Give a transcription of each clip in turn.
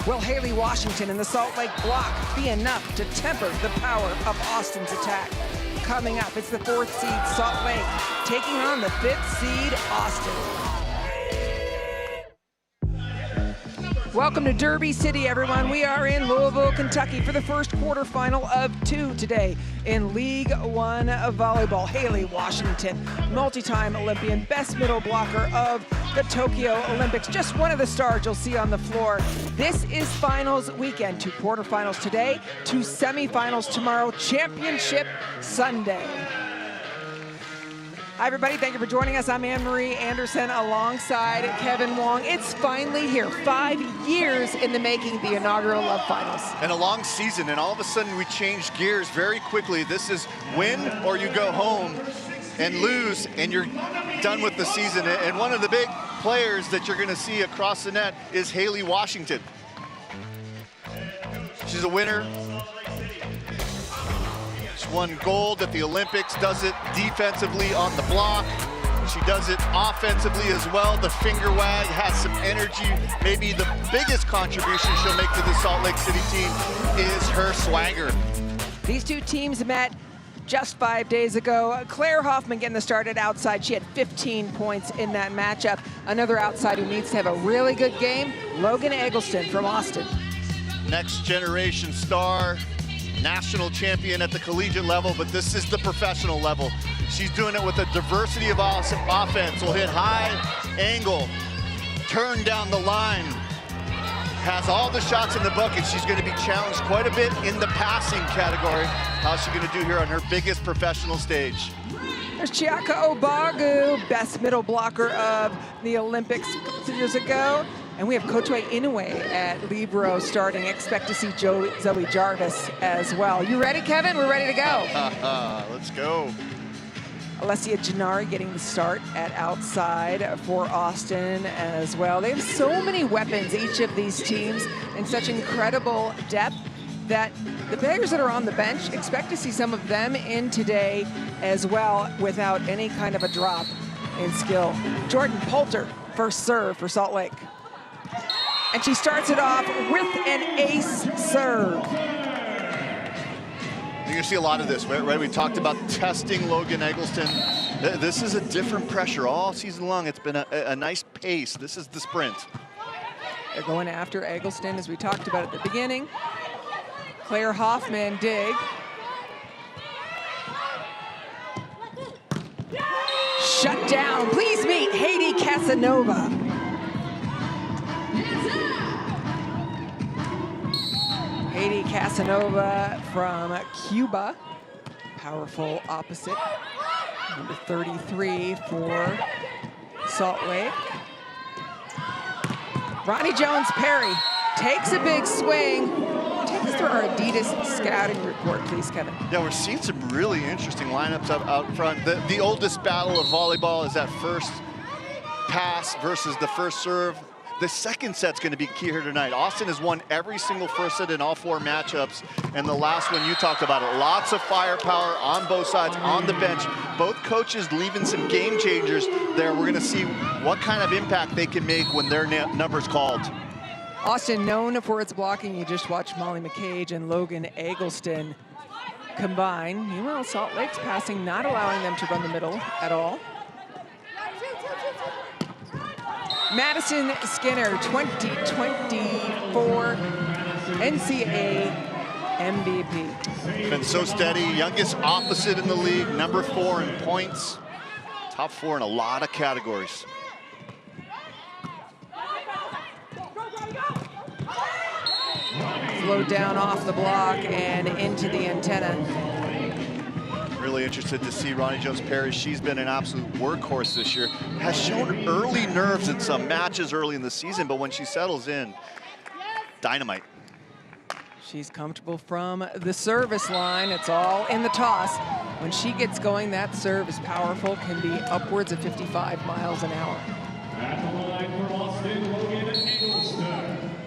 Will Haley Washington in the Salt Lake block be enough to temper the power of Austin's attack? Coming up, it's the 4th seed Salt Lake taking on the 5th seed Austin. Welcome to Derby City, everyone. We are in Louisville, Kentucky for the first quarterfinal of 2 today in League One of volleyball. Haley Washington, multi-time Olympian, best middle blocker of the Tokyo Olympics. Just one of the stars you'll see on the floor. This is finals weekend. 2 quarterfinals today, 2 semifinals tomorrow, championship Sunday. Hi, everybody. Thank you for joining us. I'm Anne-Marie Anderson alongside Kevin Wong. It's finally here. 5 years in the making, the inaugural Love Finals. And a long season, and all of a sudden we changed gears very quickly. This is win or you go home and lose, and you're done with the season. And one of the big players that you're going to see across the net is Haley Washington. She's a winner. She won gold at the Olympics, does it defensively on the block. She does it offensively as well. The finger wag has some energy. Maybe the biggest contribution she'll make to the Salt Lake City team is her swagger. These two teams met just 5 days ago. Claire Hoffman getting the start at outside. She had 15 points in that matchup. Another outside who needs to have a really good game, Logan Eggleston from Austin. Next generation star, national champion at the collegiate level, but this is the professional level. She's doing it with a diversity of offense. Will hit high angle, turn down the line, has all the shots in the bucket. She's going to be challenged quite a bit in the passing category. How's she going to do here on her biggest professional stage? There's Chiaka Obagu, best middle blocker of the Olympics 2 years ago. And we have Kotoi Inoue at libero starting. Expect to see Zoe Jarvis as well. You ready, Kevin? We're ready to go. Let's go. Alessia Gennari getting the start at outside for Austin as well. They have so many weapons, each of these teams, and such incredible depth that the players that are on the bench, expect to see some of them in today as well without any kind of a drop in skill. Jordan Poulter, first serve for Salt Lake. And she starts it off with an ace serve. You're going to see a lot of this, right? We talked about testing Logan Eggleston. This is a different pressure all season long. It's been a nice pace. This is the sprint. They're going after Eggleston, as we talked about at the beginning. Claire Hoffman dig. Shut down. Please meet Heidi Casanova. Heidi Casanova from Cuba. Powerful opposite. Number 33 for Salt Lake. Ronnie Jones-Perry takes a big swing. Take us through our Adidas scouting report, please, Kevin. Yeah, we're seeing some really interesting lineups out front. The oldest battle of volleyball is that first pass versus the first serve. The second set's going to be key here tonight. Austin has won every single first set in all 4 matchups. And the last one, you talked about it. Lots of firepower on both sides, on the bench. Both coaches leaving some game changers there. We're going to see what kind of impact they can make when their number's called. Austin known for its blocking. You just watched Molly McCage and Logan Eggleston combine. Meanwhile, Salt Lake's passing, not allowing them to run the middle at all. Madison Skinner, 2024 NCAA MVP. Been so steady, youngest opposite in the league, number 4 in points, top 4 in a lot of categories. Slowed down off the block and into the antenna. Really interested to see Ronnie Jones-Perry. She's been an absolute workhorse this year. Has shown early nerves in some matches early in the season, but when she settles in, dynamite. She's comfortable from the service line. It's all in the toss. When she gets going, that serve is powerful, can be upwards of 55 miles an hour.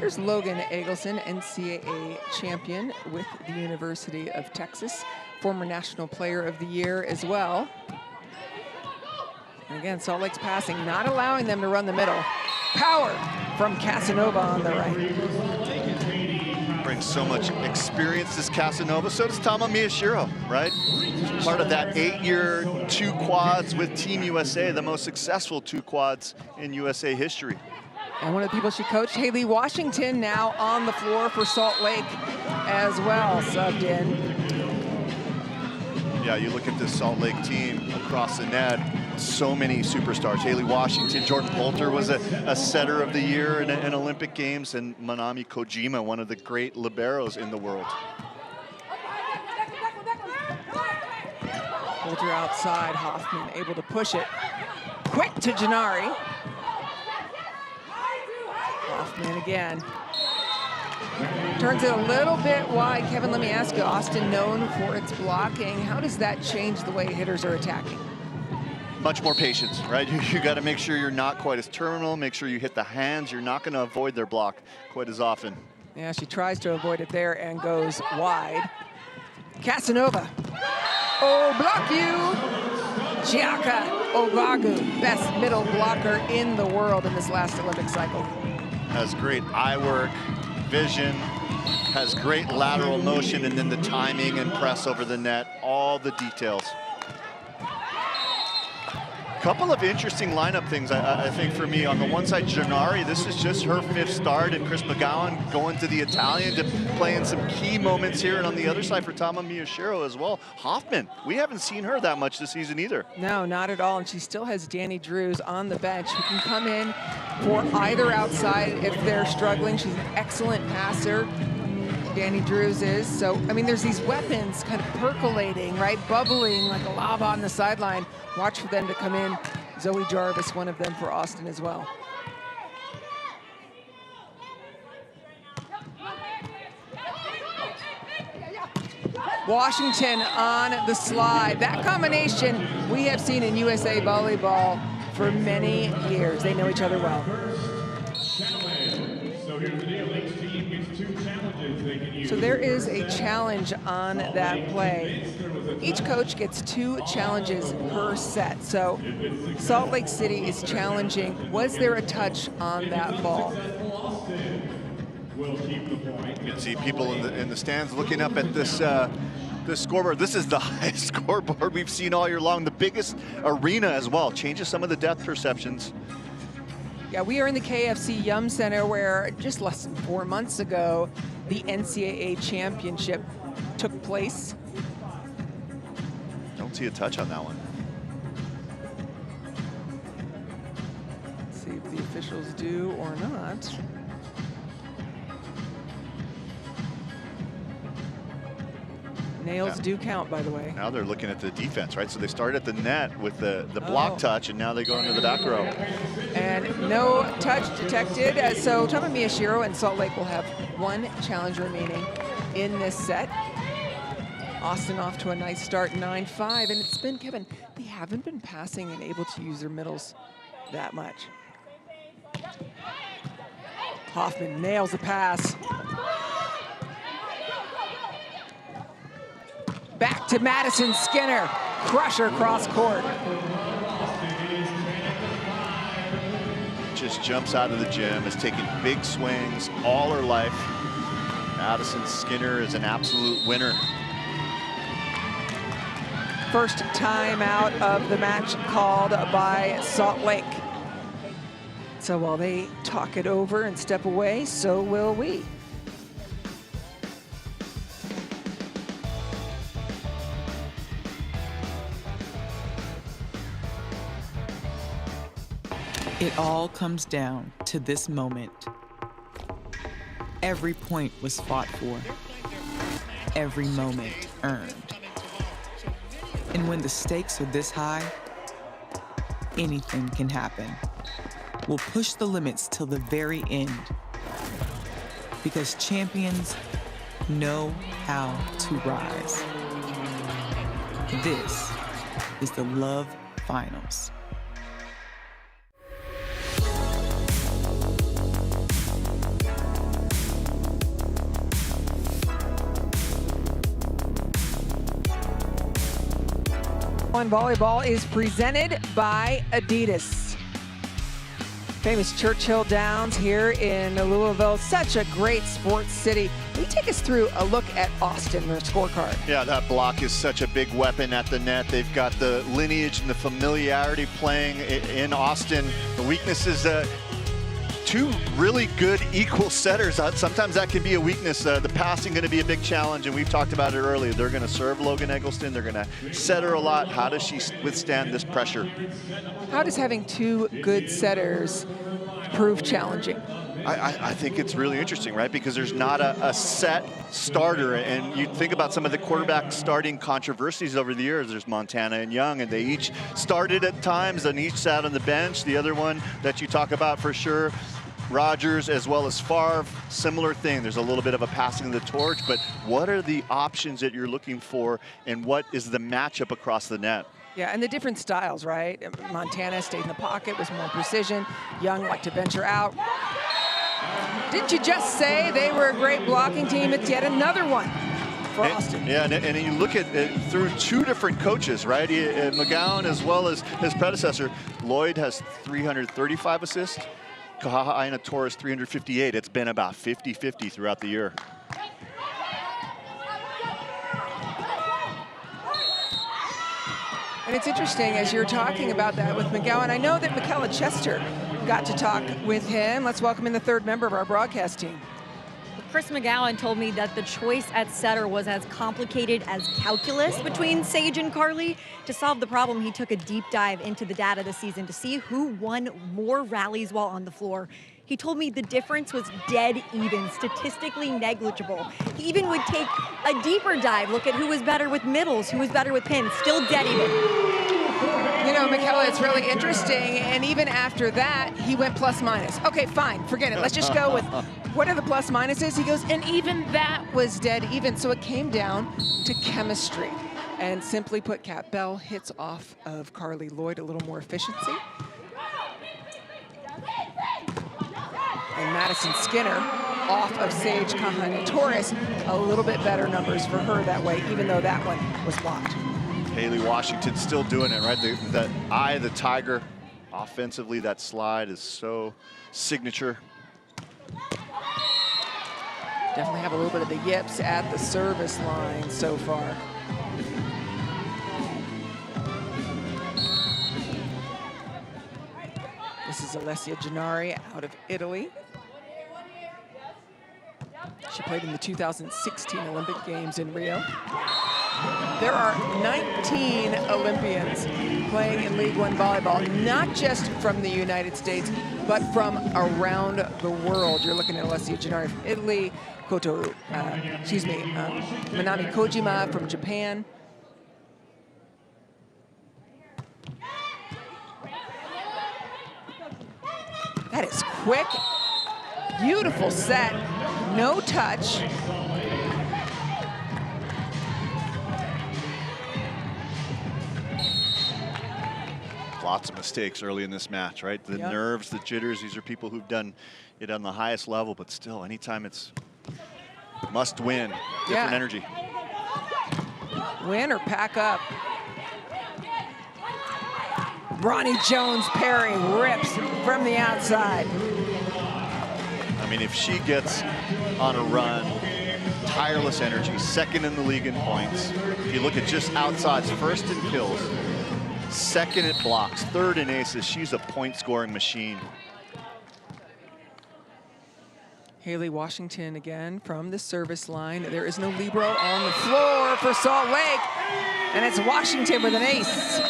Here's Logan Eggleston, NCAA champion with the University of Texas, former National Player of the Year as well. And again, Salt Lake's passing, not allowing them to run the middle. Power from Casanova on the right. brings so much experience, this Casanova. So does Tama Miyashiro, right? Part of that 8-year 2 quads with Team USA, the most successful 2 quads in USA history. And one of the people she coached, Haley Washington, now on the floor for Salt Lake as well, subbed in. Yeah, you look at this Salt Lake team across the net, so many superstars. Haley Washington, Jordan Poulter was a setter of the year in Olympic Games, and Manami Kojima, one of the great liberos in the world. Poulter outside, Hoffman able to push it. Quick to Gennari. Hoffman again. Turns it a little bit wide. Kevin, let me ask you, Austin known for its blocking. How does that change the way hitters are attacking? Much more patience, right? You got to make sure you're not quite as terminal, make sure you hit the hands. You're not going to avoid their block quite as often. Yeah, she tries to avoid it there and goes wide. Casanova. Oh, block you. Chiaka Ogagu, best middle blocker in the world in this last Olympic cycle. Has great eye work, vision, has great lateral motion, and then the timing and press over the net, all the details. Couple of interesting lineup things, I think, for me. On the one side, Gennari, this is just her 5th start, and Chris McGowan going to the Italian to play in some key moments here. And on the other side for Tama Miyashiro as well. Hoffman, we haven't seen her that much this season either. No, not at all. And she still has Danny Drews on the bench who can come in for either outside if they're struggling. She's an excellent passer. Danny Drews is. So, I mean, there's these weapons kind of percolating, right? Bubbling like a lava on the sideline. Watch for them to come in. Zoe Jarvis, one of them for Austin as well. Washington on the slide. That combination we have seen in USA Volleyball for many years. They know each other well. So there is a challenge on that play. Each coach gets 2 challenges per set. So Salt Lake City is challenging. Was there a touch on that ball? You can see people in the stands looking up at this this scoreboard. This is the highest scoreboard we've seen all year long. The biggest arena as well. Changes some of the depth perceptions. Yeah, we are in the KFC Yum Center where just less than 4 months ago, the NCAA championship took place. Don't see a touch on that one. Let's see if the officials do or not. Nails do count, by the way. Now they're looking at the defense, right? So they start at the net with the block touch, and now they go into the back row. And no touch detected. So Tama Miyashiro and Salt Lake will have 1 challenge remaining in this set. Austin off to a nice start, 9-5. And it's been, Kevin, they haven't been passing and able to use their middles that much. Hoffman nails the pass. Back to Madison Skinner. Crusher cross court. Just jumps out of the gym, is taking big swings all her life. Madison Skinner is an absolute winner. First timeout of the match called by Salt Lake. So while they talk it over and step away, so will we. It all comes down to this moment. Every point was fought for. Every moment earned. And when the stakes are this high, anything can happen. We'll push the limits till the very end. Because champions know how to rise. This is the Love Finals. Volleyball is presented by Adidas. Famous Churchill Downs here in Louisville. Such a great sports city. Will you take us through a look at Austin, their scorecard? Yeah, that block is such a big weapon at the net. They've got the lineage and the familiarity playing in Austin. The weakness is two really good equal setters. Sometimes that can be a weakness. The passing going to be a big challenge, and we've talked about it earlier. They're going to serve Logan Eggleston. They're going to set her a lot. How does she withstand this pressure? How does having two good setters prove challenging? I think it's really interesting, right? Because there's not a set starter, and you think about some of the quarterback starting controversies over the years. There's Montana and Young, and they each started at times and each sat on the bench. The other one that you talk about for sure, Rogers as well as Favre, similar thing. There's a little bit of a passing of the torch, but what are the options that you're looking for, and what is the matchup across the net? Yeah, and the different styles, right? Montana stayed in the pocket, was more precision. Young liked to venture out. Didn't you just say they were a great blocking team? It's yet another one for Austin. Yeah, and you look at it through two different coaches, right? McGowan as well as his predecessor. Lloyd has 335 assists. Kaha'a Torres 358. It's been about 50-50 throughout the year. And it's interesting, as you're talking about that with McGowan, I know that Michaela Chester got to talk with him. Let's welcome in the third member of our broadcast team. Chris McGowan told me that the choice at setter was as complicated as calculus between Sage and Carly. To solve the problem, he took a deep dive into the data this season to see who won more rallies while on the floor. He told me the difference was dead even, statistically negligible. He even would take a deeper dive, look at who was better with middles, who was better with pins, still dead even. You know, Michaela, it's really interesting, and even after that, he went plus minus. Okay, fine, forget it. Let's just go with what are the plus minuses? He goes, and even that was dead even. So it came down to chemistry. And simply put, Kat Bell hits off of Carly Lloyd, a little more efficiency. And Madison Skinner off of Sage Kaha'a-Torres, a little bit better numbers for her that way, even though that one was blocked. Haley Washington still doing it, right? That eye of the tiger. Offensively, that slide is so signature. Definitely have a little bit of the yips at the service line so far. This is Alessia Gennari out of Italy. She played in the 2016 Olympic Games in Rio. There are 19 Olympians playing in League One volleyball, not just from the United States, but from around the world. You're looking at Alessia Gennari from Italy, Manami Kojima from Japan. That is quick, beautiful set, no touch. Lots of mistakes early in this match, right? The nerves, the jitters, these are people who've done it on the highest level, but still, anytime it's must win, different energy. Win or pack up. Ronnie Jones Perry rips from the outside. I mean, if she gets on a run, tireless energy, second in the league in points. If you look at just outsides, first in kills, second at blocks, third in aces, she's a point-scoring machine. Haley Washington again from the service line. There is no libero on the floor for Salt Lake, and it's Washington with an ace.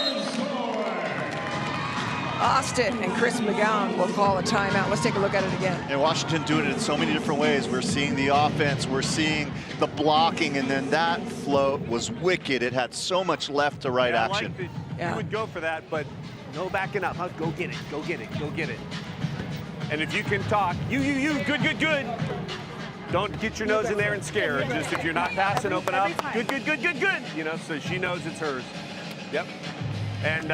Austin and Chris McGowan will call a timeout. Let's take a look at it again. And Washington doing it in so many different ways. We're seeing the offense, we're seeing the blocking, and then that float was wicked. It had so much left to right action. You would go for that, but no backing up. Huh? Go get it, go get it, go get it. And if you can talk, you, good, good, good. Don't get your nose in there and scare her. Just if you're not passing, open up. Good, good, good, good, good. You know, so she knows it's hers. Yep. And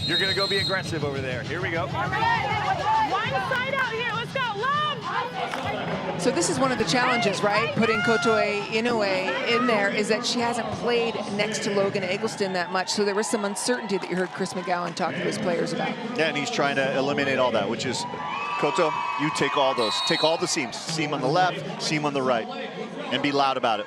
You're going to go be aggressive over there. Here we go. One side out here. Let's go. Love. So this is one of the challenges, right? Putting Kotoe Inoue in there is that she hasn't played next to Logan Eggleston that much. So there was some uncertainty that you heard Chris McGowan talking to his players about. Yeah, and he's trying to eliminate all that, which is, Koto, you take all those. Take all the seams. Seam on the left, seam on the right, and be loud about it.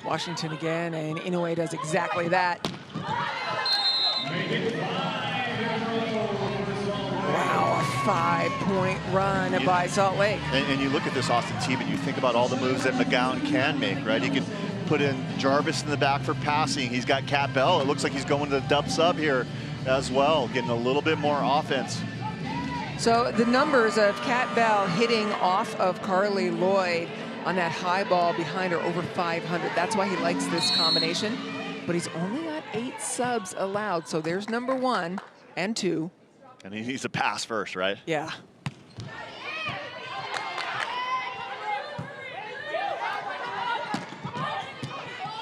Washington again, and Inoue does exactly that. Wow, a 5-point run by Salt Lake. And you look at this Austin team and you think about all the moves that McGowan can make, right? He can put in Jarvis in the back for passing. He's got Cat Bell. It looks like he's going to the dub sub here as well, getting a little bit more offense. So the numbers of Cat Bell hitting off of Carly Lloyd on that high ball behind her over 500. That's why he likes this combination. But he's only got 8 subs allowed. So there's number 1 and 2. And he needs a pass first, right? Yeah.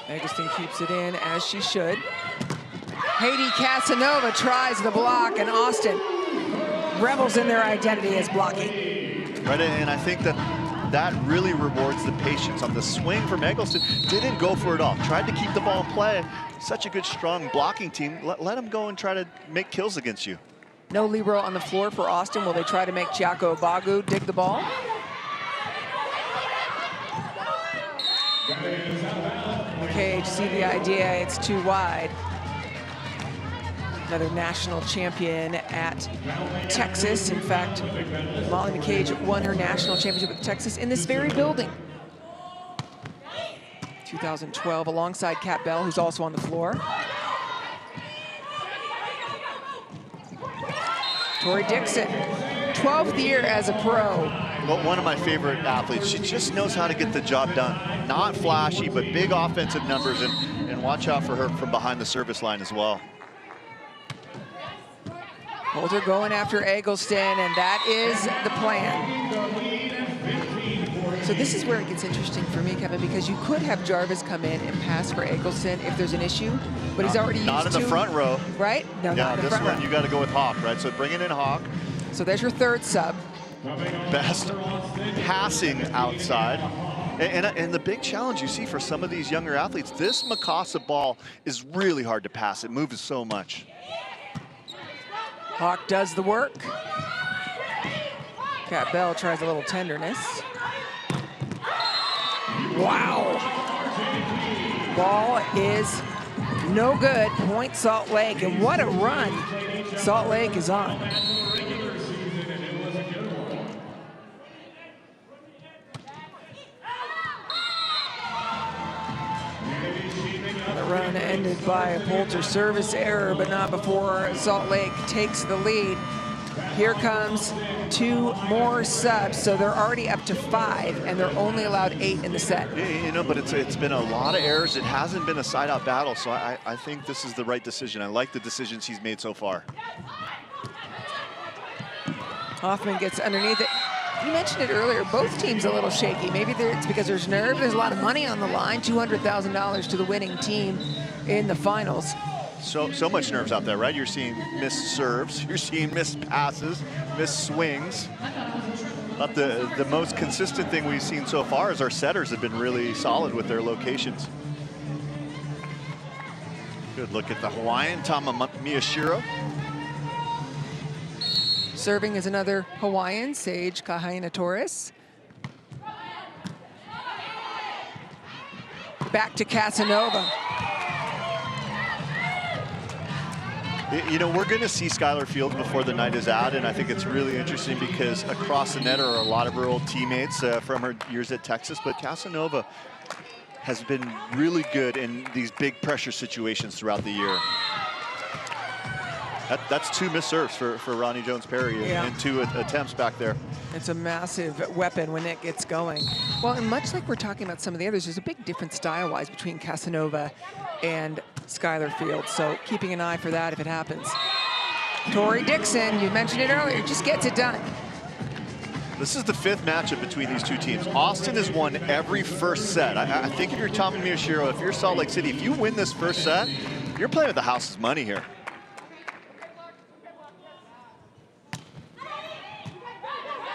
Eggleston keeps it in as she should. Haiti Casanova tries the block, and Austin revels in their identity as blocking. Right, and I think that really rewards the patience on the swing from Eggleston. Didn't go for it all. Tried to keep the ball in play. Such a good, strong blocking team. Let them go and try to make kills against you. No libero on the floor for Austin. Will they try to make Chiako Bagu dig the ball? McCage, see the idea. It's too wide. Another national champion at Texas. In fact, Molly McCage won her national championship with Texas in this very building. 2012, alongside Cat Bell, who's also on the floor. Tori Dixon, 12th year as a pro. Well, one of my favorite athletes. She just knows how to get the job done. Not flashy, but big offensive numbers, and watch out for her from behind the service line as well. Holder going after Eggleston, and that is the plan. So this is where it gets interesting for me, Kevin, because you could have Jarvis come in and pass for Eggleston if there's an issue, but he's already used to. Not in the front row. Right? No, yeah, not in the this front one row. you got to go with Hawk, right? So bringing in Hawk. So there's your third sub. Best passing outside. And the big challenge you see for some of these younger athletes, this Mikasa ball is really hard to pass. It moves so much. Hawk does the work. Cat Bell tries a little tenderness. Wow. Ball is no good. Point Salt Lake, and what a run Salt Lake is on. The run ended by a Poulter service error, but not before Salt Lake takes the lead. Here comes 2 more subs, so they're already up to 5, and they're only allowed 8 in the set. You know, but it's been a lot of errors. It hasn't been a side-out battle, so I think this is the right decision. I like the decisions he's made so far. Hoffman gets underneath it. You mentioned it earlier, both teams a little shaky. Maybe it's because there's nerve. There's a lot of money on the line, $200,000 to the winning team in the finals. So much nerves out there, right? You're seeing missed serves, you're seeing missed passes, missed swings. But the most consistent thing we've seen so far is our setters have been really solid with their locations. Good look at the Hawaiian, Tama Miyashiro. Serving is another Hawaiian, Sage Kahaina Torres. Back to Casanova. You know, we're going to see Skylar Fields before the night is out, and I think it's really interesting because across the net are a lot of her old teammates from her years at Texas, but Casanova has been really good in these big pressure situations throughout the year. That's 2 missed serves for Ronnie Jones-Perry, yeah, and 2 attempts back there. It's a massive weapon when it gets going. Well, and much like we're talking about some of the others, there's a big difference style-wise between Casanova and Skylar Fields, so keeping an eye for that if it happens. Tori Dixon, you mentioned it earlier, just gets it done. This is the 5th matchup between these two teams. Austin has won every first set. I think if you're Tommy Miyashiro, if you're Salt Lake City, if you win this first set, you're playing with the house's money here.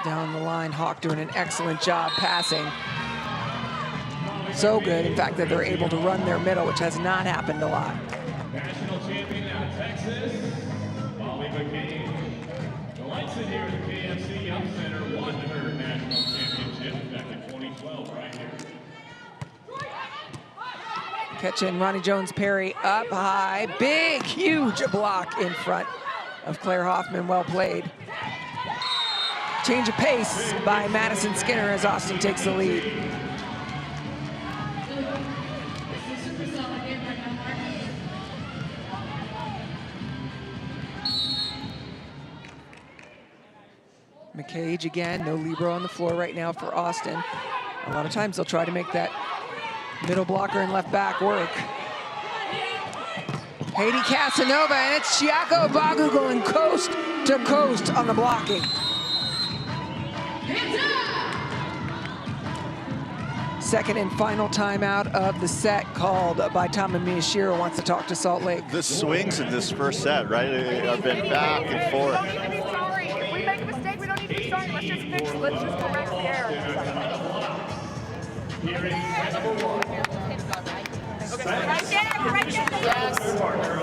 Down the line, Hawk doing an excellent job passing. So good, in fact, that they're able to run their middle, which has not happened a lot. National champion out of Texas, Molly McCain. The lights in here at the KFC Young Center won her national championship back in 2012 right here. Catching Ronnie Jones-Perry up high. Big, huge block in front of Claire Hoffman. Well played. Change of pace by Madison Skinner as Austin takes the lead. McCage again, no libero on the floor right now for Austin. A lot of times they'll try to make that middle blocker and left back work. Haiti Casanova, and it's Chiako Bagu going coast to coast on the blocking. Second and final timeout of the set called by Tommy Miyashiro. Wants to talk to Salt Lake. The swings in this first set, right, have been back and forth. We don't need to be sorry. If we make a mistake, we don't need to be sorry. Let's just fix it. Let's just correct the error.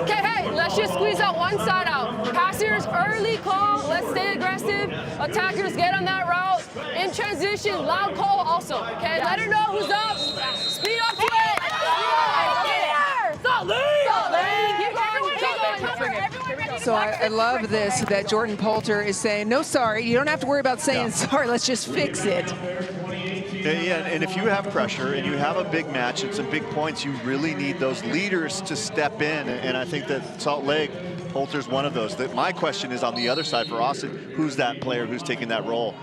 Okay, hey, let's just squeeze that one side out. Passers, early call, let's stay aggressive. Attackers, get on that route. In transition, loud call also, okay? Let her know who's up. Speed up to it. So I love this, that Jordan Poulter is saying, no, sorry, you don't have to worry about saying sorry, let's just fix it. Yeah, and if you have pressure and you have a big match and some big points, you really need those leaders to step in. And I think that Salt Lake, Poulter's one of those. My question is on the other side for Austin, who's that player who's taking that role?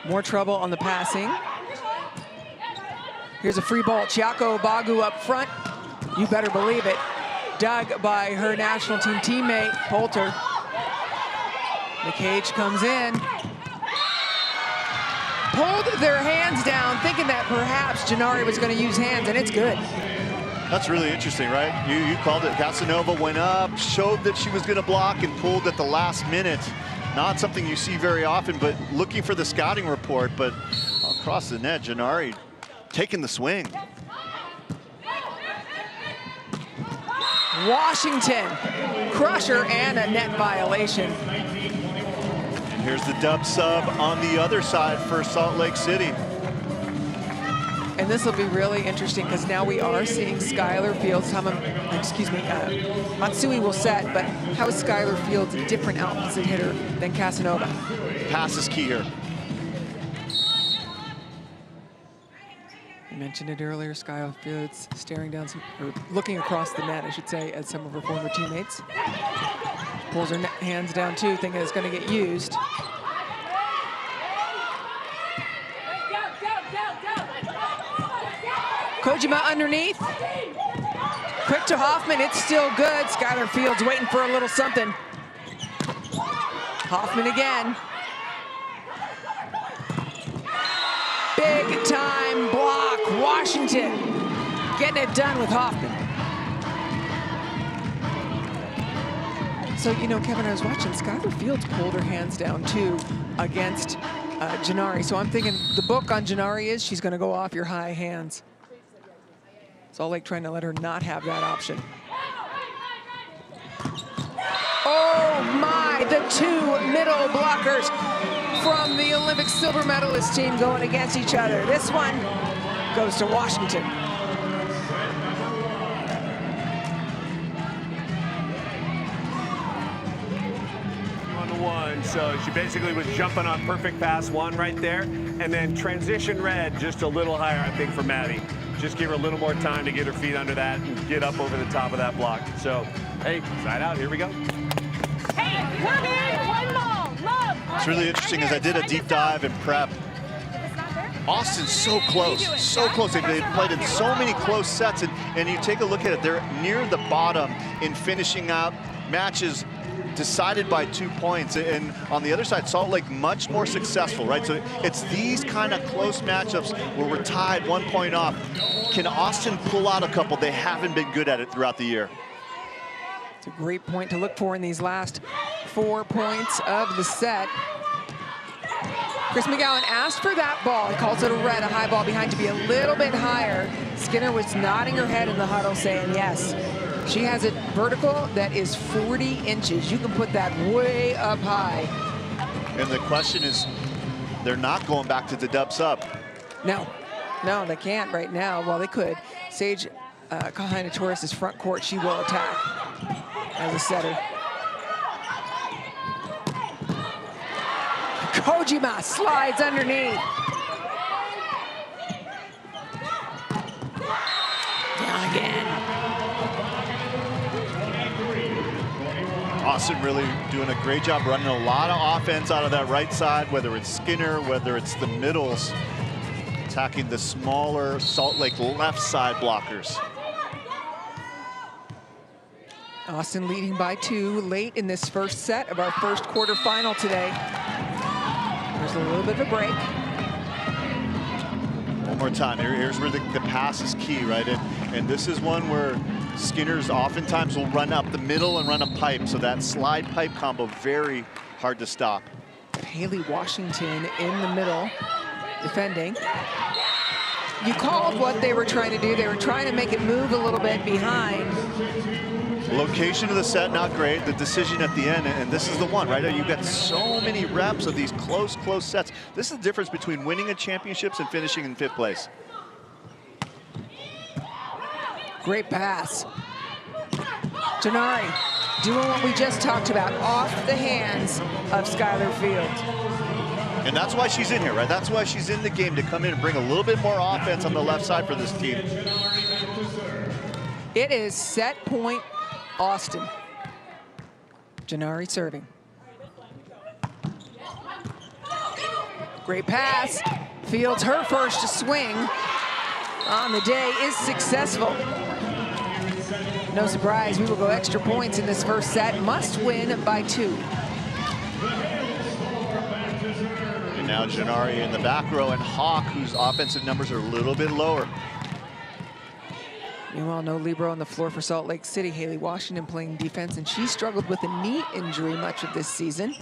More trouble on the passing. Here's a free ball. Chiako Bagu up front. You better believe it. Dug by her national team teammate, Poulter. McCage comes in. Pulled their hands down, thinking that perhaps Gennari was going to use hands, and it's good. That's really interesting, right? You called it. Casanova went up, showed that she was going to block, and pulled at the last minute. Not something you see very often, but looking for the scouting report. But across the net, Gennari taking the swing. Washington, crusher and a net violation. And here's the dub sub on the other side for Salt Lake City. And this will be really interesting because now we are seeing Skylar Fields, Matsui will set, but how is Skylar Fields a different opposite hitter than Casanova? Pass is key here. You mentioned it earlier, Skylar Fields staring down or looking across the net, I should say, at some of her former teammates. Pulls her hands down too, thinking it's going to get used. Kojima underneath. Quick to Hoffman, it's still good. Skylar Fields waiting for a little something. Hoffman again. Big time block, Washington getting it done with Hoffman. So, you know, Kevin, I was watching, Skylar Fields pulled her hands down too against Gennari. So I'm thinking the book on Gennari is she's gonna go off your high hands. Salt Lake trying to let her not have that option. Oh my, the two middle blockers from the Olympic silver medalist team going against each other. This one goes to Washington. 1-1, so she basically was jumping on perfect pass one right there, and then transition red just a little higher, I think, for Maddie. Just give her a little more time to get her feet under that and get up over the top of that block. So, hey, side out, here we go. Hey, come in, one ball, love. It's really interesting as I did a deep dive and prep. Austin's so close, so close. They've played in so many close sets, and you take a look at it, they're near the bottom in finishing out matches decided by 2 points. And on the other side, Salt Lake much more successful, right? So it's these kind of close matchups where we're tied 1 point off. Can Austin pull out a couple? They haven't been good at it throughout the year. It's a great point to look for in these last 4 points of the set. Chris McGowan asked for that ball. He calls it a red, a high ball behind to be a little bit higher. Skinner was nodding her head in the huddle saying yes. She has a vertical that is 40 inches. You can put that way up high. And the question is, they're not going back to the dub sub. No, they can't right now. Well, they could. Sage Kahina Torres' front court. She will attack as a setter. Kojima slides underneath. Down again. Austin really doing a great job running a lot of offense out of that right side, whether it's Skinner, whether it's the middles, attacking the smaller Salt Lake left side blockers. Austin leading by 2 late in this first set of our first quarterfinal today. There's a little bit of a break. One more time. Here's where the pass is key, right? And this is one where Skinner's oftentimes will run up the middle and run a pipe. So that slide pipe combo, very hard to stop. Haley Washington in the middle, defending. You called what they were trying to do. They were trying to make it move a little bit behind. Location of the set, not great. The decision at the end, and this is the one, right? You've got so many reps of these close sets. This is the difference between winning a championships and finishing in 5th place. Great pass. Janari doing what we just talked about, off the hands of Skylar Fields. And that's why she's in here, right? That's why she's in the game, to come in and bring a little bit more offense on the left side for this team. It is set point Austin. Janari serving. Great pass. Fields her first swing on the day is successful. No surprise, we will go extra points in this first set. Must win by 2. And now Janari in the back row, and Hawk, whose offensive numbers are a little bit lower. Meanwhile, no libero on the floor for Salt Lake City. Haley Washington playing defense, and she struggled with a knee injury much of this season.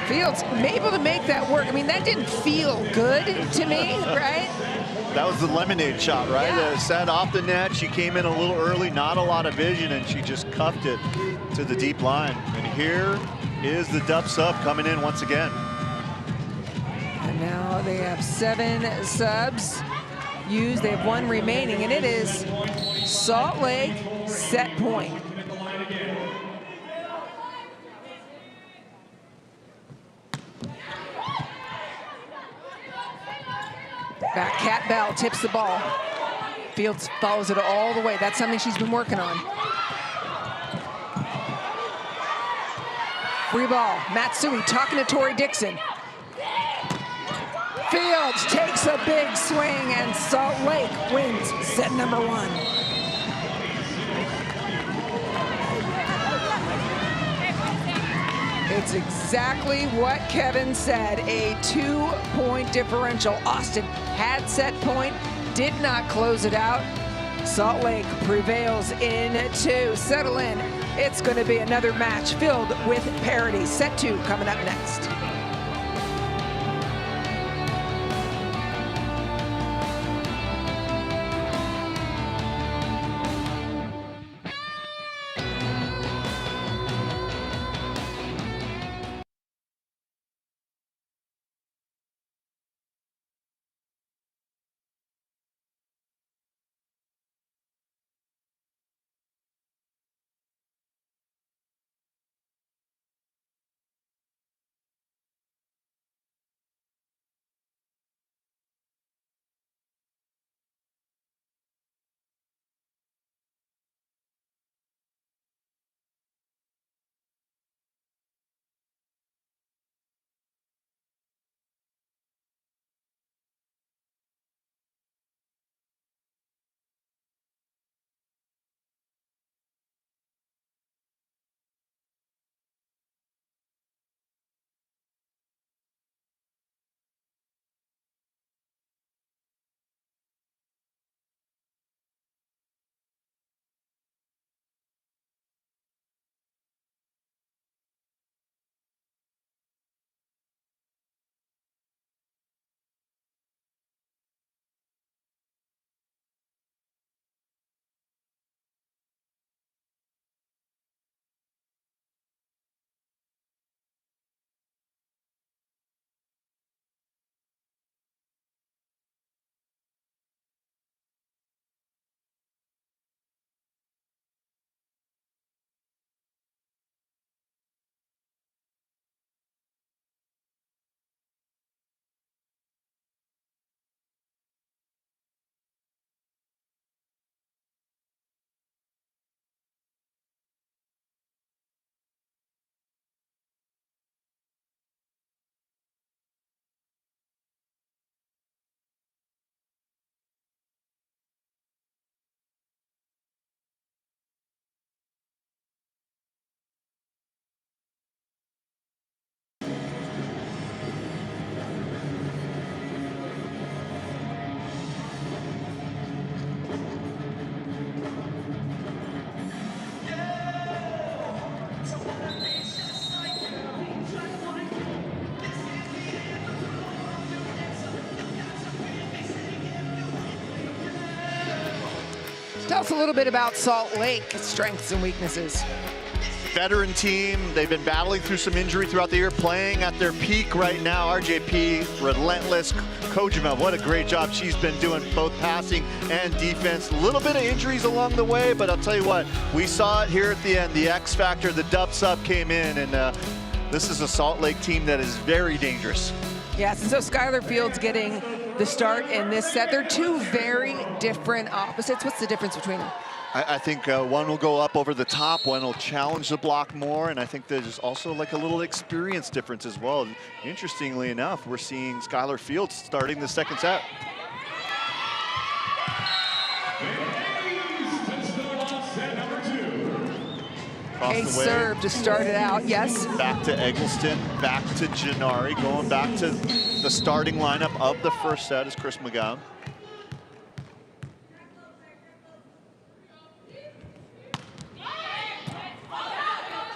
Fields able to make that work. I mean, that didn't feel good to me, right? That was the lemonade shot, right? Yeah. Set off the net. She came in a little early, not a lot of vision, and she just cuffed it to the deep line. And here is the dub sub coming in once again. And now they have 7 subs used. They have 1 remaining, and it is Salt Lake set point. Back, Kat Bell tips the ball. Fields follows it all the way. That's something she's been working on. Free ball, Matsui talking to Tori Dixon. Fields takes a big swing, and Salt Lake wins set number 1. It's exactly what Kevin said, a 2-point differential. Austin had set point, did not close it out. Salt Lake prevails in 2. Settle in. It's going to be another match filled with parity. Set 2 coming up next. Tell us a little bit about Salt Lake, strengths and weaknesses. Veteran team. They've been battling through some injury throughout the year, playing at their peak right now. RJP, relentless. Kojima, what a great job she's been doing, both passing and defense. A little bit of injuries along the way, but I'll tell you what, we saw it here at the end. The X factor, the dub sub came in, and this is a Salt Lake team that is very dangerous. Yes, and so Skylar Fields getting the start in this set. They're two very different opposites. What's the difference between them? I think one will go up over the top, one will challenge the block more, and I think there's also like a little experience difference as well. Interestingly enough, we're seeing Skylar Fields starting the second set. A serve to start it out, yes. Back to Eggleston, back to Gennari, going back to the starting lineup of the first set is Chris McGowan.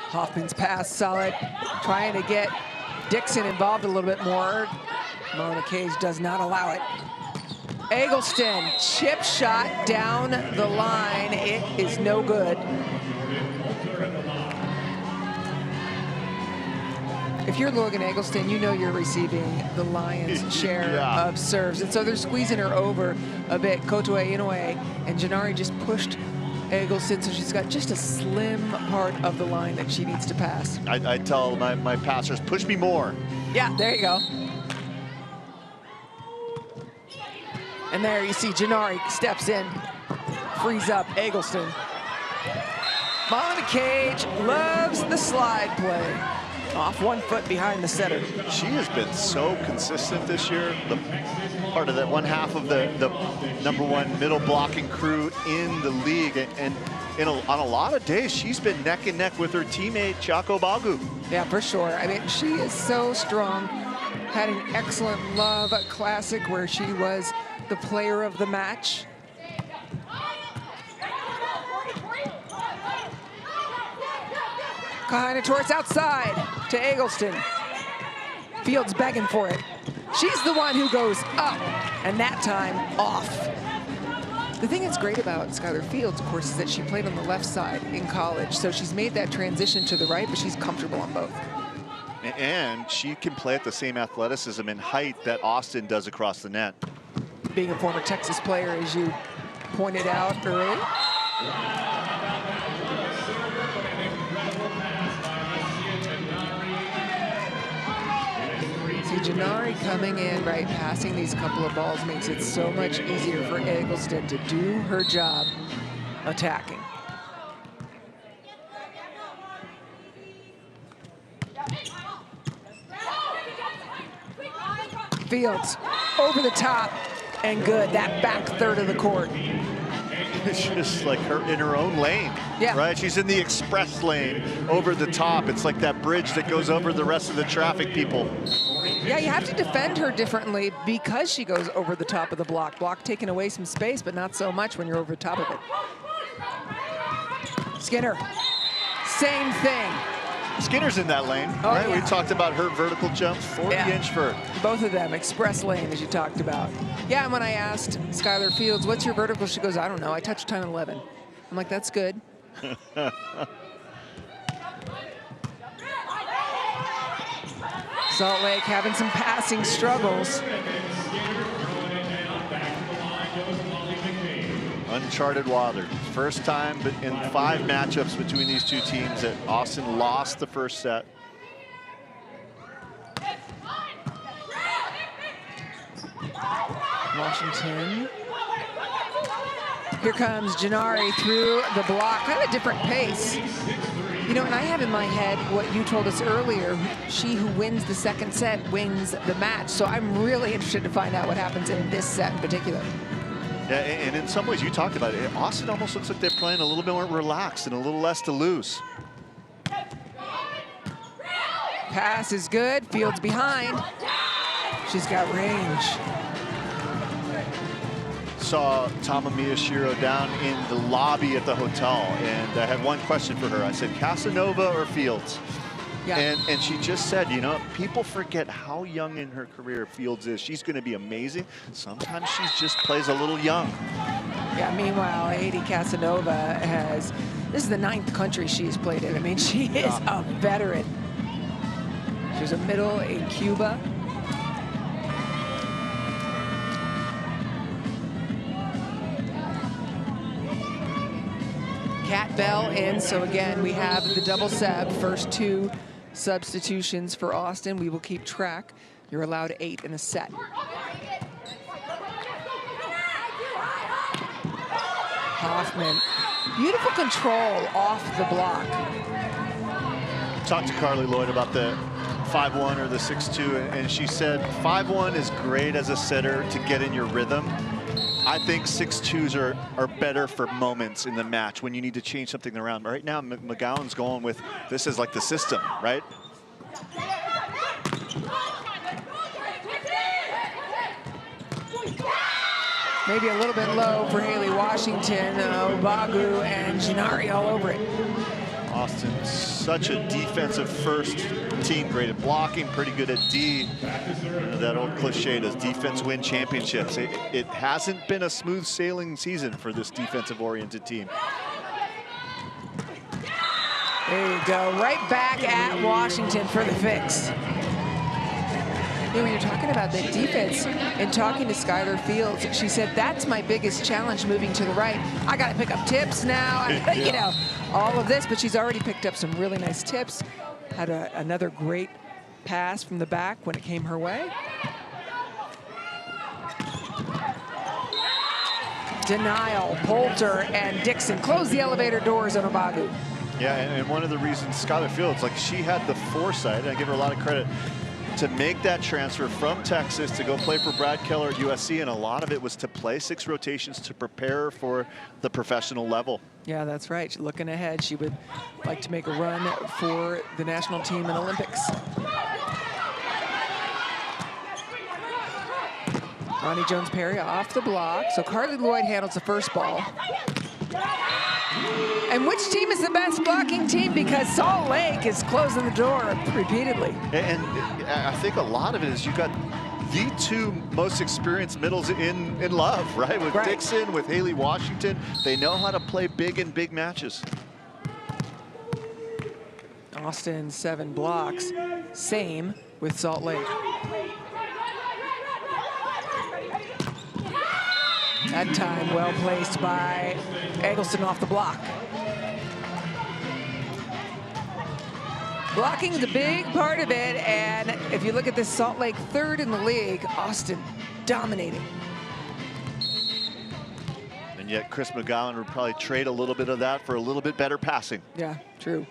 Hoffman's pass solid, trying to get Dixon involved a little bit more. Mona Cage does not allow it. Eggleston, chip shot down the line. It is no good. If you're Logan Eggleston, you know you're receiving the lion's share of serves. And so they're squeezing her over a bit. Kotoe Inoue and Gennari just pushed Eggleston, so she's got just a slim part of the line that she needs to pass. I tell my passers, push me more. Yeah, there you go. And there you see Gennari steps in, frees up Eggleston. Mona Cage loves the slide play. Off 1 foot behind the setter. She has been so consistent this year. The part of that one half of the #1 middle blocking crew in the league, and on a lot of days she's been neck and neck with her teammate Chaco Bagu. Yeah, for sure. I mean, she is so strong. Had an excellent Love Classic where she was the player of the match. Kahina towards outside to Eggleston. Fields begging for it. She's the one who goes up, and that time off. The thing that's great about Skylar Fields, of course, is that she played on the left side in college, so she's made that transition to the right, but she's comfortable on both. And she can play at the same athleticism and height that Austin does across the net. Being a former Texas player, as you pointed out early. Gennari coming in, right, passing these couple of balls makes it so much easier for Eggleston to do her job attacking. Fields over the top and good. That back third of the court. It's just like her in her own lane, right? She's in the express lane over the top. It's like that bridge that goes over the rest of the traffic people. Yeah, you have to defend her differently because she goes over the top of the block. Block taking away some space, but not so much when you're over the top of it. Skinner, same thing. Skinner's in that lane, right? Yeah. We talked about her vertical jump, 40-inch vert. Both of them, express lane, as you talked about. Yeah, and when I asked Skylar Fields, what's your vertical? She goes, I don't know, I touched 10-11. I'm like, that's good. Salt Lake having some passing struggles. Uncharted water. First time in 5 matchups between these two teams that Austin lost the first set. Washington. Here comes Gennari through the block. Kind of a different pace. You know, and I have in my head what you told us earlier, she who wins the second set wins the match. So I'm really interested to find out what happens in this set in particular. Yeah, and in some ways, you talked about it. Austin almost looks like they're playing a little bit more relaxed and a little less to lose. Pass is good. Fields behind. She's got range. Saw Tama Miyashiro down in the lobby at the hotel, and I had one question for her. I said, Casanova or Fields? Yeah. And she just said, you know, people forget how young in her career Fields is. She's going to be amazing. Sometimes she just plays a little young. Yeah, meanwhile, Haiti Casanova this is the 9th country she's played in. I mean, she is a veteran. She was a middle in Cuba. Kat Bell in, so again, we have the double sub, first 2 substitutions for Austin. We will keep track. You're allowed 8 in a set. Hoffman, beautiful control off the block. Talked to Carly Lloyd about the 5-1 or the 6-2, and she said 5-1 is great as a setter to get in your rhythm. I think 6-2s are better for moments in the match when you need to change something around. Right now, McGowan's going with this is like the system, right? Maybe a little bit low for Haley Washington. Obagu and Gennari all over it. Austin, such a defensive first team, great at blocking, pretty good at D. You know, that old cliche, does defense win championships? It hasn't been a smooth sailing season for this defensive-oriented team. There you go, right back at Washington for the fix. You know, when you're talking about the defense and talking to Skylar Fields, she said, that's my biggest challenge moving to the right. I got to pick up tips now, you know, all of this, but she's already picked up some really nice tips. Had another great pass from the back when it came her way. Denial, Poulter and Dixon close the elevator doors on Obagu. Yeah, and one of the reasons Skylar Fields, like, she had the foresight, and I give her a lot of credit, to make that transfer from Texas to go play for Brad Keller at USC, and a lot of it was to play 6 rotations to prepare for the professional level. Yeah, that's right. She's looking ahead. She would like to make a run for the national team in Olympics. Ronnie Jones-Perry off the block. So Carly Lloyd handles the first ball. And which team is the best blocking team? Because Salt Lake is closing the door repeatedly. And I think a lot of it is you got the 2 most experienced middles in love, right? With Dixon, with Haley Washington. They know how to play big in big matches. Austin 7 blocks, same with Salt Lake. That time well placed by Eggleston off the block. Blocking is a big part of it, and if you look at this, Salt Lake 3rd in the league, Austin dominating. And yet Chris McGowan would probably trade a little bit of that for a little bit better passing. Yeah, true.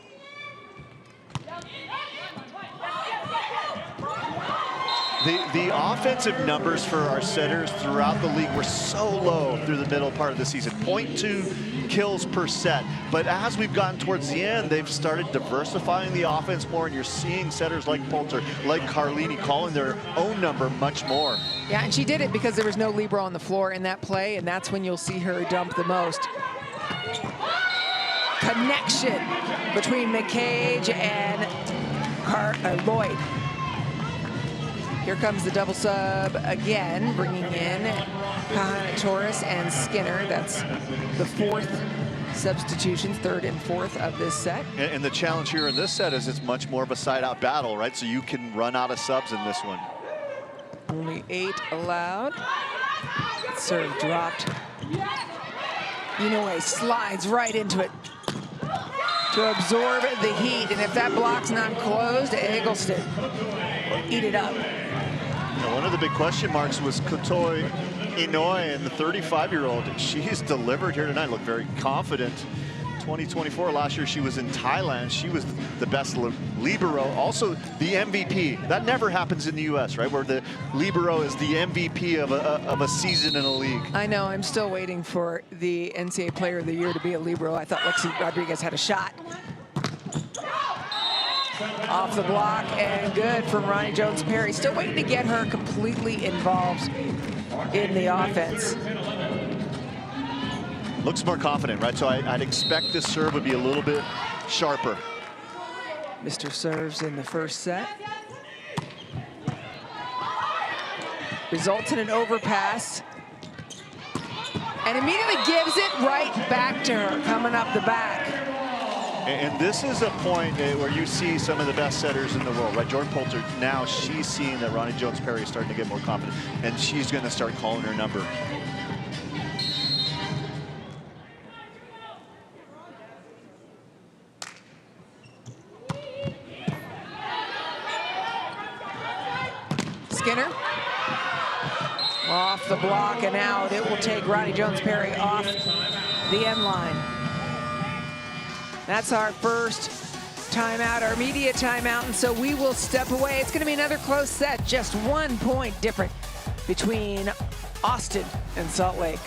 The offensive numbers for our setters throughout the league were so low through the middle part of the season, 0.2 kills per set. But as we've gotten towards the end, they've started diversifying the offense more, and you're seeing setters like Poulter, like Carlini, calling their own number much more. Yeah, and she did it because there was no libero on the floor in that play, and that's when you'll see her dump the most. Connection between McCage and Lloyd. Here comes the double sub again, bringing in Kahana-Torres and Skinner. That's the 4th substitution, 3rd and 4th of this set. And the challenge here in this set is it's much more of a side-out battle, right? So you can run out of subs in this one. Only 8 allowed. Serve dropped. Inoue slides right into it to absorb the heat. And if that block's not closed, Eggleston will eat it up. One of the big question marks was Kotoi Inoue, and the 35-year-old. She's delivered here tonight, looked very confident. 2024, last year she was in Thailand. She was the best libero, also the MVP. That never happens in the US, right? Where the libero is the MVP of a season in a league. I know, I'm still waiting for the NCAA Player of the Year to be a libero. I thought Lexi Rodriguez had a shot. Off the block, and good from Ronnie Jones-Perry. Still waiting to get her completely involved in the offense. Looks more confident, right? So I'd expect this serve would be a little bit sharper. Mr. Serves in the first set. Results in an overpass. And immediately gives it right back to her, coming up the back. And this is a point where you see some of the best setters in the world, right? Jordan Poulter, now she's seeing that Ronnie Jones-Perry is starting to get more confident, and she's going to start calling her number. Skinner. Off the block and out. It will take Ronnie Jones-Perry off the end line. That's our first timeout, our media timeout, and so we will step away. It's going to be another close set, just 1 point different between Austin and Salt Lake.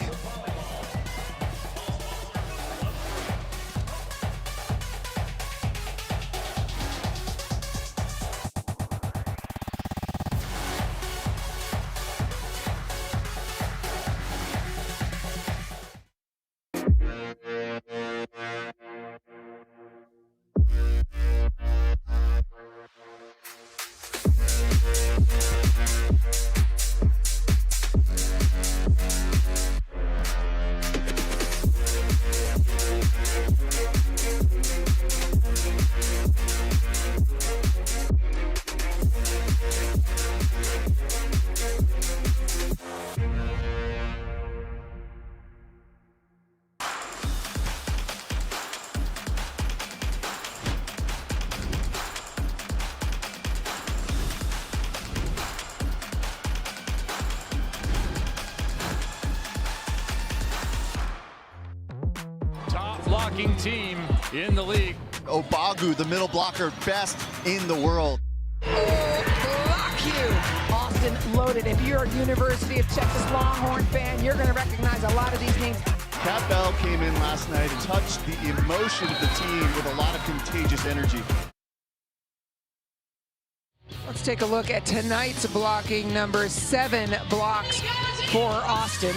Blocking team in the league. Obagu, the middle blocker, best in the world. Oh, block you. Austin loaded. If you're a University of Texas Longhorn fan, you're going to recognize a lot of these names. Kat Bell came in last night and touched the emotion of the team with a lot of contagious energy. Let's take a look at tonight's blocking numbers. 7 blocks for Austin.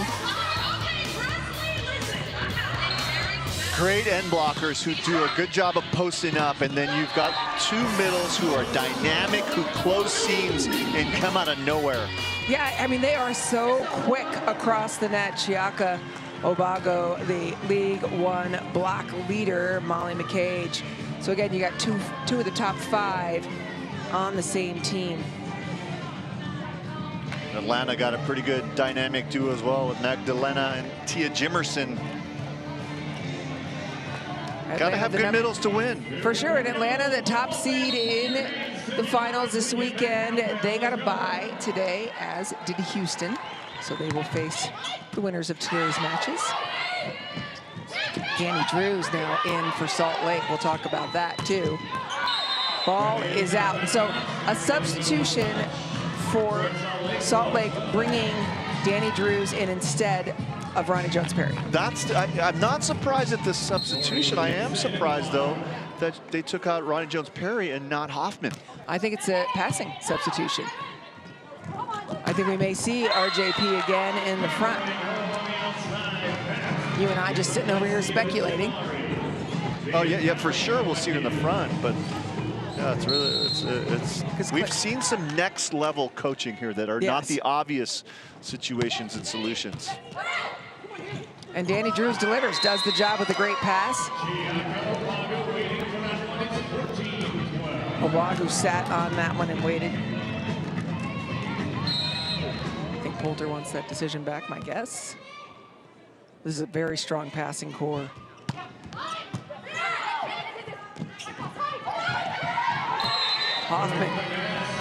Great end blockers who do a good job of posting up, and then you've got 2 middles who are dynamic, who close seams and come out of nowhere. Yeah, I mean, they are so quick across the net. Chiaka Obago, the League One block leader, Molly McCage. So again, you got two of the top 5 on the same team. Atlanta got a pretty good dynamic duo as well with Magdalena and Tia Jimerson. Got to have good middles to win. For sure. In Atlanta, the top seed in the finals this weekend. They got a bye today, as did Houston. So they will face the winners of today's matches. Danny Drew's now in for Salt Lake. We'll talk about that, too. Ball is out. And so a substitution for Salt Lake, bringing Danny Drews in instead of Ronnie Jones-Perry. I'm not surprised at this substitution. I am surprised, though, that they took out Ronnie Jones-Perry and not Hoffman. I think it's a passing substitution. I think we may see RJP again in the front. You and I just sitting over here speculating. Oh, yeah, for sure we'll see her in the front, but yeah, it's really, we've seen some next level coaching here that are not the obvious situations and solutions. And Danny Drews delivers, does the job with a great pass. Owahu sat on that one and waited. I think Poulter wants that decision back, my guess. This is a very strong passing core. Hoffman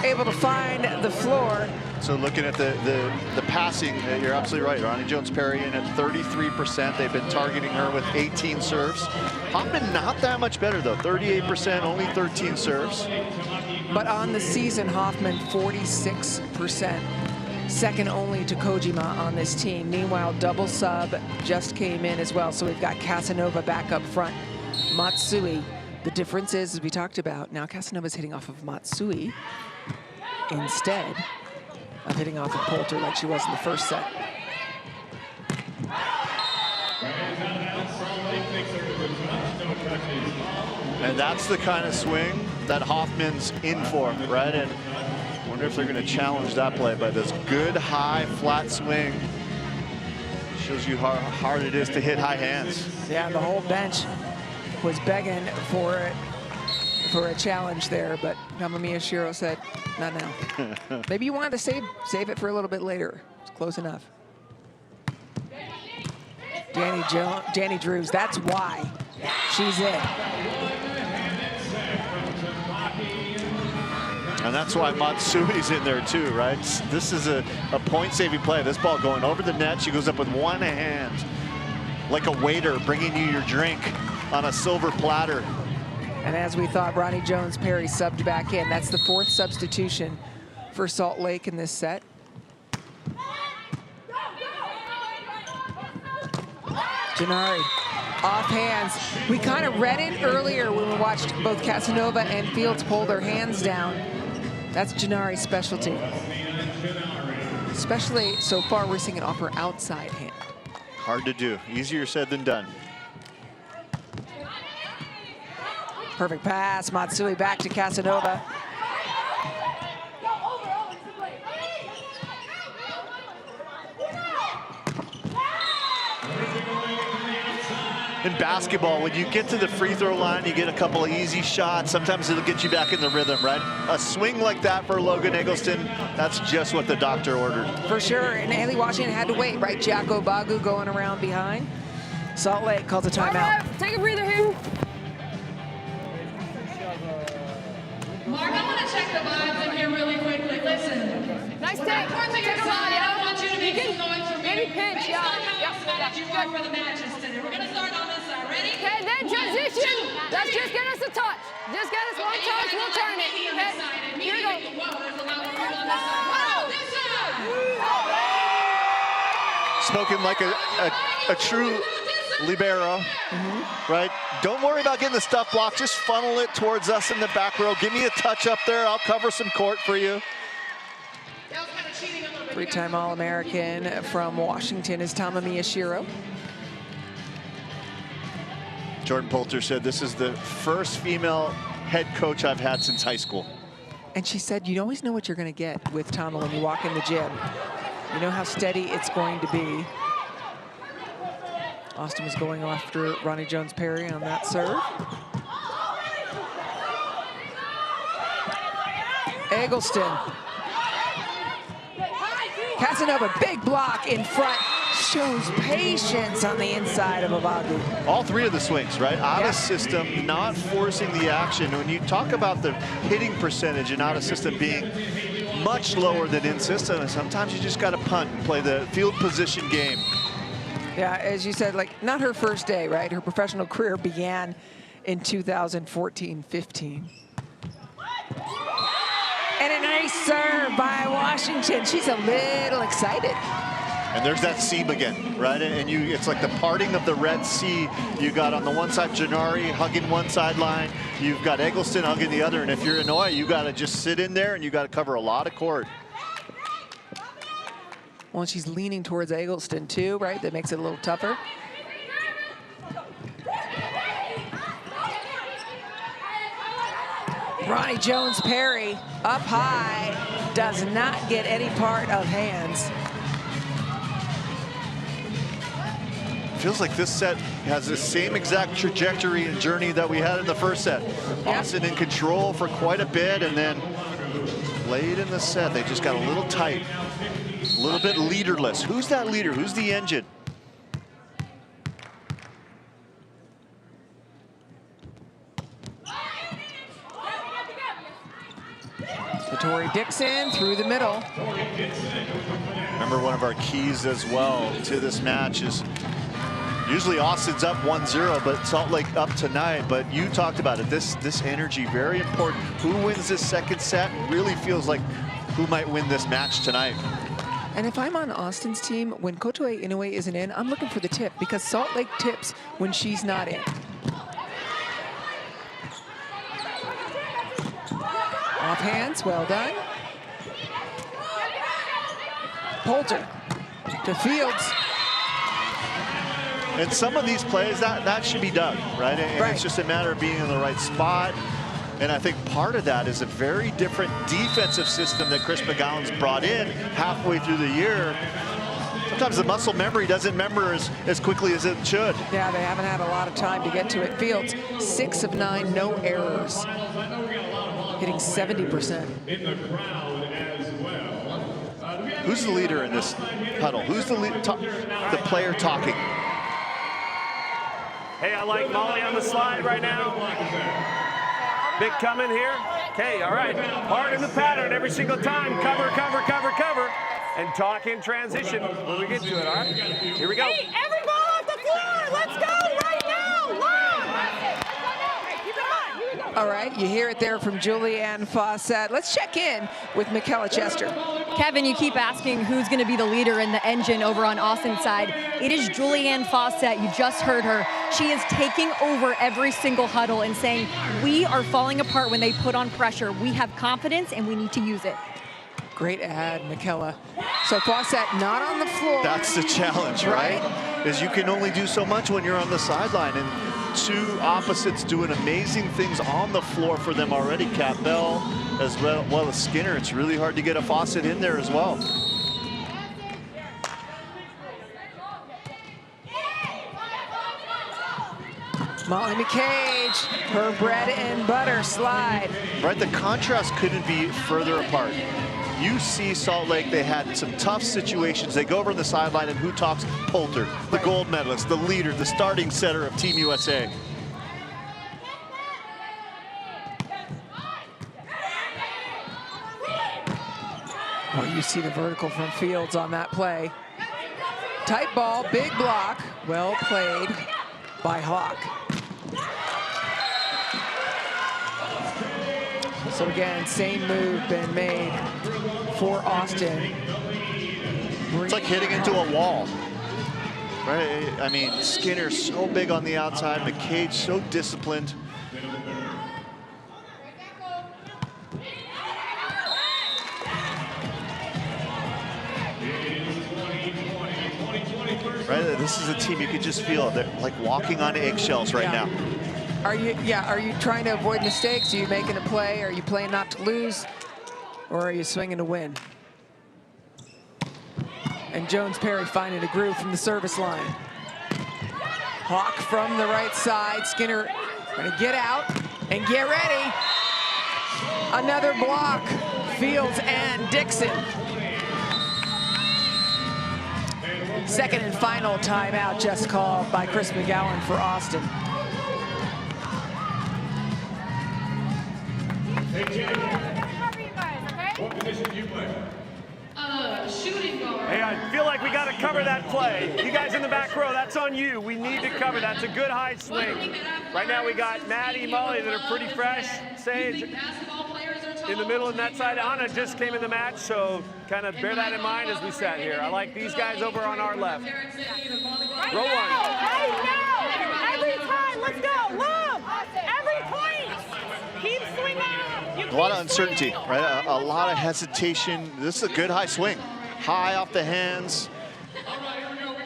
able to find the floor. So looking at the passing, you're absolutely right. Ronnie Jones-Perry in at 33%. They've been targeting her with 18 serves. Hoffman not that much better though, 38%, only 13 serves. But on the season, Hoffman 46%, second only to Kojima on this team. Meanwhile, double sub just came in as well. So we've got Casanova back up front, Matsui. The difference is, as we talked about, now Casanova's hitting off of Matsui instead of hitting off of Poulter like she was in the first set. And that's the kind of swing that Hoffman's in for, right? And I wonder if they're going to challenge that play by this good high flat swing. Shows you how hard it is to hit high hands. Yeah, the whole bench was begging for a challenge there, but Tamamiya Shiro said, not now. Maybe you wanted to save it for a little bit later. It's close enough. Danny Drews, that's why she's in. And that's why Matsui's in there too, right? This is a point-saving play. This ball going over the net. She goes up with one hand, like a waiter bringing you your drink on a silver platter. And as we thought, Ronnie Jones-Perry subbed back in. That's the 4th substitution for Salt Lake in this set. Gennari, off hands. We kind of read it earlier when we watched both Casanova and Fields pull their hands down. That's Gennari's specialty. Especially so far, we're seeing it off her outside hand. Hard to do. Easier said than done. Perfect pass. Matsui back to Casanova. In basketball, when you get to the free throw line, you get a couple of easy shots. Sometimes it'll get you back in the rhythm, right? A swing like that for Logan Eggleston, that's just what the doctor ordered. For sure, and Haley Washington had to wait, right? Jaco Bagu going around behind. Salt Lake calls a timeout. Take a breather here. Mark, I want to check the vibes in here really quickly. Listen. Nice take. Take a on, I don't want you to make can, some noise for me. maybe pinch, Based on how excited you are for the matches today. We're going to start on this side. Ready? Okay, then transition. Let's just get us a touch. Just get us one touch, we'll turn it. Okay, here we go. Whoa, there's a lot of room on this side. This side. Spoken like a true libero, right? Don't worry about getting the stuff blocked. Just funnel it towards us in the back row. Give me a touch up there. I'll cover some court for you. 3-time All-American from Washington is Tamamiya Shiro. Jordan Poulter said, this is the first female head coach I've had since high school. And she said, you always know what you're going to get with Tama when you walk in the gym. You know how steady it's going to be. Austin was going after Ronnie Jones-Perry on that serve. Eggleston. Casanova, big block in front. Shows patience on the inside of Obagu. All 3 of the swings, right? Out of system, not forcing the action. When you talk about the hitting percentage and out of system being much lower than in system, sometimes you just got to punt and play the field position game. Yeah, as you said, like, not her first day, right? Her professional career began in 2014-15. And a nice serve by Washington. She's a little excited. And there's that seam again, right? And it's like the parting of the Red Sea. You got on the one side Gennari hugging one sideline. You've got Eggleston hugging the other. And if you're Inouye, you got to just sit in there and you got to cover a lot of court. Well, she's leaning towards Eggleston too, right? That makes it a little tougher. Ronnie Jones-Perry up high, does not get any part of hands. Feels like this set has the same exact trajectory and journey that we had in the first set. Austin in control for quite a bit, and then late in the set, they just got a little tight, a little bit leaderless. Who's that leader? Who's the engine? Tori Dixon through the middle. Remember, one of our keys as well to this match is usually Austin's up 1-0, but Salt Lake up tonight. But you talked about it, this energy, very important. Who wins this second set really feels like who might win this match tonight. And if I'm on Austin's team, when Kotoe Inoue isn't in, I'm looking for the tip, because Salt Lake tips when she's not in. Off hands, well done. Poulter to Fields. And some of these plays, that should be done, right? And right. It's just a matter of being in the right spot. And I think part of that is a very different defensive system that Chris McGowan's brought in halfway through the year. Sometimes the muscle memory doesn't remember as quickly as it should. Yeah, they haven't had a lot of time to get to it. Fields, 6 of 9, no errors. Hitting 70%. In the crowd as well. Who's the leader in this huddle? Who's the player talking? Hey, I like Molly on the slide right now. Big coming here. Okay, all right. Hard in the pattern every single time. Cover, cover, cover, cover. And talk in transition when we get to it, all right? Here we go. Hey, every ball off the floor. Let's go right now. Long. Keep it on. Here we go. All right, you hear it there from Julianne Fawcett. Let's check in with Michaela Chester. Kevin, you keep asking who's going to be the leader in the engine over on Austin's side. It is Julianne Fawcett. You just heard her. She is taking over every single huddle and saying, we are falling apart when they put on pressure. We have confidence and we need to use it. Great ad, Michaela. So Fawcett not on the floor. That's the challenge, right? Is you can only do so much when you're on the sideline, and two opposites doing amazing things on the floor for them already. Cat Bell as well as Skinner. It's really hard to get a Fawcett in there as well. Molly McCage, her bread and butter slide. Right, the contrast couldn't be further apart. You see Salt Lake, they had some tough situations. They go over on the sideline, and who talks? Poulter, the gold medalist, the leader, the starting setter of Team USA. Well, you see the vertical from Fields on that play. Tight ball, big block, well played by Hawk. So again, same move been made for Austin. It's like hitting into a wall, right? I mean, Skinner's so big on the outside, McCage so disciplined. Right, this is a team you could just feel they're like walking on eggshells right now. Are you trying to avoid mistakes? Are you making a play? Are you playing not to lose? Or are you swinging to win? And Jones Perry finding a groove from the service line. Hawk from the right side. Skinner gonna get out and get ready. Another block. Fields and Dixon. Second and final timeout just called by Chris McGowan for Austin. Hey, Jay. What position do you play? Shooting guard. Hey, I feel like we got to cover that play. You guys in the back row, that's on you. We need to cover. That's a good high swing. Right now we got Maddie, Molly that are pretty fresh. Sage in the middle, and that side. Anna just came in the match, so kind of bear that in mind as we sat here. I like these guys over on our left. Row one. Right now. Every time. Let's go. Love. Every point. Keep swinging. A lot of uncertainty, right? A lot of hesitation. This is a good high swing. High off the hands.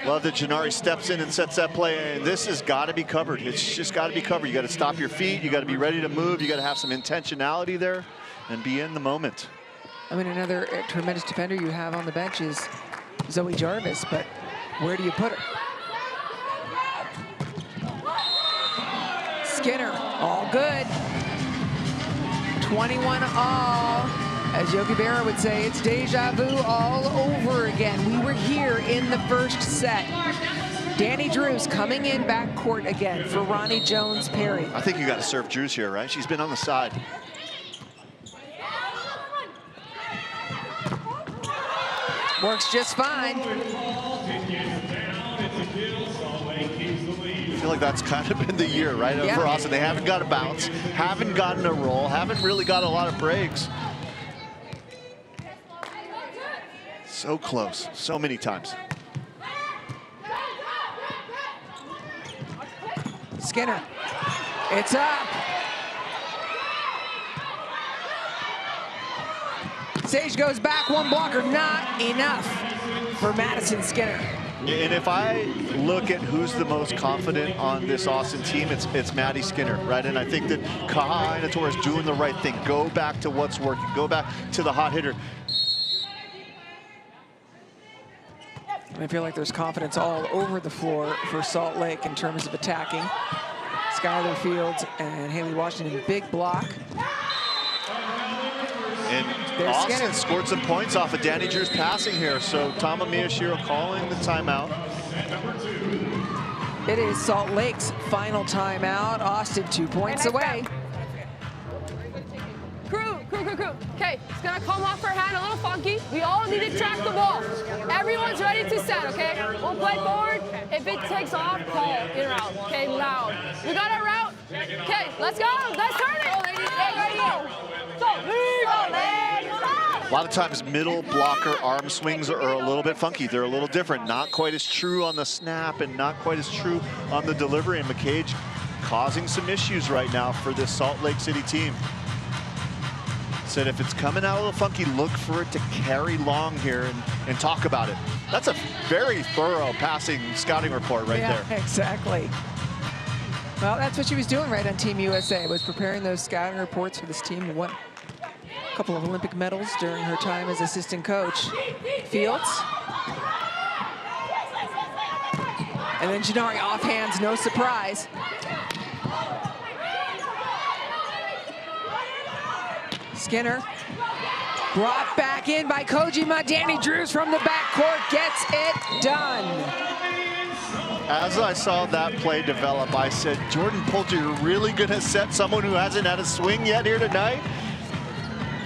Love that Janari steps in and sets that play, and this has got to be covered. It's just got to be covered. You got to stop your feet. You got to be ready to move. You got to have some intentionality there and be in the moment. I mean, another tremendous defender you have on the bench is Zoe Jarvis, but where do you put her? Skinner, all good. 21 all. As Yogi Berra would say, it's deja vu all over again. We were here in the first set. Danny Drews coming in backcourt again for Ronnie Jones Perry. I think you got to serve Drews here, right? She's been on the side. Works just fine. I feel like that's kind of been the year, right? Yeah. For Austin, they haven't got a bounce, haven't gotten a roll, haven't really got a lot of breaks. So close, so many times. Skinner, it's up. Sage goes back, one blocker, not enough for Madison Skinner. And if I look at who's the most confident on this Austin team, it's Maddie Skinner, right? And I think that Kaha Inator is doing the right thing. Go back to what's working. Go back to the hot hitter. I feel like there's confidence all over the floor for Salt Lake in terms of attacking. Skylar Fields and Haley Washington, big block. And There's Austin Skinner. scored some points off of Danny Drew's passing here. So Tama Miyashiro calling the timeout. It is Salt Lake's final timeout. Austin 2 points away. Crew. Okay, it's gonna come off her hand a little funky. We all need to track the ball. Everyone's ready to set, okay? We'll play forward. If it takes off, call in route, okay, loud. We got our route. Okay, let's go. Let's turn it. A lot of times middle blocker arm swings are a little bit funky. They're a little different. Not quite as true on the snap and not quite as true on the delivery. And McCage causing some issues right now for this Salt Lake City team. Said if it's coming out a little funky, look for it to carry long here and talk about it. That's a very thorough passing scouting report right there. Exactly. Well, that's what she was doing right on Team USA, was preparing those scouting reports for this team who won a couple of Olympic medals during her time as assistant coach. Fields. And then Janari offhands, no surprise. Skinner brought back in by Kojima. Danny Drews from the backcourt gets it done. As I saw that play develop, I said, Jordan Poulter, you're really gonna set someone who hasn't had a swing yet here tonight?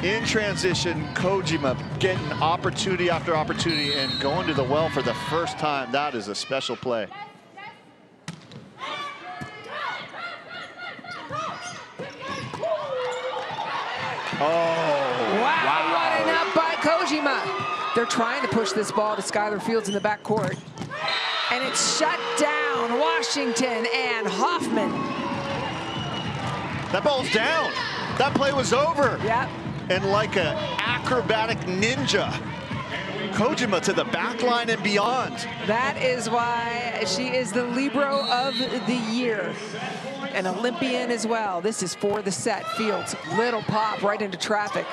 In transition, Kojima getting opportunity after opportunity and going to the well for the first time. That is a special play. Oh, Wow, what an up by Kojima. They're trying to push this ball to Skylar Fields in the backcourt. And it's shut down. Washington and Hoffman. that ball's down. That play was over. Yep. And like an acrobatic ninja, Kojima to the back line and beyond. That is why she is the Libero of the year. An Olympian as well. This is for the set. Fields, little pop right into traffic.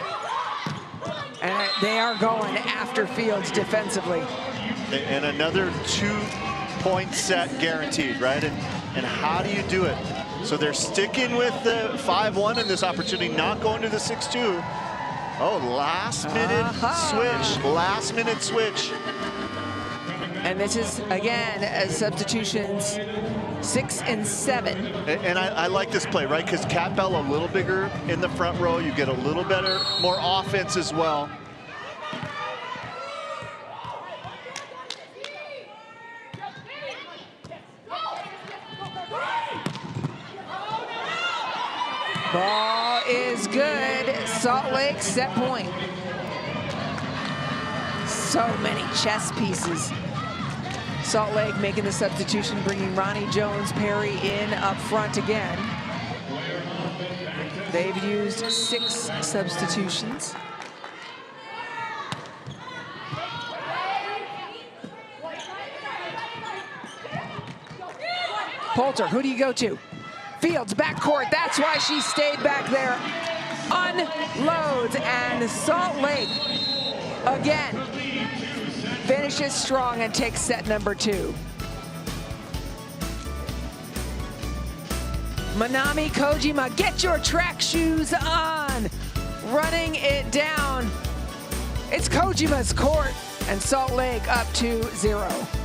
And they are going after Fields defensively. And another 2-point set guaranteed, right? And how do you do it? So they're sticking with the 5-1 in this opportunity, not going to the 6-2. Oh, last minute switch. And this is, again, substitutions 6 and 7. And I like this play, right? Because Cat Bell a little bigger in the front row. You get a little better, more offense as well. Ball is good. Salt Lake set point. So many chess pieces. Salt Lake making the substitution, bringing Ronnie Jones-Perry in up front again. They've used 6 substitutions. Poulter, who do you go to? Fields, backcourt, that's why she stayed back there. Unloads, and Salt Lake, again, finishes strong and takes set number 2. Manami Kojima, get your track shoes on. Running it down. It's Kojima's court, and Salt Lake up 2-0.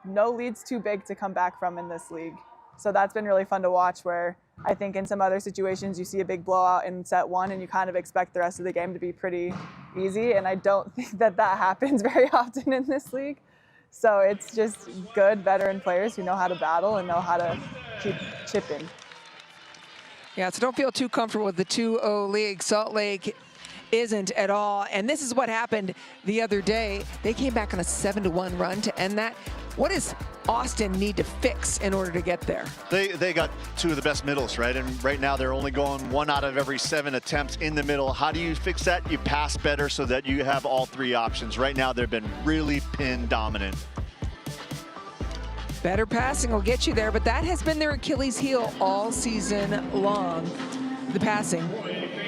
no lead's too big to come back from in this league. So that's been really fun to watch, where I think in some other situations you see a big blowout in set 1 and you kind of expect the rest of the game to be pretty easy, and I don't think that happens very often in this league. So it's just good veteran players who know how to battle and know how to keep chipping. Yeah, so don't feel too comfortable with the 2-0 league. Salt Lake isn't at all, and this is what happened the other day. They came back on a 7-1 run to end that. What does Austin need to fix in order to get there? They got 2 of the best middles, right? And right now they're only going 1 out of every 7 attempts in the middle. How do you fix that? You pass better so that you have all 3 options. Right now they've been really pin dominant. Better passing will get you there, but that has been their Achilles heel all season long, the passing.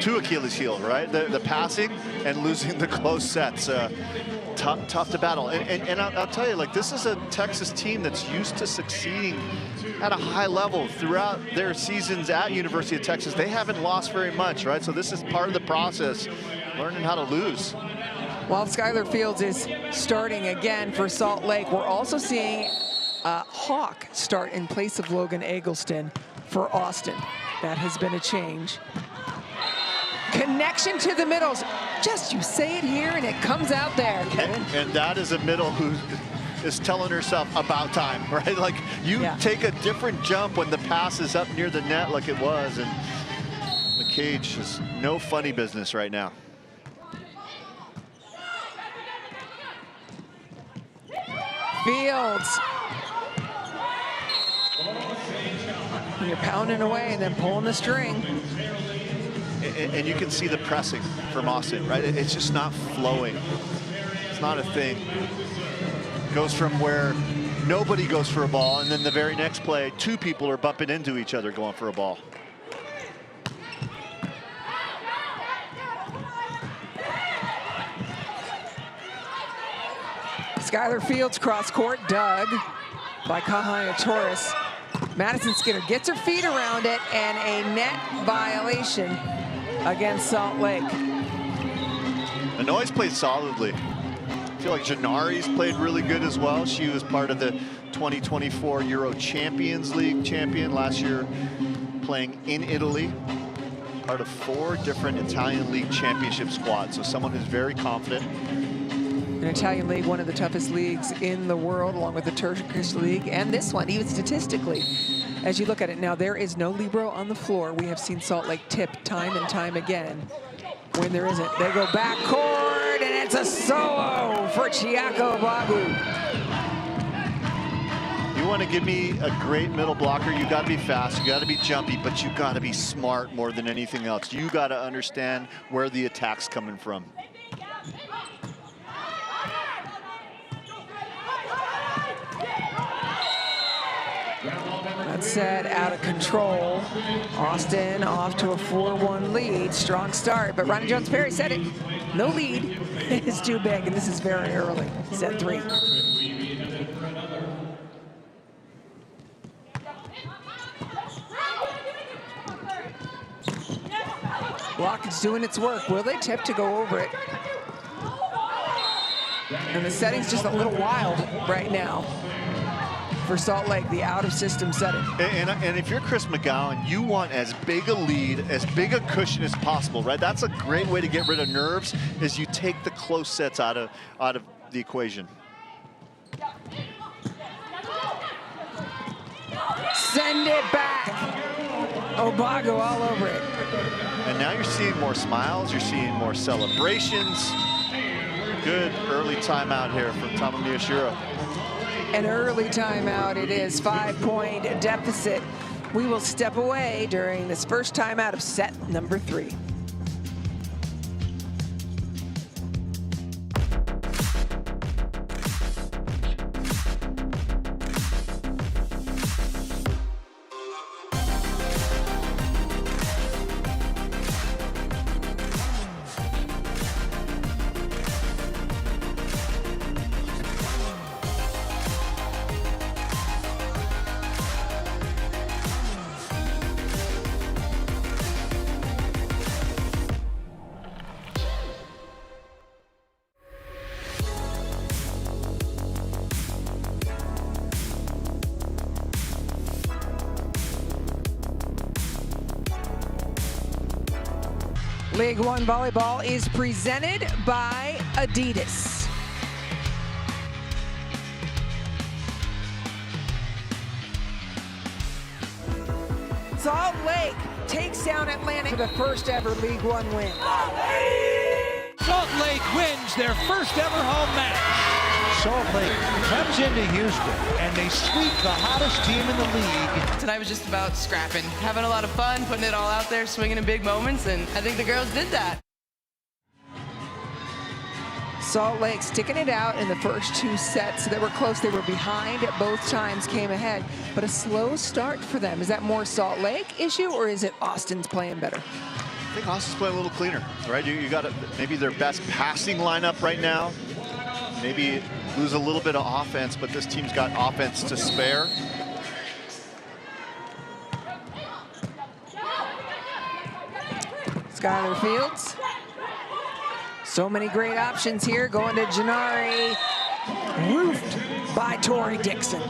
2 Achilles heel, right? The passing and losing the close sets. Tough to battle. And I'll tell you, like, this is a Texas team that's used to succeeding at a high level throughout their seasons at University of Texas. They haven't lost very much, right? So this is part of the process, learning how to lose. While Skylar Fields is starting again for Salt Lake, we're also seeing Hawk start in place of Logan Eggleston for Austin. That has been a change. Connection to the middles. Just you say it here and it comes out there, Kevin. And that is a middle who is telling herself about time, right? Like, you take a different jump when the pass is up near the net like it was, and McCage is no funny business right now. Fields. And you're pounding away and then pulling the string. And you can see the pressing from Austin, right? It's just not flowing. It's not a thing. Goes from where nobody goes for a ball, and then the very next play, 2 people are bumping into each other going for a ball. Skylar Fields cross court, dug by Kahina Torres. Madison Skinner gets her feet around it, and a net violation against Salt Lake. Benoist played solidly. I feel like Janari's played really good as well. She was part of the 2024 Euro Champions League champion last year, playing in Italy. Part of 4 different Italian League championship squads. So someone who's very confident. An Italian league, one of the toughest leagues in the world, along with the Turkish league, and this one, even statistically. As you look at it now, there is no libero on the floor. We have seen Salt Lake tip time and time again. When there isn't, they go back court, and it's a solo for Chiako Bagu. You want to give me a great middle blocker, you got to be fast, you got to be jumpy, but you got to be smart more than anything else. You got to understand where the attack's coming from. That set out of control. Austin off to a 4-1 lead. Strong start, but Ronnie Jones-Perry said it. No lead is too big, and this is very early. Set 3. Block is doing its work. Will they tip to go over it? And the setting's just a little wild right now for Salt Lake, the out-of-system setting. And if you're Chris McGowan, you want as big a lead, as big a cushion as possible, right? That's a great way to get rid of nerves, is you take the close sets out of the equation. Send it back. Obago all over it. And now you're seeing more smiles, you're seeing more celebrations. Good early timeout here from Tamamiya Shiro. An early timeout it is, 5-point deficit. We will step away during this first timeout of set number 3. League One Volleyball is presented by Adidas. Salt Lake takes down Atlantic for the first ever League One win. Salt Lake wins their first ever home match. Salt Lake comes into Houston and they sweep the hottest team in the league. Tonight was just about scrapping, having a lot of fun, putting it all out there, swinging in big moments, and I think the girls did that. Salt Lake sticking it out in the first 2 sets. They were close. They were behind at both times, came ahead, but a slow start for them. Is that more Salt Lake issue, or is it Austin's playing better? I think Austin's playing a little cleaner, right? You got maybe their best passing lineup right now. Maybe lose a little bit of offense, but this team's got offense to spare. Skylar Fields. So many great options here. Going to Janari. Roofed by Tori Dixon.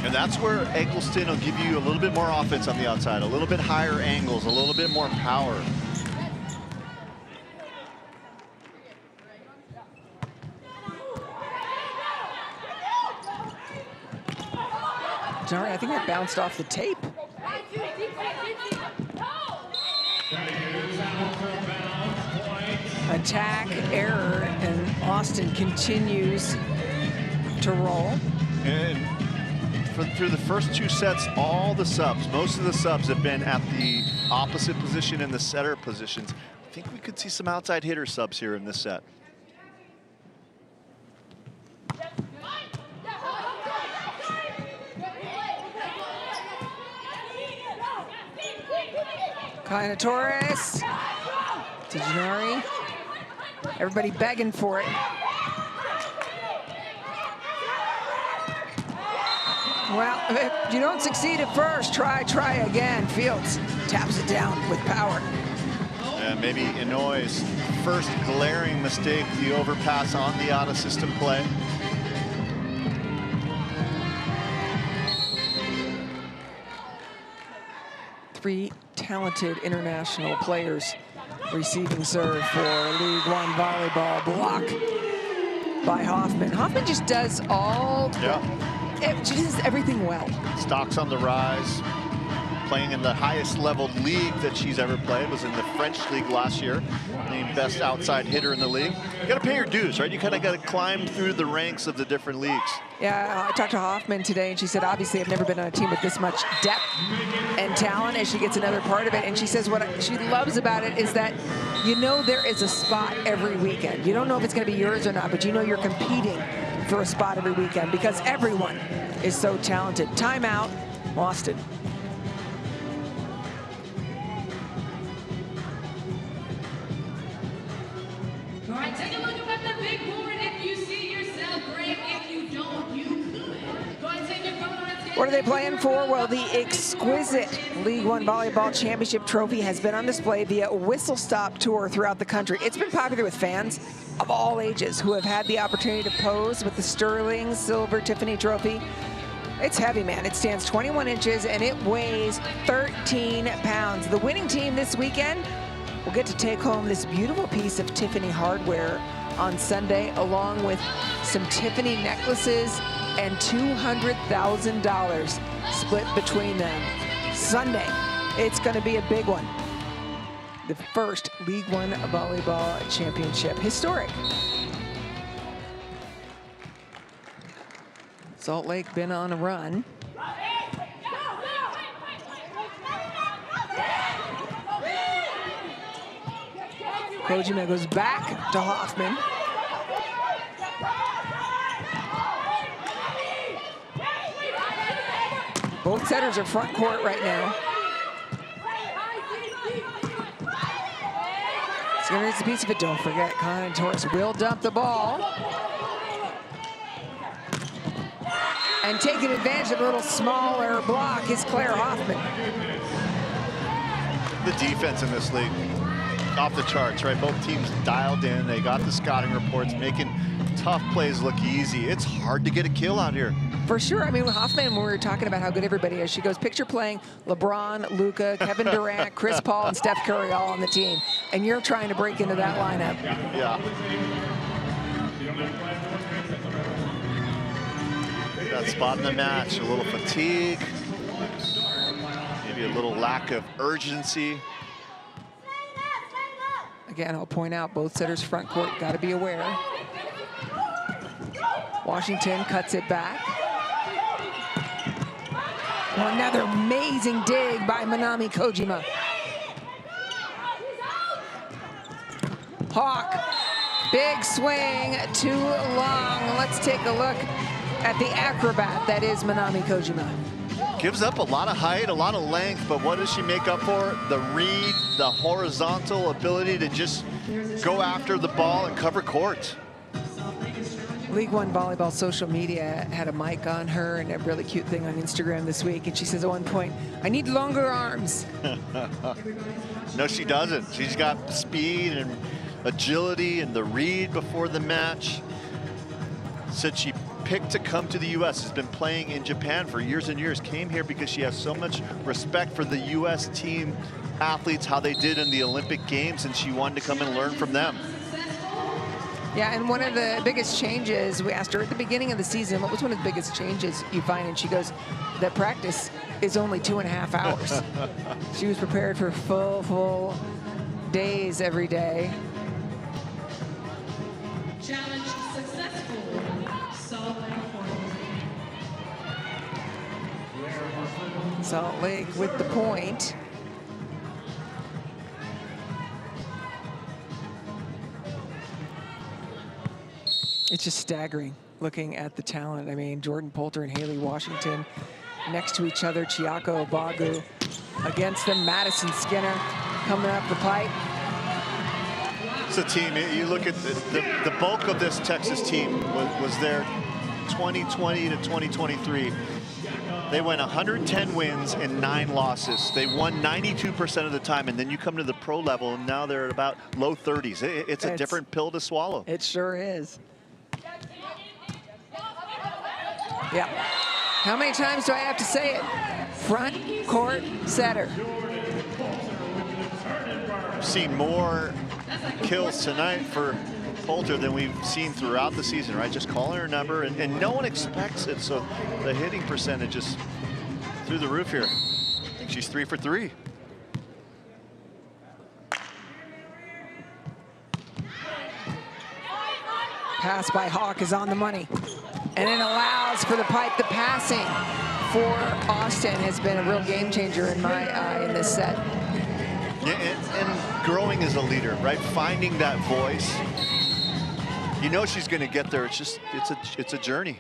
And that's where Eggleston will give you a little bit more offense on the outside, a little bit higher angles, a little bit more power. Janari, I think that bounced off the tape. Attack, error, and Austin continues to roll. And through the first 2 sets, all the subs, most of the subs have been at the opposite position in the setter positions. I think we could see some outside hitter subs here in this set. Kaina Torres to Janari. Everybody begging for it. Well, if you don't succeed at first, try again. Fields taps it down with power. And maybe Inouye's first glaring mistake, the overpass on the out-of-system play. Three talented international players receiving serve for League One Volleyball. Block by Hoffman. Hoffman just does she does everything well. Stock's on the rise, playing in the highest level league that she's ever played, was in the French league last year, named best outside hitter in the league. You gotta pay your dues, right? You kind of gotta climb through the ranks of the different leagues. Yeah, I talked to Hoffman today, and she said, obviously, I've never been on a team with this much depth and talent, as she gets another part of it. And she says what she loves about it is that you know there is a spot every weekend. You don't know if it's gonna be yours or not, but you know you're competing for a spot every weekend because everyone is so talented. Timeout, Austin. All right, take a look up at the big board. If you see yourself, great. If you don't, you could. Go ahead and take your photo. What are they playing for? Well, the exquisite League One Volleyball Championship trophy has been on display via Whistle Stop Tour throughout the country. It's been popular with fans of all ages who have had the opportunity to pose with the Sterling Silver Tiffany Trophy. It's heavy, man. It stands 21 inches and it weighs 13 pounds. The winning team this weekend will get to take home this beautiful piece of Tiffany hardware on Sunday, along with some Tiffany necklaces and $200,000 split between them. Sunday, it's going to be a big one. The first League One Volleyball Championship. Historic. Salt Lake been on a run. Kojima goes back to Hoffman. Both setters are front court right now. It's gonna miss a piece of it. Don't forget, Kaina Torres will dump the ball. And taking advantage of a little smaller block is Claire Hoffman. The defense in this league, off the charts, right? Both teams dialed in. They got the scouting reports, making tough plays look easy. It's hard to get a kill out here. For sure. I mean, Hoffman, when we were talking about how good everybody is, she goes, picture playing LeBron, Luka, Kevin Durant, Chris Paul, and Steph Curry all on the team. And you're trying to break into that lineup. Yeah. That spot in the match, a little fatigue, maybe a little lack of urgency. Again, I'll point out both setters front court, got to be aware. Washington cuts it back. Another amazing dig by Manami Kojima. Hawk, big swing, too long. Let's take a look at the acrobat that is Manami Kojima. Gives up a lot of height, a lot of length, but what does she make up for? The read, the horizontal ability to just go after the ball and cover court. League One Volleyball social media had a mic on her and a really cute thing on Instagram this week. And she says at one point, I need longer arms. No, she doesn't. She's got speed and agility and the read before the match. Said she picked to come to the U.S., has been playing in Japan for years and years, came here because she has so much respect for the U.S. team athletes, how they did in the Olympic Games, and she wanted to come and learn from them. Yeah, and one of the biggest changes, we asked her at the beginning of the season, what was one of the biggest changes you find? And she goes, that practice is only 2.5 hours. She was prepared for full days every day. Challenge successful. Salt Lake with the point. It's just staggering looking at the talent. I mean, Jordan Poulter and Haley Washington next to each other. Chiako Bagu against them. Madison Skinner coming up the pipe. It's a team, you look at the bulk of this Texas team was there 2020 to 2023. They went 110 wins and 9 losses. They won 92% of the time, and then you come to the pro level, and now they're at about low 30s. It's a different pill to swallow. It sure is. Yeah. How many times do I have to say it? Front court setter. We've seen more kills tonight for Poulter than we've seen throughout the season, right? Just calling her number, and no one expects it, so the hitting percentage is through the roof here. I think she's 3 for 3. Pass by Hawk is on the money, and it allows for the pipe. The passing for Austin has been a real game changer in my eye in this set. Yeah, and growing as a leader, right? Finding that voice. You know she's going to get there. It's just, it's a journey.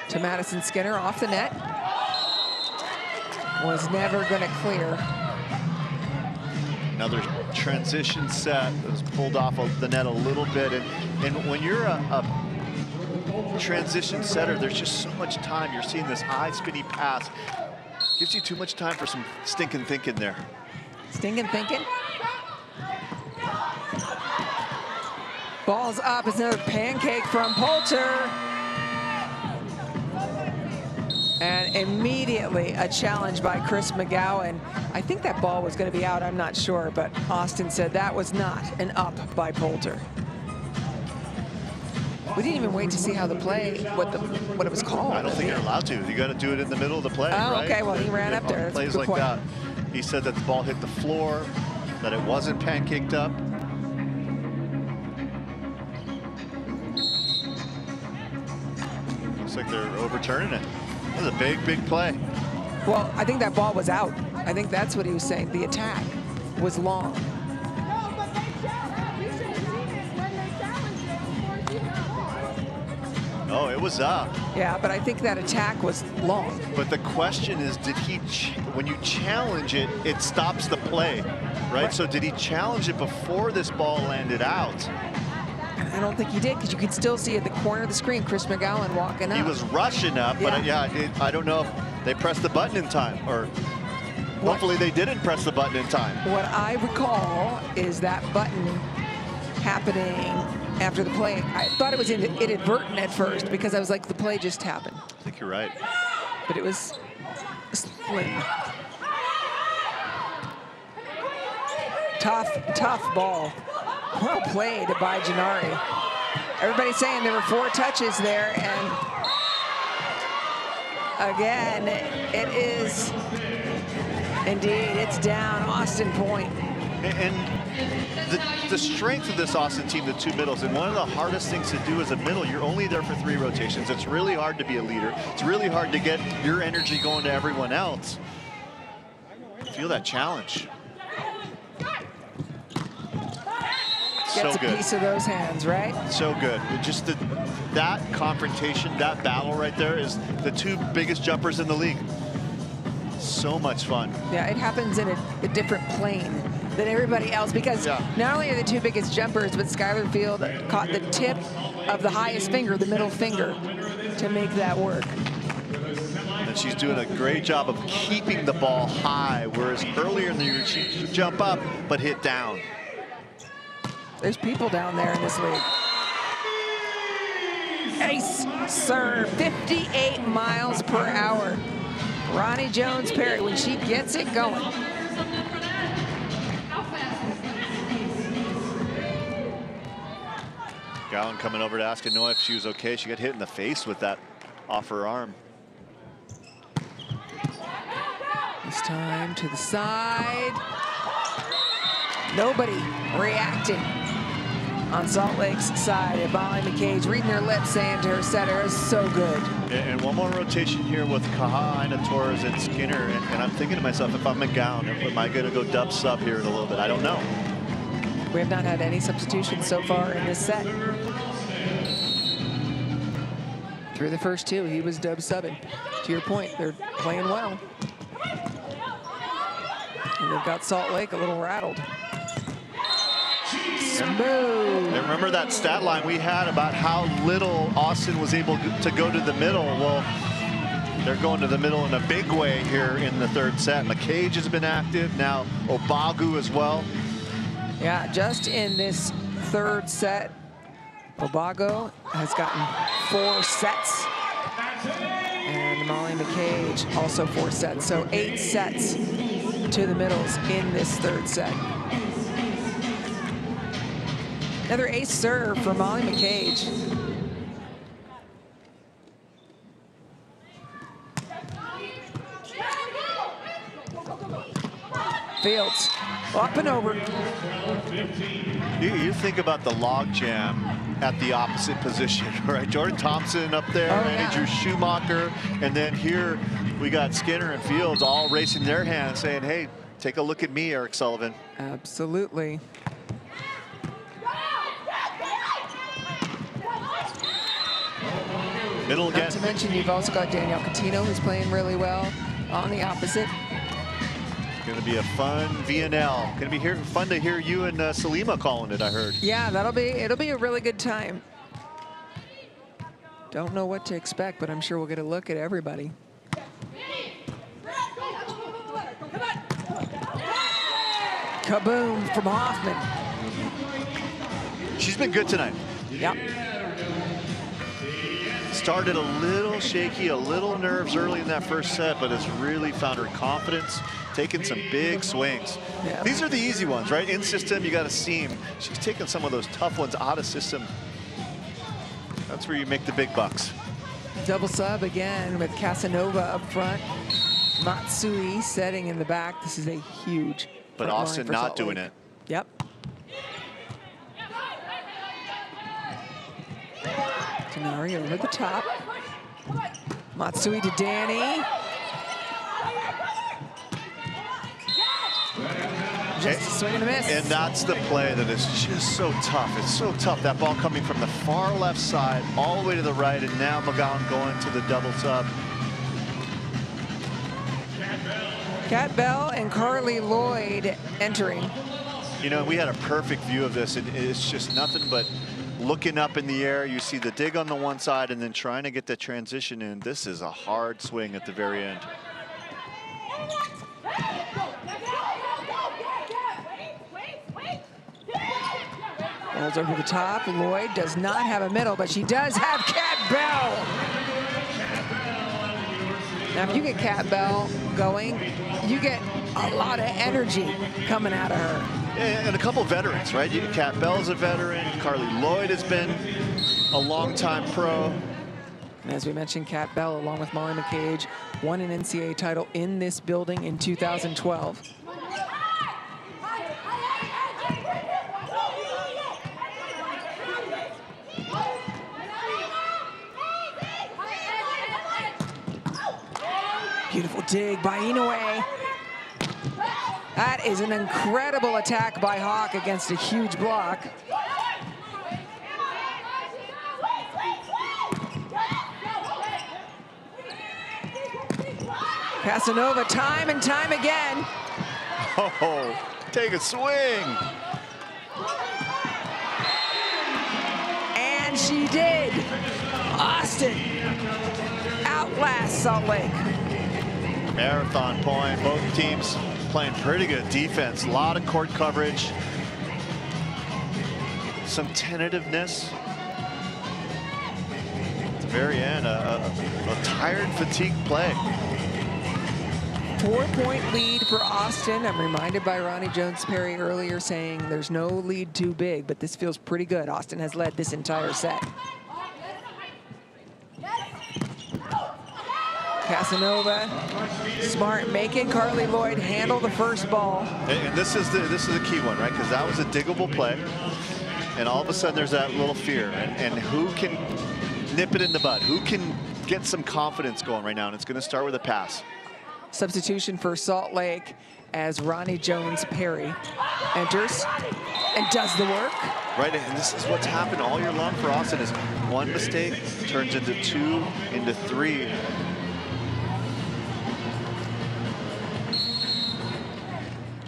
To Madison Skinner off the net. Was never going to clear. Another transition set that was pulled off of the net a little bit. And when you're a transition setter, there's just so much time. You're seeing this high spinny pass. Gives you too much time for some stinking thinking there. Stinking thinking. Ball's up. It's another pancake from Poulter. And immediately a challenge by Chris McGowan. I think that ball was going to be out. I'm not sure, but Austin said that was not an up by Poulter. We didn't even wait to see how the play, what it was called. I don't think you're allowed to. You got to do it in the middle of the play, right? Okay, well, he ran up there. That's plays a good like point. that. He said that the ball hit the floor, that it wasn't pancaked up. Looks like they're overturning it. That was a big, big play. Well, I think that ball was out. I think that's what he was saying. The attack was long. Oh, it was up. Yeah, but I think that attack was long. But the question is, did he, when you challenge it, it stops the play, right? So did he challenge it before this ball landed out? I don't think he did, because you could still see at the corner of the screen Chris McGowan walking up. He was rushing up, but I don't know if they pressed the button in time, or hopefully they didn't press the button in time. What I recall is that button happening after the play. I thought it was inadvertent at first because I was like, the play just happened. I think you're right. But it was slim. Tough ball. Well played by Gennari. Everybody's saying there were 4 touches there, and again, it is indeed, it's down, Austin point. And the strength of this Austin team, the 2 middles, and one of the hardest things to do as a middle, you're only there for 3 rotations. It's really hard to be a leader. It's really hard to get your energy going to everyone else. Feel that challenge. Gets so good. A piece of those hands, right? So good. Just that confrontation, that battle right there is the 2 biggest jumpers in the league. So much fun. Yeah, it happens in a different plane than everybody else because not only are the 2 biggest jumpers, but Skylar Field caught the tip of the highest finger, the middle finger, to make that work. And she's doing a great job of keeping the ball high, whereas earlier in the year she'd jump up but hit down. There's people down there in this league. Ace serve, 58 miles per hour. Ronnie Jones-Perry, when she gets it going. Gowan coming over to ask Anoa if she was okay. She got hit in the face with that off her arm. This time to the side. Nobody reacting on Salt Lake's side. And Molly McCage reading her lips, saying to her setter, is so good. And one more rotation here with Kaha, Ina Torres, and Skinner. And I'm thinking to myself, if I'm McGowan, am I going to go dub sub here in a little bit? I don't know. We have not had any substitutions so far in this set. Through the first 2, he was dub subbing. To your point, they're playing well. And they've got Salt Lake a little rattled. Smooth. And remember that stat line we had about how little Austin was able to go to the middle? Well, they're going to the middle in a big way here in the 3rd set. McCage has been active, now Obagu as well. Yeah, just in this 3rd set, Obago has gotten 4 sets. And Molly McCage also 4 sets. So 8 sets to the middles in this 3rd set. Another ace serve for Molly McCage. Fields up and over. You think about the log jam at the opposite position, right? Jordan Thompson up there, Andrew Schumacher, and then here we got Skinner and Fields all raising their hands saying, hey, take a look at me, Eric Sullivan. Absolutely. Middle again. Not to mention you've also got Danielle Catino, who's playing really well on the opposite. Going to be a fun VNL. Going to be fun to hear you and Salima calling it, I heard. Yeah, it'll be a really good time. Don't know what to expect, but I'm sure we'll get a look at everybody. Kaboom from Hoffman. She's been good tonight. Yep. Started a little shaky, a little nerves early in that 1st set, but has really found her confidence, taken some big swings. Yeah. These are the easy ones, right? In system, you got a seam. She's taken some of those tough ones out of system. That's where you make the big bucks. Double sub again with Casanova up front. Matsui setting in the back. This is a huge. But Austin not doing it. Yep. Gennari over the top. Matsui to Danny. Just a swing and a miss. And that's the play that is just so tough. It's so tough. That ball coming from the far left side all the way to the right, and now McGowan going to the double sub. Kat Bell and Carly Lloyd entering. You know, we had a perfect view of this, and it's just nothing but looking up in the air. You see the dig on the one side and then trying to get the transition in. This is a hard swing at the very end. Rolls over the top. Lloyd does not have a middle, but she does have Cat Bell. Now, if you get Cat Bell going, you get a lot of energy coming out of her. And a couple veterans, right? Cat Bell's a veteran. Carly Lloyd has been a longtime pro. And as we mentioned, Cat Bell, along with Molly McCage, won an NCAA title in this building in 2012. Beautiful dig by Inoue. That is an incredible attack by Hawk against a huge block. Casanova time and time again. Oh, take a swing. And she did. Austin outlasts Salt Lake. Marathon point. Both teams playing pretty good defense. A lot of court coverage. Some tentativeness. At the very end, a tired, fatigued play. 4-point lead for Austin. I'm reminded by Ronnie Jones-Perry earlier saying there's no lead too big, but this feels pretty good. Austin has led this entire set. Casanova, smart, making Carly Lloyd handle the first ball. And this is a key one, right? Because that was a diggable play, and all of a sudden there's that little fear. And who can nip it in the bud? Who can get some confidence going right now? And it's going to start with a pass. Substitution for Salt Lake as Ronnie Jones-Perry enters and does the work. Right, and this is what's happened all year long for Austin is one mistake turns into 2, into 3.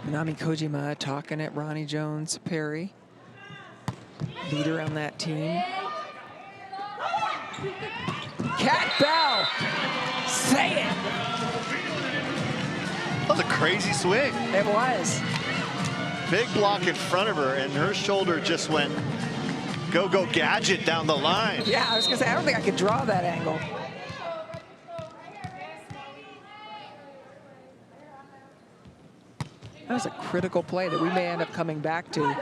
Minami Kojima talking at Ronnie Jones-Perry, leader on that team. Cat Bell, say it. That was a crazy swing. It was. Big block in front of her, and her shoulder just went go-go gadget down the line. Yeah, I was gonna say, I don't think I could draw that angle. That was a critical play that we may end up coming back to.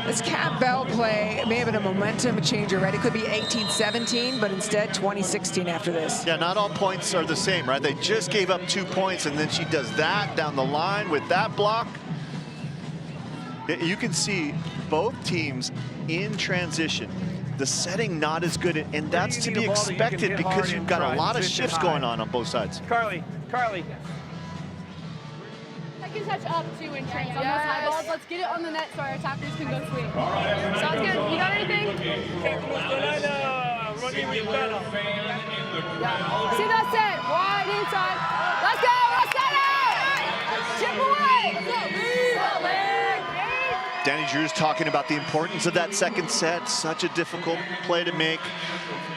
This Cat Bell play may have been a momentum changer, right? It could be 18-17, but instead 20-16 after this. Yeah, not all points are the same, right? They just gave up 2 points, and then she does that down the line with that block. You can see both teams in transition. The setting not as good, and that's to be expected because you've got a lot of shifts going on both sides. Carly. Second touch up too in trains on those high balls. Let's get it on the net so our attackers can go swing. Sounds good. You got anything? See that set? Wide inside. Let's go. Let's set it. Chip away. Danny Drew's talking about the importance of that second set. Such a difficult play to make.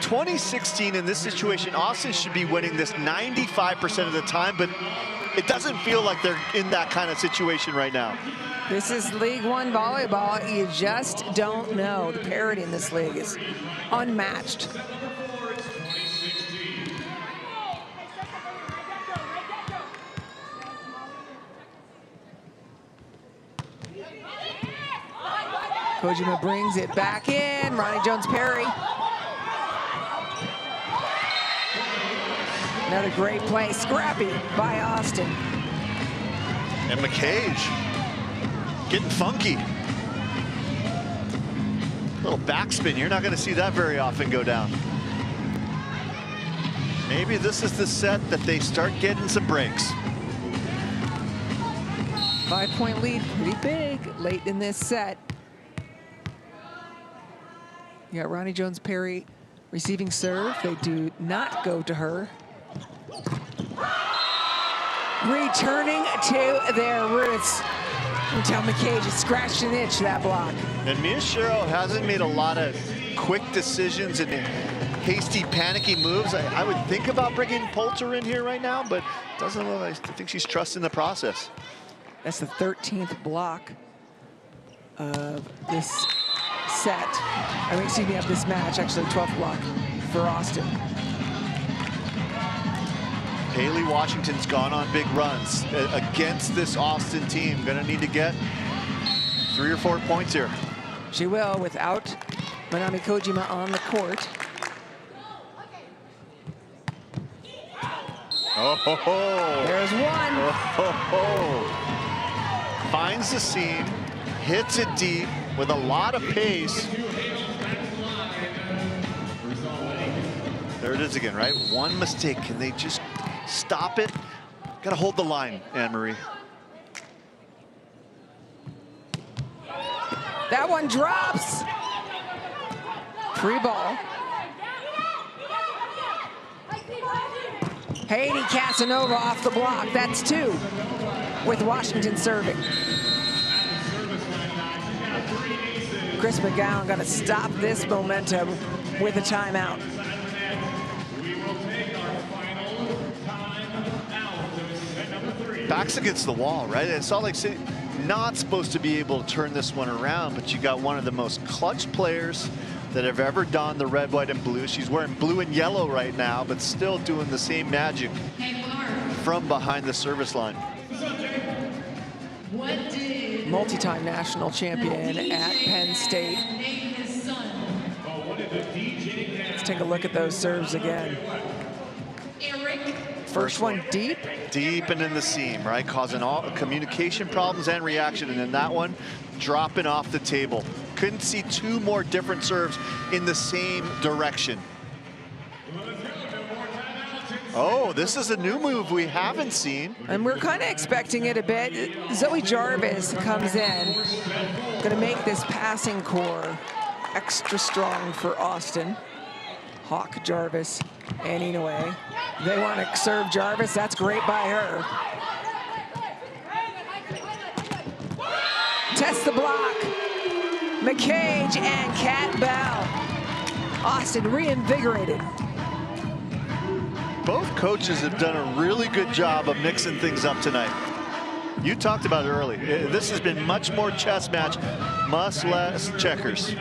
2016 in this situation, Austin should be winning this 95% of the time, but it doesn't feel like they're in that kind of situation right now. This is League One volleyball. You just don't know. The parity in this league is unmatched. Kojima brings it back in. Ronnie Jones-Perry. Another great play, scrappy by Austin. And McCage getting funky. Little backspin, you're not gonna see that very often go down. Maybe this is the set that they start getting some breaks. 5-point lead, pretty big late in this set. You got Ronnie Jones-Perry receiving serve. They do not go to her. Returning to their roots. Until McCage has scratched an itch, that block. And Mia Shiro hasn't made a lot of quick decisions and hasty, panicky moves. I would think about bringing Poulter in here right now, but doesn't look like, I think she's trusting the process. That's the 13th block of this set. I mean, excuse me, of this match, actually 12th block for Austin. Haley Washington's gone on big runs against this Austin team. Gonna need to get 3 or 4 points here. She will, without Manami Kojima on the court. Oh, ho, ho. There's one. Oh, ho, ho. Finds the seam, hits it deep with a lot of pace. There it is again, right? One mistake. Can they just stop it? Got to hold the line, Anne-Marie. That one drops. Free ball. Haiti Casanova off the block. That's 2 with Washington serving. Chris McGowan going to stop this momentum with a timeout. Backs against the wall, right? And Salt Lake City not supposed to be able to turn this one around, but you got one of the most clutch players that have ever donned the red, white, and blue. She's wearing blue and yellow right now, but still doing the same magic from behind the service line. Multi-time national champion at Penn State. Let's take a look at those serves again. First one deep. Deep and in the seam, right? Causing all communication problems and reaction. And then that one dropping off the table. Couldn't see 2 more different serves in the same direction. Oh, this is a new move we haven't seen. And we're kind of expecting it a bit. Zoe Jarvis comes in. Going to make this passing core extra strong for Austin. Hawk, Jarvis, and Inoue. They want to serve Jarvis. That's great by her. Test the block. McCage and Kat Bell. Austin reinvigorated. Both coaches have done a really good job of mixing things up tonight. You talked about it early. This has been much more chess match, much less checkers.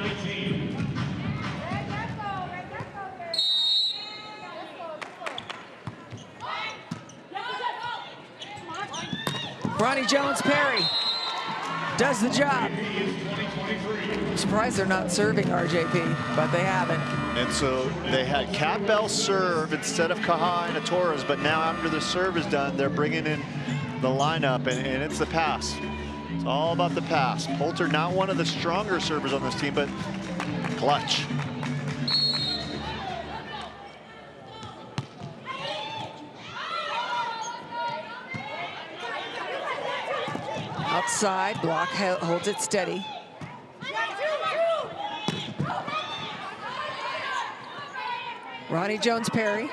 Ronnie Jones-Perry does the job. I'm surprised they're not serving RJP, but they haven't. And so they had Kat Bell serve instead of Kaha and Torres, but now after the serve is done, they're bringing in the lineup, and it's the pass. It's all about the pass. Poulter, not one of the stronger servers on this team, but clutch. Outside, block holds it steady. Ronnie Jones-Perry,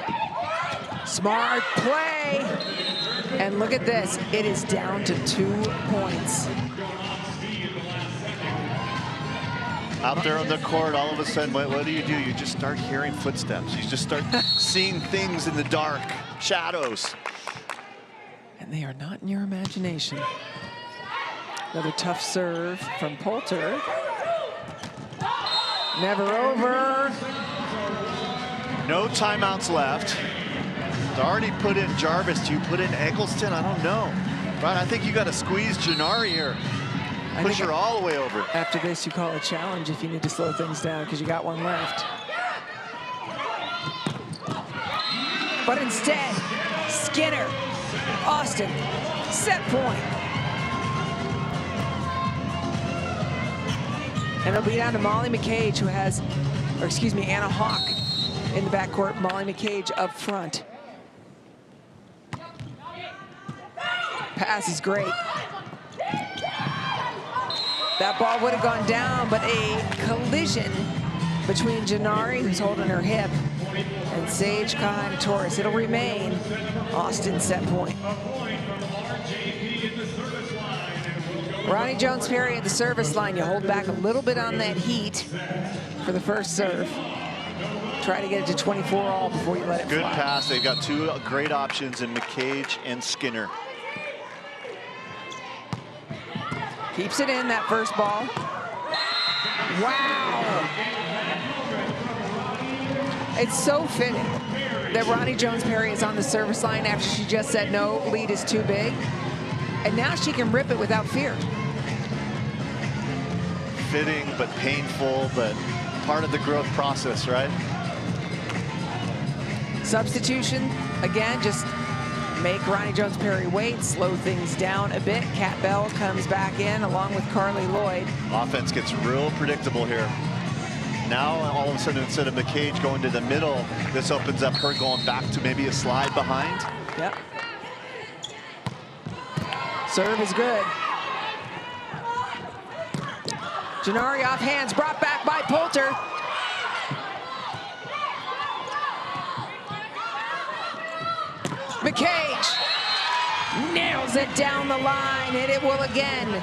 smart play. And look at this, it is down to 2 points. Out there on the court, all of a sudden, what do? You just start hearing footsteps. You just start seeing things in the dark, shadows. And they are not in your imagination. Another tough serve from Poulter. Never over. No timeouts left. It's already put in Jarvis. Do you put in Eggleston? I don't know. Right, I think you got to squeeze Gennari here. Push her all the way over. After this, you call a challenge if you need to slow things down because you got one left. But instead, Skinner, Austin, set point. And it'll be down to Molly McCage, who has, or excuse me, Anna Hawk in the backcourt, Molly McCage up front. Pass is great. That ball would have gone down, but a collision between Gennari, who's holding her hip, and Sage Kahan-Torres. It'll remain Austin set point. Ronnie Jones-Perry at the service line. You hold back a little bit on that heat. for the first serve. Try to get it to 24 all before you let it Good fly. pass. They've got two great options in McCage and Skinner. Keeps it in, that first ball. Wow. It's so fitting that Ronnie Jones-Perry is on the service line after she just said no, lead is too big. And now she can rip it without fear. Fitting, but painful, but part of the growth process, right? Substitution, again, just make Ronnie Jones-Perry wait, slow things down a bit. Kat Bell comes back in along with Carly Lloyd. Offense gets real predictable here. Now, all of a sudden, instead of McCage going to the middle, this opens up her going back to maybe a slide behind. Yep. Serve is good. Gennari off hands, brought back by Poulter. McCage nails it down the line, and it will again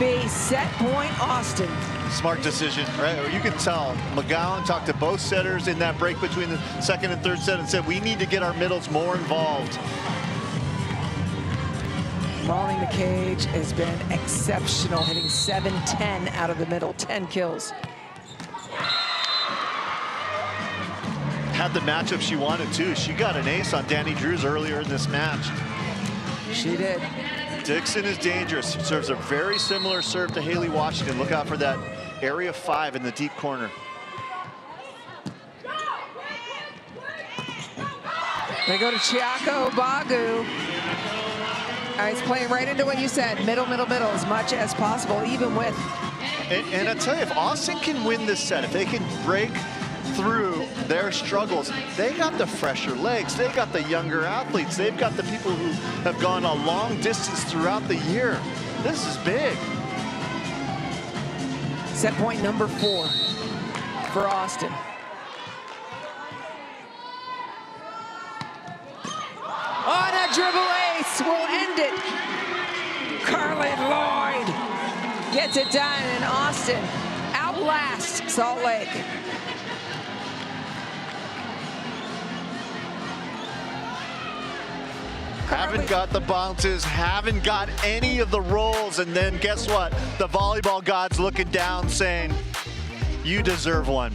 be set point Austin. Smart decision, right? You can tell McGowan talked to both setters in that break between the second and third set and said, we need to get our middles more involved. Molly McCage has been exceptional, hitting 7-10 out of the middle, 10 kills. Had the matchup she wanted too. She got an ace on Danny Drews earlier in this match. She did. Dixon is dangerous. Serves a very similar serve to Haley Washington. Look out for that area 5 in the deep corner. They go to Chiako Bagu. He's playing right into what you said, middle, middle, middle, as much as possible, even with. And I tell you, if Austin can win this set, if they can break through their struggles, they got the fresher legs, they got the younger athletes, they've got the people who have gone a long distance throughout the year. This is big. Set point number 4 for Austin. On a dribble ace will end it. Carly Lloyd gets it done, and Austin outlasts Salt Lake. Haven't got the bounces, haven't got any of the rolls, and then guess what? The volleyball gods looking down saying, you deserve one.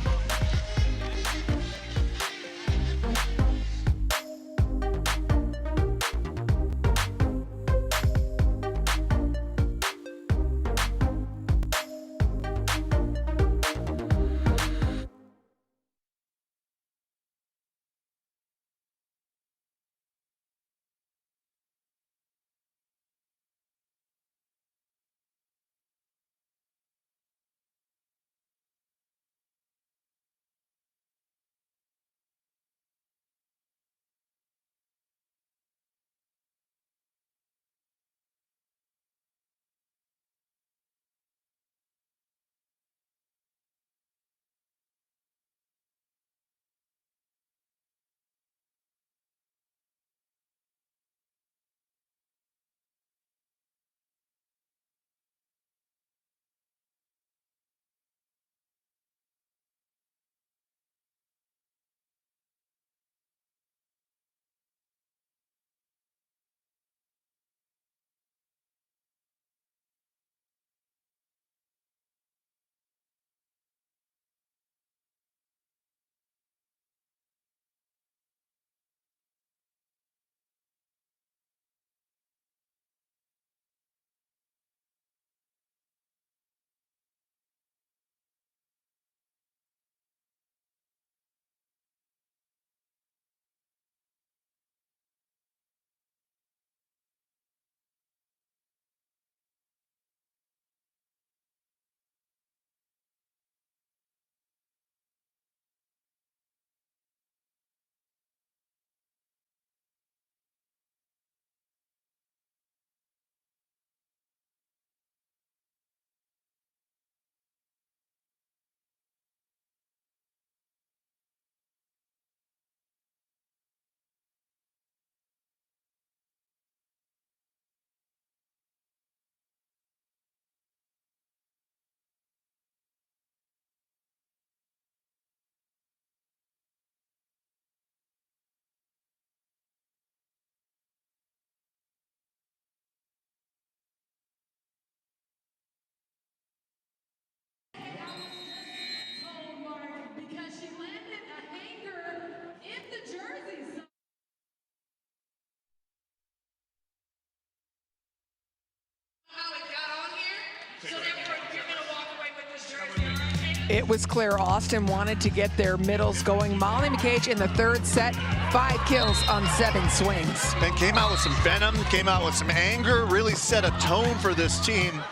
It was clear Austin wanted to get their middles going. Molly McCage in the third set, 5 kills on 7 swings. And came out with some venom, came out with some anger, really set a tone for this team.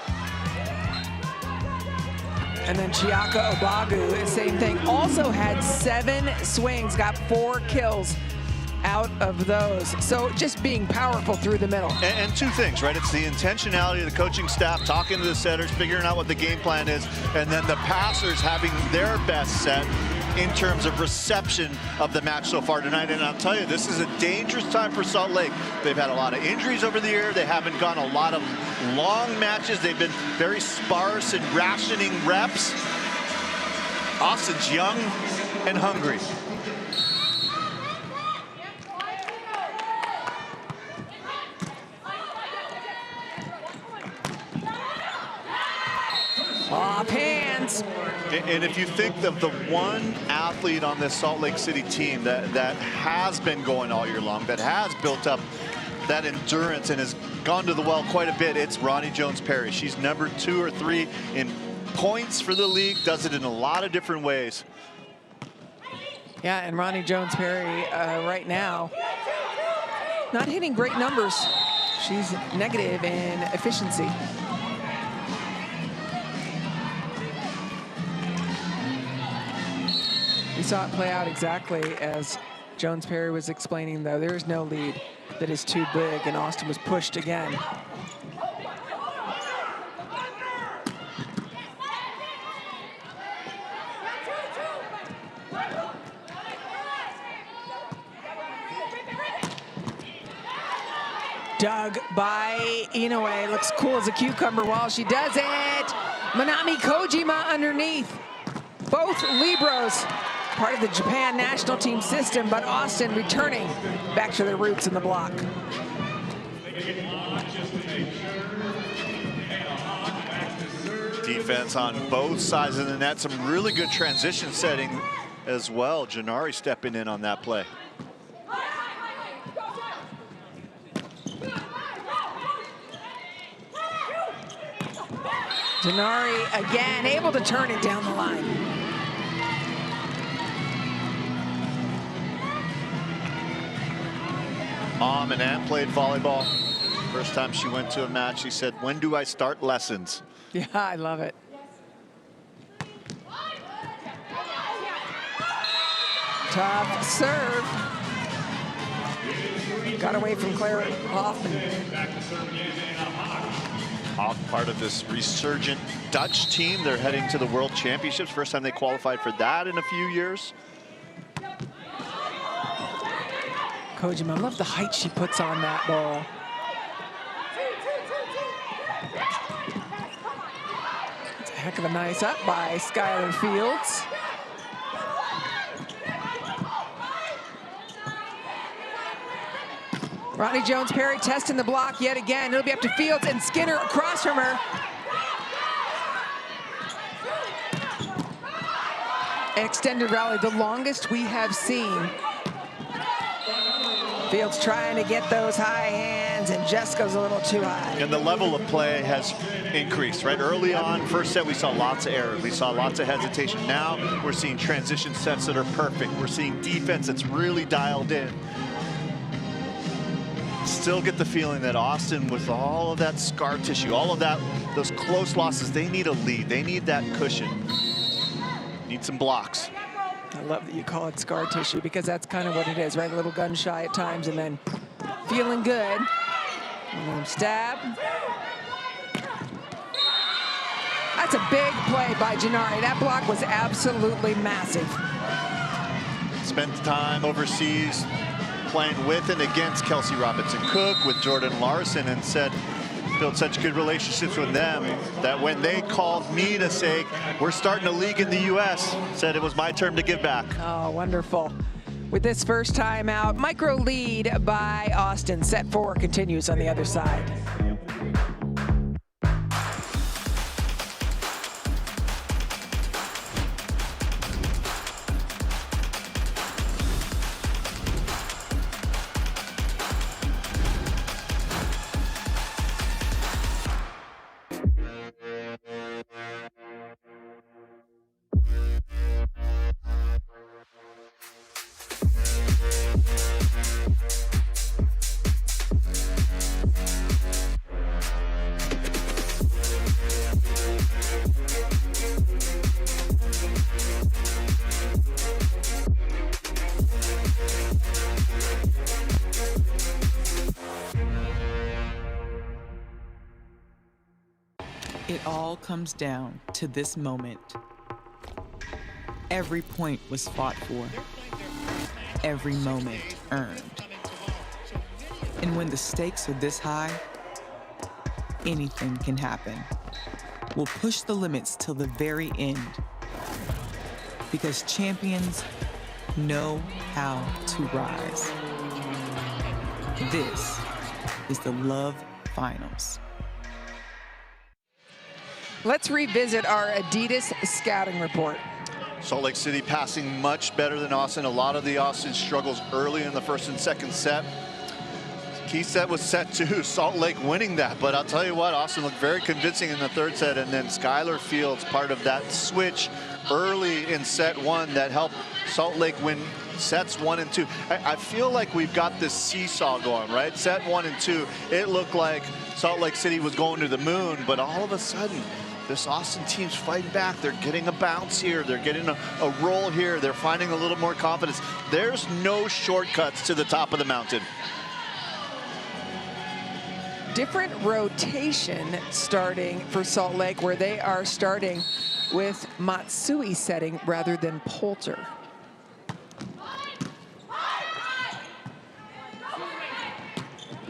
And then Chiaka Obagu, same thing, also had 7 swings, got 4 kills out of those. So just being powerful through the middle. And 2 things, right? It's the intentionality of the coaching staff, talking to the setters, figuring out what the game plan is, and then the passers having their best set in terms of reception of the match so far tonight. And I'll tell you, this is a dangerous time for Salt Lake. They've had a lot of injuries over the year. They haven't gone a lot of long matches. They've been very sparse and rationing reps. Austin's young and hungry. Off hands. And if you think of the one athlete on this Salt Lake City team that has been going all year long, that has built up that endurance and has gone to the well quite a bit, it's Ronnie Jones-Perry. She's number 2 or 3 in points for the league, does it in a lot of different ways. Yeah, and Ronnie Jones-Perry right now, not hitting great numbers. She's negative in efficiency. We saw it play out exactly as Jones-Perry was explaining, though. There is no lead that is too big, and Austin was pushed again. Dug by Inoue, looks cool as a cucumber while she does it. Manami Kojima underneath. Both Libros, part of the Japan national team system, but Austin returning back to their roots in the block. Defense on both sides of the net, some really good transition setting as well. Janari stepping in on that play. Janari again able to turn it down the line. And Ann played volleyball. First time she went to a match, she said, "When do I start lessons?" Yeah, I love it. Tough serve. Got away from Claire Hoffman. Hoff, part of this resurgent Dutch team. They're heading to the World Championships. First time they qualified for that in a few years. Kojima, I love the height she puts on that ball. It's a heck of a nice up by Skylar Fields. Ronnie Jones-Perry testing the block yet again. It'll be up to Fields and Skinner across from her. An extended rally, the longest we have seen. Fields trying to get those high hands, and just goes a little too high. And the level of play has increased, right? Early on, first set, we saw lots of errors. We saw lots of hesitation. Now we're seeing transition sets that are perfect. We're seeing defense that's really dialed in. Still get the feeling that Austin, with all of that scar tissue, all of that, those close losses, they need a lead. They need that cushion. Need some blocks. I love that you call it scar tissue, because that's kind of what it is, right? A little gun shy at times, and then feeling good. And then stab. That's a big play by Janari. That block was absolutely massive. Spent time overseas playing with and against Kelsey Robinson-Cook, with Jordan Larson, and said, built such good relationships with them that when they called me to say, we're starting a league in the US, said it was my turn to give back. Oh, wonderful. With this first time out, micro lead by Austin. Set 4 continues on the other side. It all comes down to this moment. Every point was fought for. Every moment earned. And when the stakes are this high, anything can happen. We'll push the limits till the very end. Because champions know how to rise. This is the Love Finals. Let's revisit our Adidas scouting report. Salt Lake City passing much better than Austin. A lot of the Austin struggles early in the first and second set. Key set was set 2, Salt Lake winning that. But I'll tell you what, Austin looked very convincing in the third set. And then Skylar Fields, part of that switch early in set 1 that helped Salt Lake win sets 1 and 2. I feel like we've got this seesaw going, right? Set 1 and 2, it looked like Salt Lake City was going to the moon, but all of a sudden, this Austin team's fighting back. They're getting a bounce here. They're getting a roll here. They're finding a little more confidence. There's no shortcuts to the top of the mountain. Different rotation starting for Salt Lake, where they are starting with Matsui setting rather than Poulter.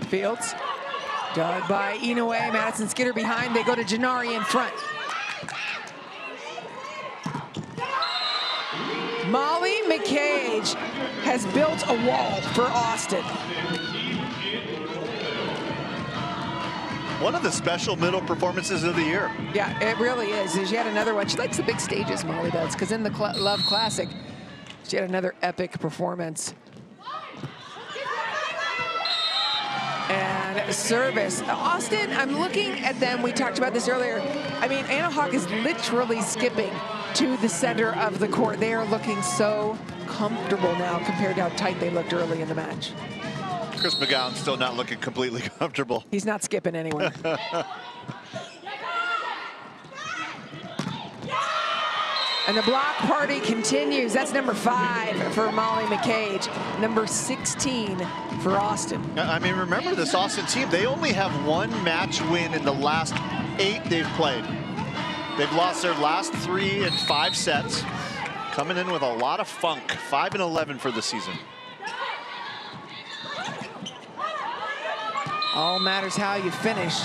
Fields, dug by Inoue, Madison Skidder behind, they go to Gennari in front. Molly McCage has built a wall for Austin. One of the special middle performances of the year. Yeah, it really is. She had another one. She likes the big stages, Molly does, because in the Love Classic, she had another epic performance. And service. Austin, I'm looking at them. We talked about this earlier. I mean, Anna Hawk is literally skipping to the center of the court. They are looking so comfortable now compared to how tight they looked early in the match. Chris McGowan's still not looking completely comfortable. He's not skipping anywhere. And the block party continues. That's number 5 for Molly McCage, number 16 for Austin. I mean, remember this Austin team, they only have 1 match win in the last 8 they've played. They've lost their last 3 and 5 sets, coming in with a lot of funk. 5 and 11 for the season. All matters how you finish.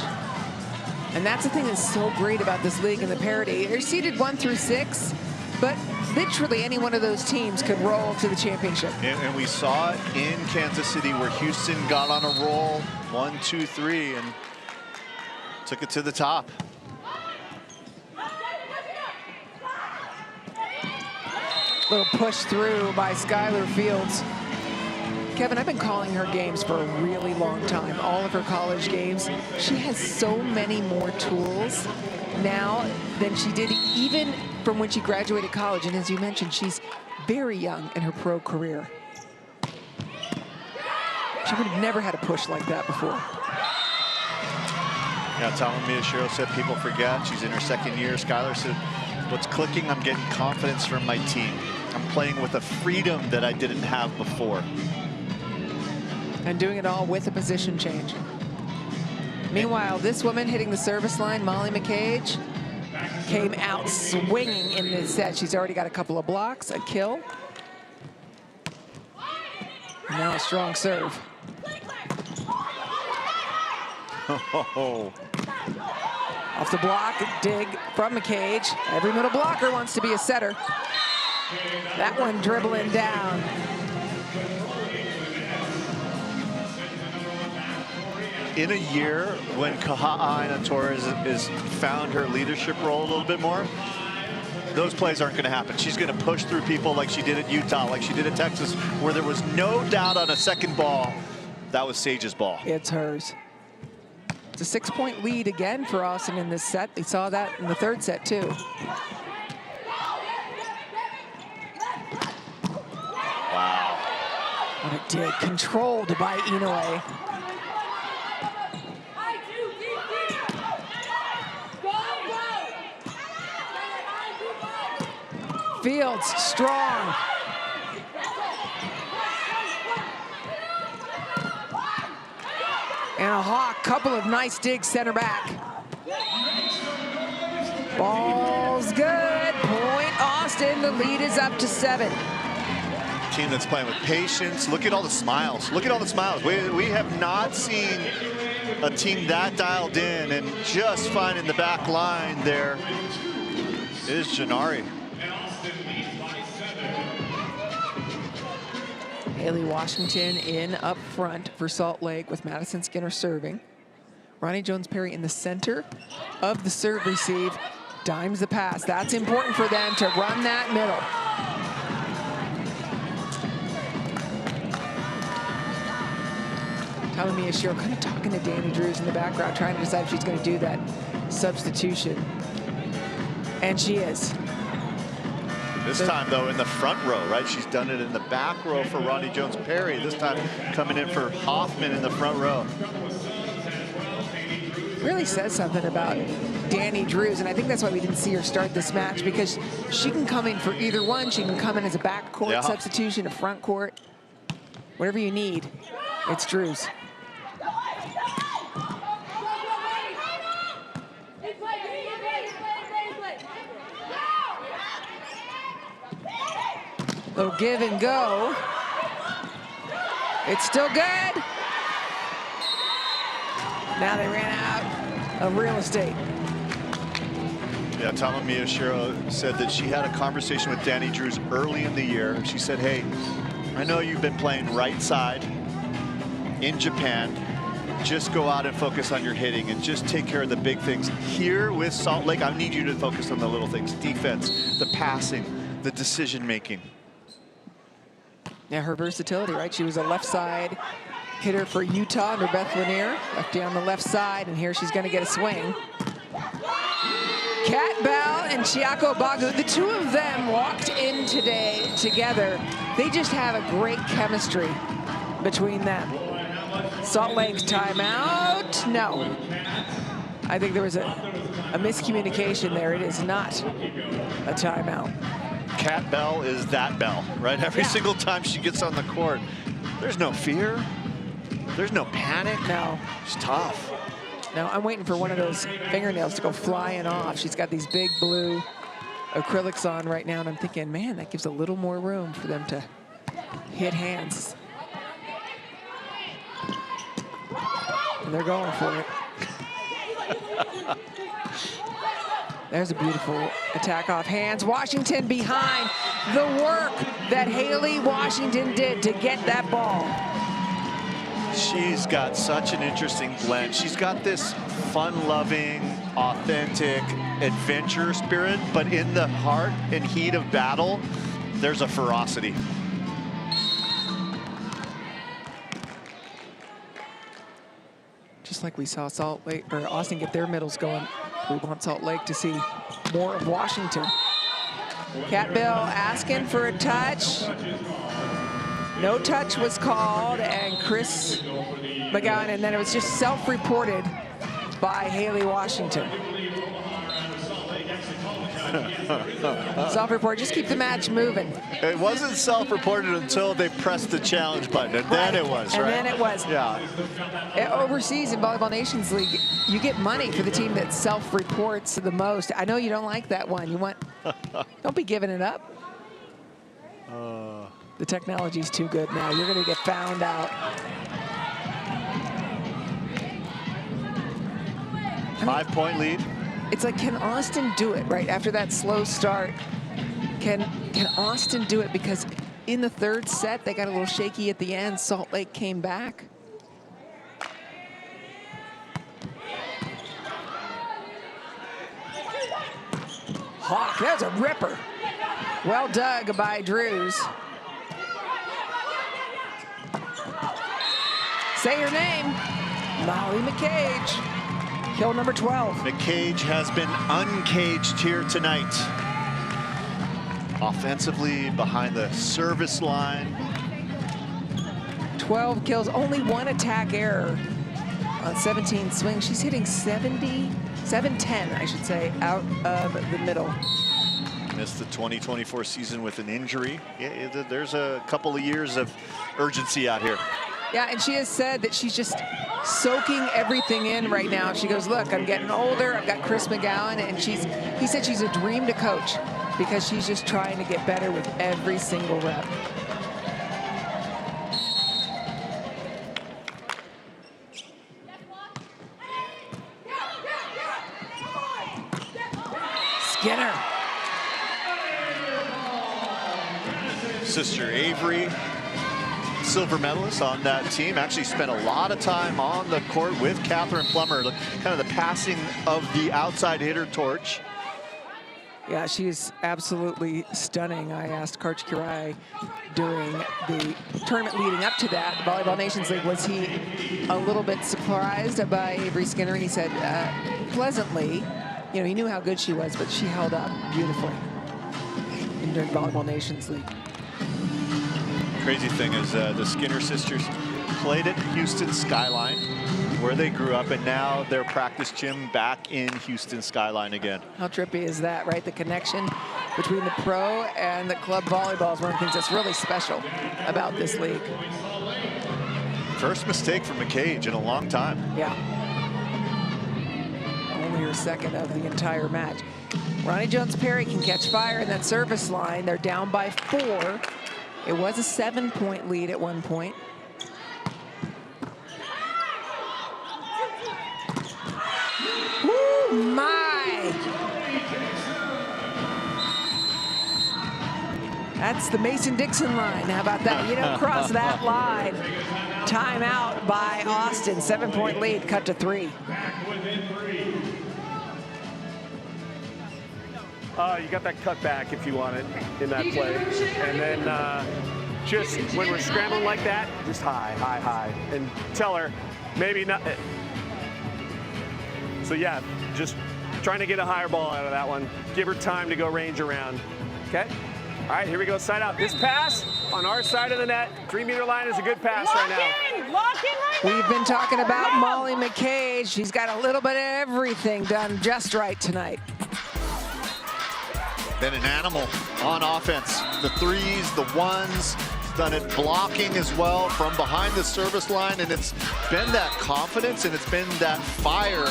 And that's the thing that's so great about this league and the parity. They're seeded 1 through 6, but literally any one of those teams could roll to the championship. And we saw it in Kansas City where Houston got on a roll, 1, 2, 3, and took it to the top. Little push through by Skylar Fields. Kevin, I've been calling her games for a really long time, all of her college games. She has so many more tools now than she did even from when she graduated college. And as you mentioned, she's very young in her pro career. She would have never had a push like that before. Yeah, Tom Miyashiro said people forget. She's in her 2nd year. Skylar said, what's clicking, I'm getting confidence from my team. I'm playing with a freedom that I didn't have before. And doing it all with a position change. Meanwhile, this woman hitting the service line, Molly McCage, came out swinging in this set. She's already got a couple of blocks, a kill. And now a strong serve. Oh. Off the block, dig from McCage. Every middle blocker wants to be a setter. That one dribbling down. In a year when Kahaina Torres has found her leadership role a little bit more, those plays aren't going to happen. She's going to push through people like she did at Utah, like she did at Texas, where there was no doubt on a second ball. That was Sage's ball. It's hers. It's a 6-point lead again for Austin in this set. They saw that in the third set, too. Wow. What a dig. Controlled by Inoue. Fields strong. And a Hawk, couple of nice digs center back. Ball's good. Point Austin. The lead is up to 7. Team that's playing with patience. Look at all the smiles. Look at all the smiles. We have not seen a team that dialed in, and just finding the back line there is Janari. Haley Washington in up front for Salt Lake with Madison Skinner serving. Ronnie Jones-Perry in the center of the serve receive. Dimes the pass. That's important for them to run that middle. Talamia Shiro kind of talking to Danny Drews in the background, trying to decide if she's going to do that substitution. And she is. This time, though, in the front row, right? She's done it in the back row for Ronnie Jones-Perry. This time coming in for Hoffman in the front row. Really says something about Danny Drews, and I think that's why we didn't see her start this match, because she can come in for either one. She can come in as a backcourt substitution, a front court, whatever you need. It's Drews. Little give and go. It's still good. Now they ran out of real estate. Yeah, Talamia Shiro said that she had a conversation with Danny Drews early in the year. She said, hey, I know you've been playing right side in Japan. Just go out and focus on your hitting and just take care of the big things. Here with Salt Lake, I need you to focus on the little things. Defense, the passing, the decision making. Yeah, her versatility, right? She was a left side hitter for Utah under Beth Lanier. Lefty on the left side, and here she's going to get a swing. Kat Bell and Chiako Bagu, the two of them walked in today together. They just have a great chemistry between them. Salt Lake's timeout. No. I think there was a miscommunication there. It is not a timeout. Kat Bell is that Bell, right? Every single time she gets on the court, there's no fear. There's no panic. No. It's tough. No, I'm waiting for one of those fingernails to go flying off. She's got these big blue acrylics on right now, and I'm thinking, man, that gives a little more room for them to hit hands. And they're going for it. There's a beautiful attack off hands. Washington behind. The work that Haley Washington did to get that ball. She's got such an interesting blend. She's got this fun-loving, authentic adventure spirit, but in the heart and heat of battle, there's a ferocity. Just like we saw Salt Lake or Austin get their middles going, we want Salt Lake to see more of Washington. Kat Bell asking for a touch. No touch was called, and Chris McGowan, and then it was just self-reported by Haley Washington. Self-report, just keep the match moving. It wasn't self-reported until they pressed the challenge button, and then it was, right? And then it was. Yeah. Overseas in Volleyball Nations League, you get money for the team that self-reports the most. I know you don't like that one. You want, don't be giving it up. The technology's too good now. You're going to get found out. 5-point lead. It's like, can Austin do it, right? After that slow start, can Austin do it? Because in the third set, they got a little shaky at the end. Salt Lake came back. Hawk, that was a ripper. Well dug by Drews. Say your name, Molly McCage. Kill number 12. McCage has been uncaged here tonight. Offensively, behind the service line. 12 kills, only one attack error on 17 swings. She's hitting 710, I should say, out of the middle. Missed the 2024 season with an injury. Yeah, there's a couple of years of urgency out here. Yeah, and she has said that she's just soaking everything in right now. She goes, look, I'm getting older. I've got Chris McGowan, and he said she's a dream to coach because she's just trying to get better with every single rep. Skinner. Sister Avery, silver medalist on that team, actually spent a lot of time on the court with Catherine Plummer, kind of the passing of the outside hitter torch. Yeah, she's absolutely stunning. I asked Coach Kirai during the tournament leading up to that, the Volleyball Nations League, was he a little bit surprised by Avery Skinner? And he said, pleasantly. You know, he knew how good she was, but she held up beautifully during Volleyball Nations League. Crazy thing is the Skinner sisters played at Houston Skyline, where they grew up, and now their practice gym back in Houston Skyline again. How trippy is that, right? The connection between the pro and the club volleyball is one of the things that's really special about this league. First mistake for McCage in a long time. Yeah. Only her second of the entire match. Ronnie Jones-Perry can catch fire in that service line. They're down by 4. It was a 7-point lead at one point. Woo, my! That's the Mason-Dixon line. How about that? You don't cross that line. Timeout by Austin. 7-point lead, cut to 3. You got that cut back if you want it in that play. And then just when we're scrambling like that, just high, high, high. And tell her, maybe not. So yeah, just trying to get a higher ball out of that one. Give her time to go range around, okay? All right, here we go, side out. This pass on our side of the net, 3-meter line is a good pass right now. Lock in right We've been talking about Molly McCage. She's got a little bit of everything done just right tonight. Been an animal on offense. The threes, the ones, done it blocking as well from behind the service line, and it's been that confidence and it's been that fire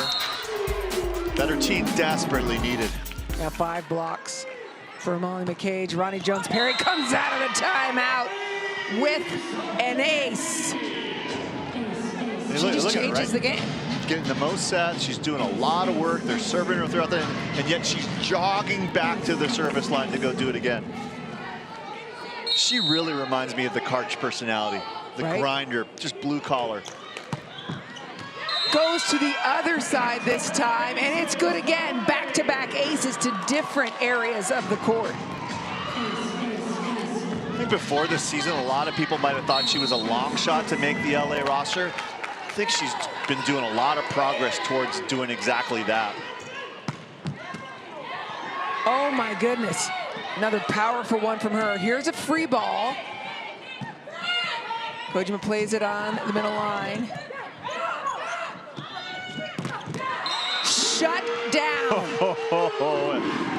that her team desperately needed. Yeah, 5 blocks for Molly McCage. Ronnie Jones-Perry comes out of the timeout with an ace. She just changes the game. Getting the most sets, she's doing a lot of work. They're serving her throughout the, and yet she's jogging back to the service line to go do it again. She really reminds me of the Karch personality, the grinder, just blue collar. Goes to the other side this time, and it's good again. Back-to-back aces to different areas of the court. I think before this season, a lot of people might have thought she was a long shot to make the LA roster. I think she's been doing a lot of progress towards doing exactly that. Oh my goodness. Another powerful one from her. Here's a free ball. Kojima plays it on the middle line. Shut down.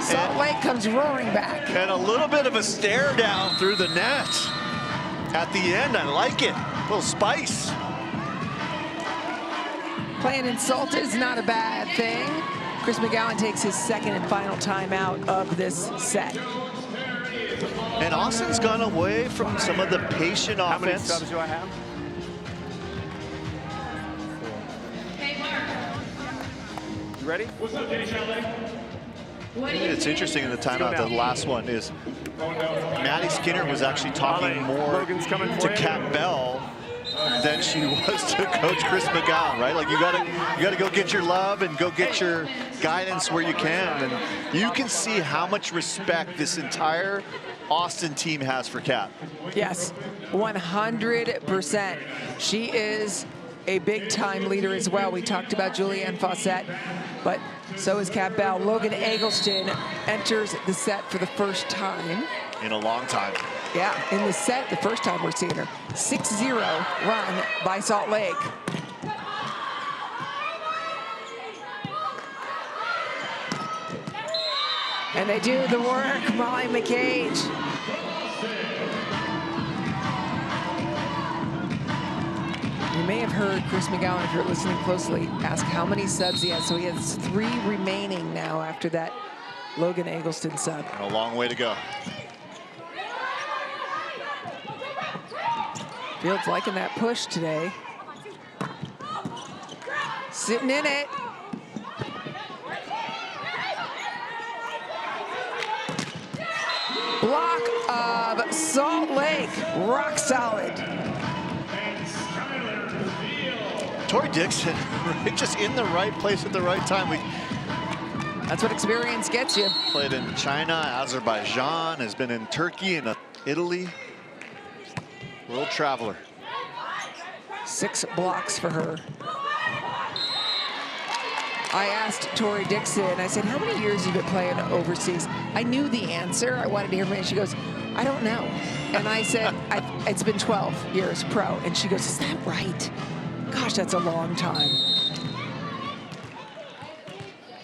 Salt Lake comes roaring back. And a little bit of a stare down through the net. At the end, I like it. A little spice. Playing insult is not a bad thing. Chris McGowan takes his second and final timeout of this set. And Austin's gone away from some of the patient offense. How many subs do I have? You ready? What's up, It's interesting in the timeout, the last one is Maddie Skinner was actually talking more to Kat Bell than she was to Coach Chris McGowan, right? Like you gotta go get your love and go get your guidance where you can, and you can see how much respect this entire Austin team has for Kat. Yes, 100%. She is a big-time leader as well. We talked about Julianne Fawcett, but so is Kat Bell. Logan Eggleston enters the set for the first time. In a long time. Yeah, in the set, the first time we're seeing her. 6-0 run by Salt Lake. And they do the work, Molly McCage. You may have heard Chris McGowan, if you're listening closely, ask how many subs he has. So he has 3 remaining now after that Logan Eggleston sub. A long way to go. Field's liking that push today. Sitting in it. Block of Salt Lake, rock solid. Tori Dixon, just in the right place at the right time. That's what experience gets you. Played in China, Azerbaijan, has been in Turkey and Italy. World traveler. 6 blocks for her. I asked Tori Dixon, I said, how many years have you been playing overseas? I knew the answer. I wanted to hear from her. She goes, I don't know. And I said, it's been 12 years pro. And she goes, is that right? Gosh, that's a long time.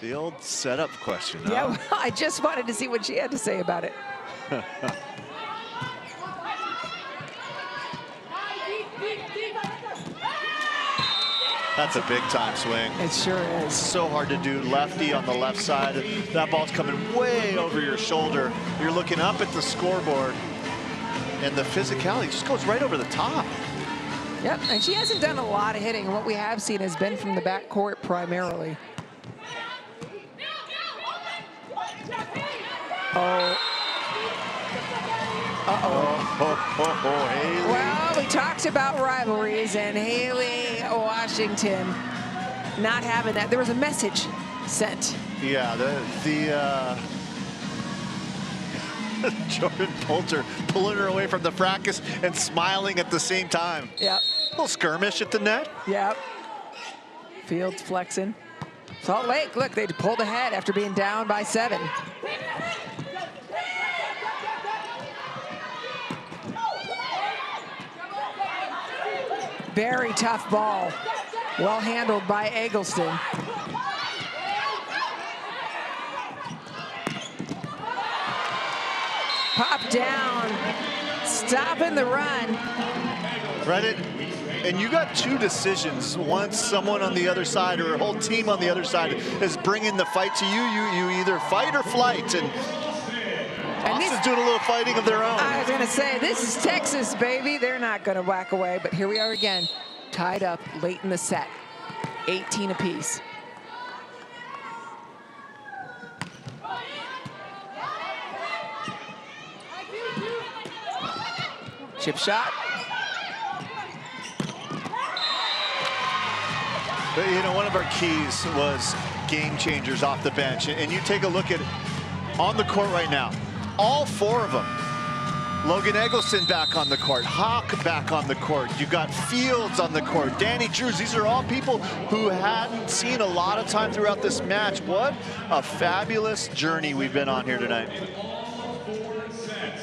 The old setup question, huh? Yeah, well, I just wanted to see what she had to say about it. That's a big time swing. It sure is. So hard to do. Lefty on the left side. That ball's coming way over your shoulder. You're looking up at the scoreboard, and the physicality just goes right over the top. Yep, and she hasn't done a lot of hitting. What we have seen has been from the backcourt primarily. Oh. Uh-oh. Haley. Well, we talked about rivalries, and Haley Washington not having that. There was a message sent. Yeah, Jordan Poulter pulling her away from the fracas and smiling at the same time. Yep. A little skirmish at the net. Yep. Fields flexing. Salt Lake, look, they pulled ahead after being down by 7. Very tough ball. Well handled by Eggleston. Pop down, stopping the run. Right, and you got 2 decisions. Once someone on the other side or a whole team on the other side is bringing the fight to you, you either fight or flight. And Austin's doing a little fighting of their own. I was gonna say, this is Texas, baby. They're not gonna whack away, but here we are again, tied up late in the set, 18 apiece. Chip shot. But, you know, one of our keys was game changers off the bench. And you take a look at on the court right now, all 4 of them. Logan Eggleston back on the court, Hawk back on the court. You got Fields on the court, Danny Drews. These are all people who hadn't seen a lot of time throughout this match. What a fabulous journey we've been on here tonight.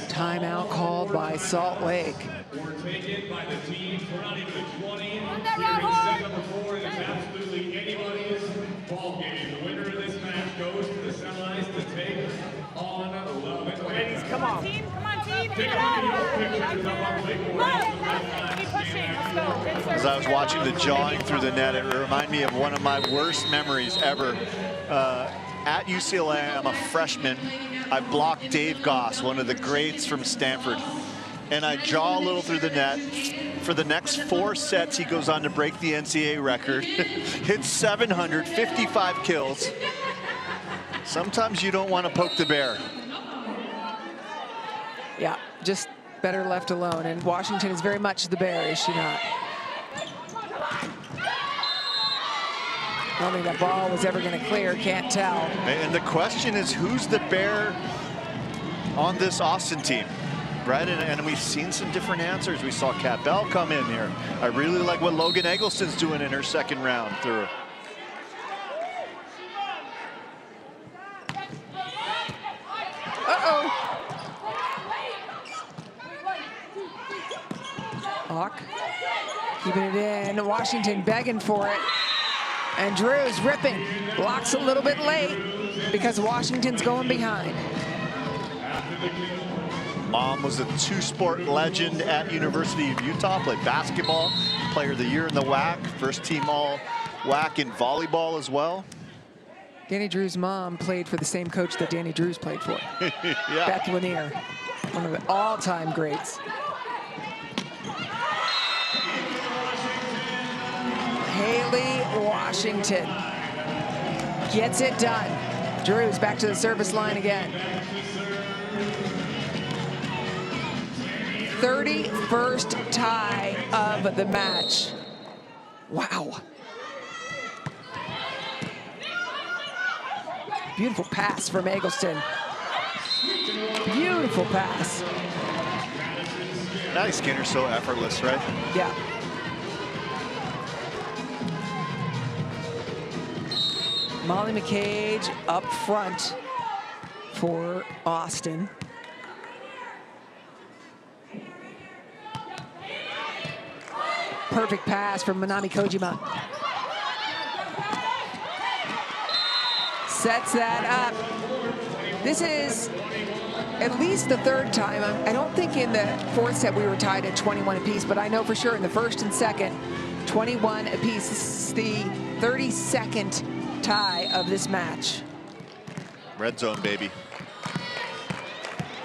Timeout called by Salt Lake. We're taken by the team surrounding the 20. Here in set number 4, and it's absolutely anybody's ball game. The winner of this match goes to the semis to take on Love and Ladies, come on. Team, come on, team. Take a look at your pictures up on Lakeboard. Keep pushing, let's go. As I was watching the jawing through the net, it reminded me of one of my worst memories ever. At UCLA, I'm a freshman. I blocked Dave Goss, one of the greats from Stanford. And I jaw a little through the net. For the next 4 sets, he goes on to break the NCAA record. Hits 755 kills. Sometimes you don't want to poke the bear. Yeah, just better left alone. And Washington is very much the bear, is she not? I don't think that ball was ever going to clear, can't tell. And the question is, who's the bear on this Austin team, right? And we've seen some different answers. We saw Kat Bell come in here. I really like what Logan Eggleston's doing in her 2nd round through. Uh-oh. Hawk keeping it in. Washington begging for it. And Drew's ripping. Blocks a little bit late because Washington's going behind. Mom was a 2-sport legend at University of Utah, played basketball, Player of the Year in the WAC, first team all WAC in volleyball as well. Danny Drew's mom played for the same coach that Danny Drew's played for. Yeah. Beth Lanier, one of the all-time greats. Haley Washington gets it done. Drew's back to the service line again. 31st tie of the match. Wow. Beautiful pass from Eggleston. Beautiful pass. Nice, Skinner's so effortless, right? Yeah. Molly McCage up front for Austin. Perfect pass from Manami Kojima. Sets that up. This is at least the third time. I don't think in the fourth set we were tied at 21 apiece, but I know for sure in the first and second, 21 apiece. This is the 32nd tie of this match. Red zone, baby.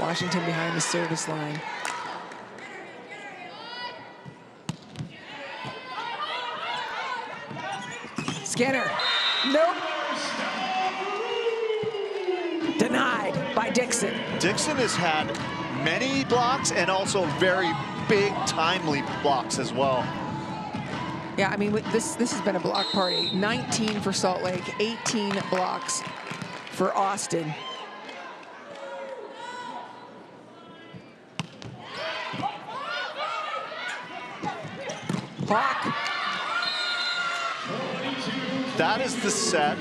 Washington behind the service line. Skinner. Nope. Denied by Dixon. Dixon has had many blocks and also very big, timely blocks as well. Yeah, I mean, this has been a block party. 19 for Salt Lake, 18 blocks for Austin. Hawk. That is the set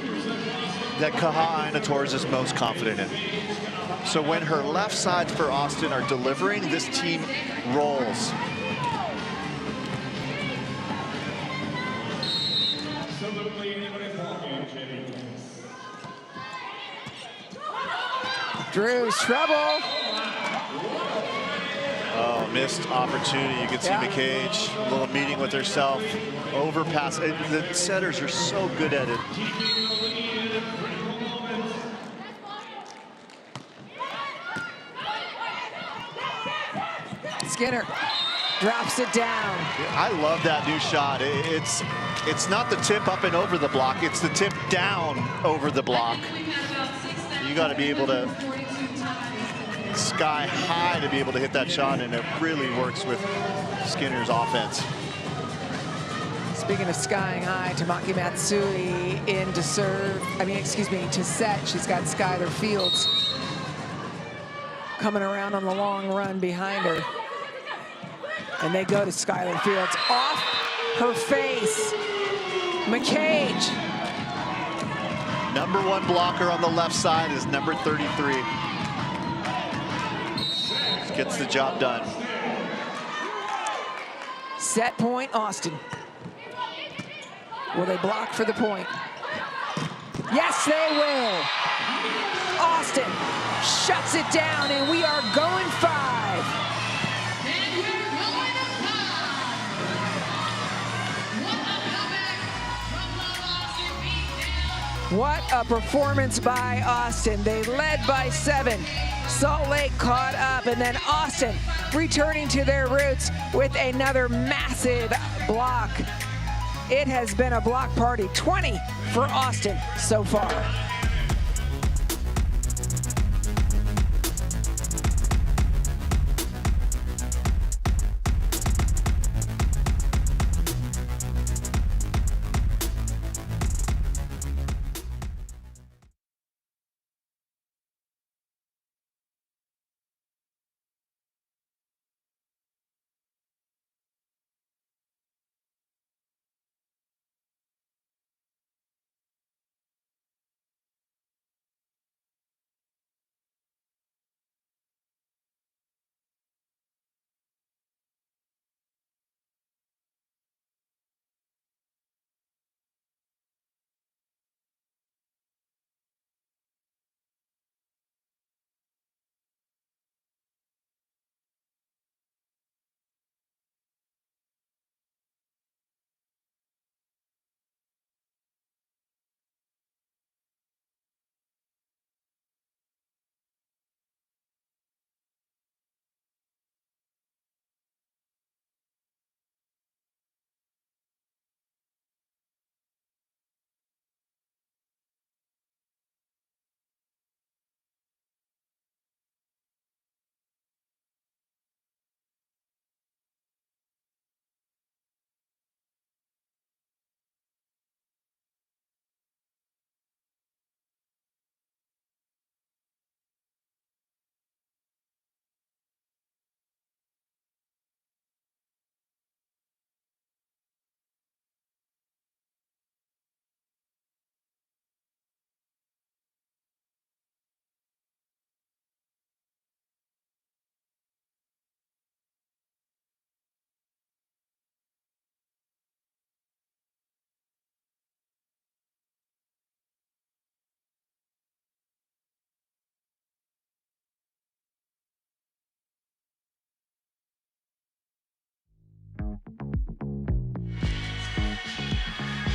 that Kaha Aina Torres is most confident in. So when her left sides for Austin are delivering, this team rolls. Drew's trouble. Oh, missed opportunity. You can see McCage, a little meeting with herself. Overpass. The setters are so good at it. Skinner drops it down. I love that new shot. It's not the tip up and over the block. It's the tip down over the block. You got to be able to sky high to be able to hit that shot, and it really works with Skinner's offense. Speaking of skying high, Tamaki Matsui in to serve, to set. She's got Skylar Fields coming around on the long run behind her. And they go to Skylar Fields. Off her face. McCage. Number one blocker on the left side is number 33. Gets the job done. Set point, Austin. Will they block for the point? Yes, they will. Austin shuts it down, and we are going 5. And we're going to 5. What a performance by Austin. They led by 7. Salt Lake caught up, and then Austin returning to their roots with another massive block. It has been a block party, 20 for Austin so far.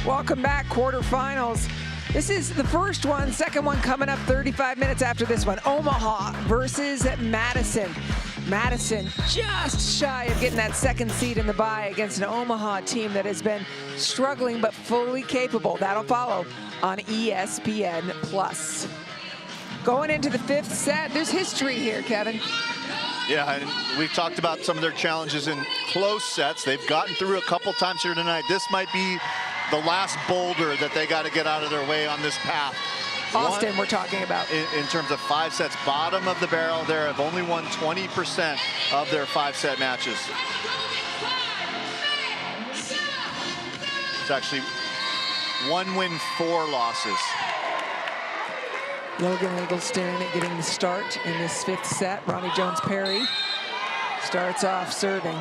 Welcome back, quarterfinals. This is the first one, second one coming up 35 minutes after this one. Omaha versus Madison. Madison just shy of getting that second seed in the bye against an Omaha team that has been struggling but fully capable. That'll follow on ESPN+. Going into the fifth set, there's history here, Kevin. Yeah, and we've talked about some of their challenges in close sets. They've gotten through a couple times here tonight. This might be the last boulder that they got to get out of their way on this path. Austin, we're talking about. In terms of 5 sets, bottom of the barrel there, have only won 20% of their 5-set matches. It's actually 1 win, 4 losses. Logan Eggleston getting the start in this fifth set. Ronnie Jones-Perry starts off serving.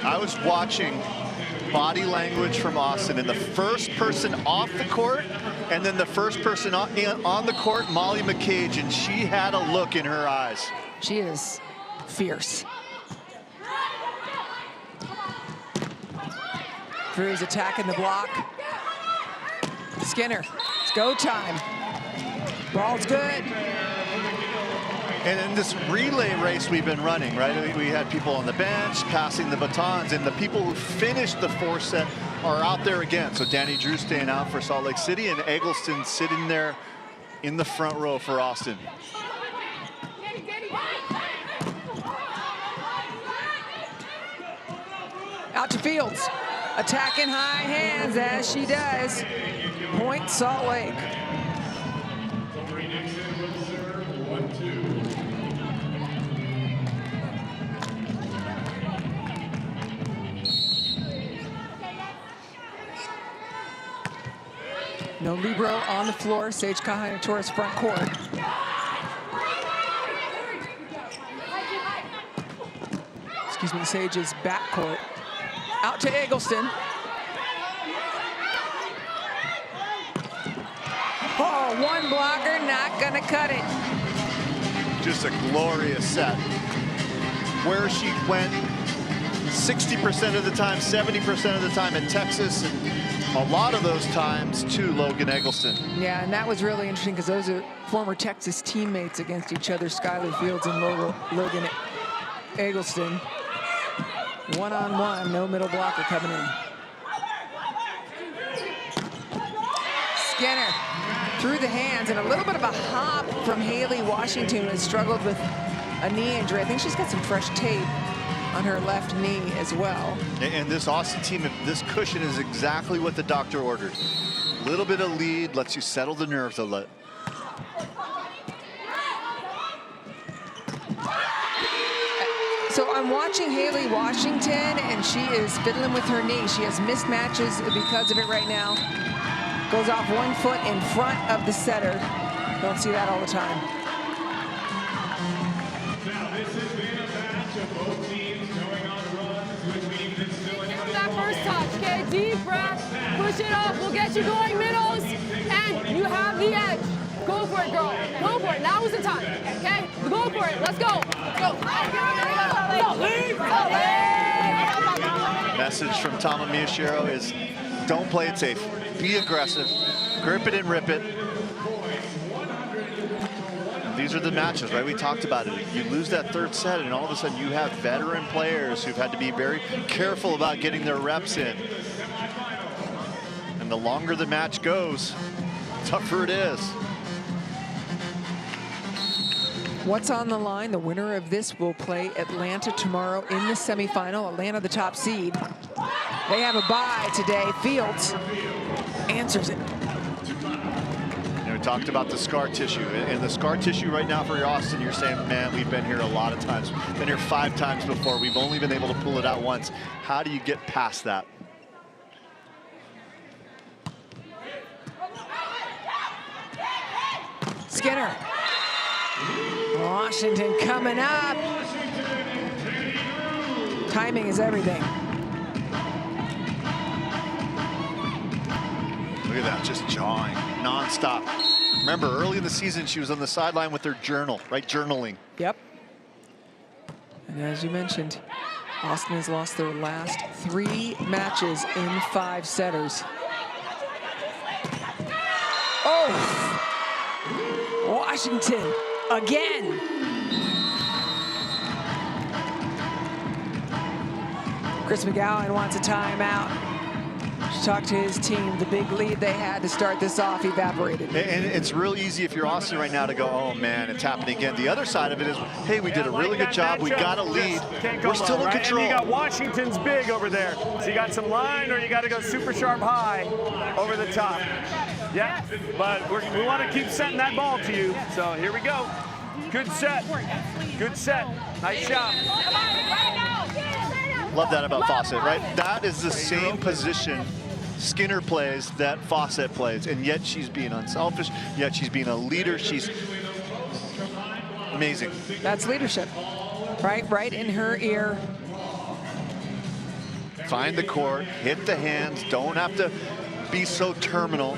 I was watching body language from Austin, and the first person off the court and then the first person on the court, Molly McCage, and she had a look in her eyes. She is fierce. Drew's attacking the block. Skinner, it's go time. Ball's good. And in this relay race we've been running, right? We had people on the bench passing the batons, and the people who finished the 4th set are out there again. So Danny Drew staying out for Salt Lake City, and Eggleston sitting there in the front row for Austin. Out to Fields. Attacking high hands as she does. Point Salt Lake. No libero on the floor. Sage Kahana-Torres front court. Excuse me, Sage's back court. Out to Eggleston. Oh, one blocker, not gonna cut it. Just a glorious set. Where she went 60% of the time, 70% of the time in Texas, and a lot of those times to Logan Eggleston. Yeah, and that was really interesting because those are former Texas teammates against each other, Skylar Fields and Logan Eggleston. One-on-one, no middle blocker coming in. Skinner through the hands, and a little bit of a hop from Haley Washington, who has struggled with a knee injury. I think she's got some fresh tape on her left knee as well. And this Austin team, this cushion is exactly what the doctor ordered. A little bit of lead lets you settle the nerves a little. So I'm watching Haley Washington, and she is fiddling with her knee. She has missed matches because of it right now. Goes off 1 foot in front of the setter. Don't see that all the time. Now, this has been a match of both teams going on runs, which means it's still anybody's That first touch, okay? Deep breath, push it up, we'll get you going middles, and you have the edge. Go for it, girl. Go for it. Now is the time, okay? Go for it. Let's go. Go. Message from Tama Miyashiro is don't play it safe. Be aggressive. Grip it and rip it. And these are the matches, right? We talked about it. You lose that 3rd set, and all of a sudden you have veteran players who've had to be very careful about getting their reps in. And the longer the match goes, the tougher it is. What's on the line? The winner of this will play Atlanta tomorrow in the semifinal. Atlanta, the top seed. They have a bye today. Fields answers it. We talked about the scar tissue, and the scar tissue right now for Austin, you're saying, man, we've been here a lot of times. Been here 5 times before. We've only been able to pull it out once. How do you get past that? Skinner. Washington coming up. Timing is everything. Look at that, just jawing, nonstop. Remember, early in the season, she was on the sideline with her journal, right? Journaling. Yep. And as you mentioned, Austin has lost their last 3 matches in 5 setters. Oh, Washington again. Chris McGowan wants a timeout. To talk to his team. The big lead they had to start this off evaporated. And it's real easy if you're Austin right now to go, oh man, it's happening again. The other side of it is, hey, we did a really good job. We got a lead. We're still in control. And you got Washington's big over there. So you got some line, or you got to go super sharp high over the top. Yeah, but we want to keep setting that ball to you. So here we go. Good set. Good set. Nice shot. Love that about Fawcett, right? That is the same position Skinner plays that Fawcett plays, and yet she's being unselfish, yet she's being a leader. She's amazing. That's leadership, right? Right in her ear. Find the court, hit the hands, don't have to be so terminal.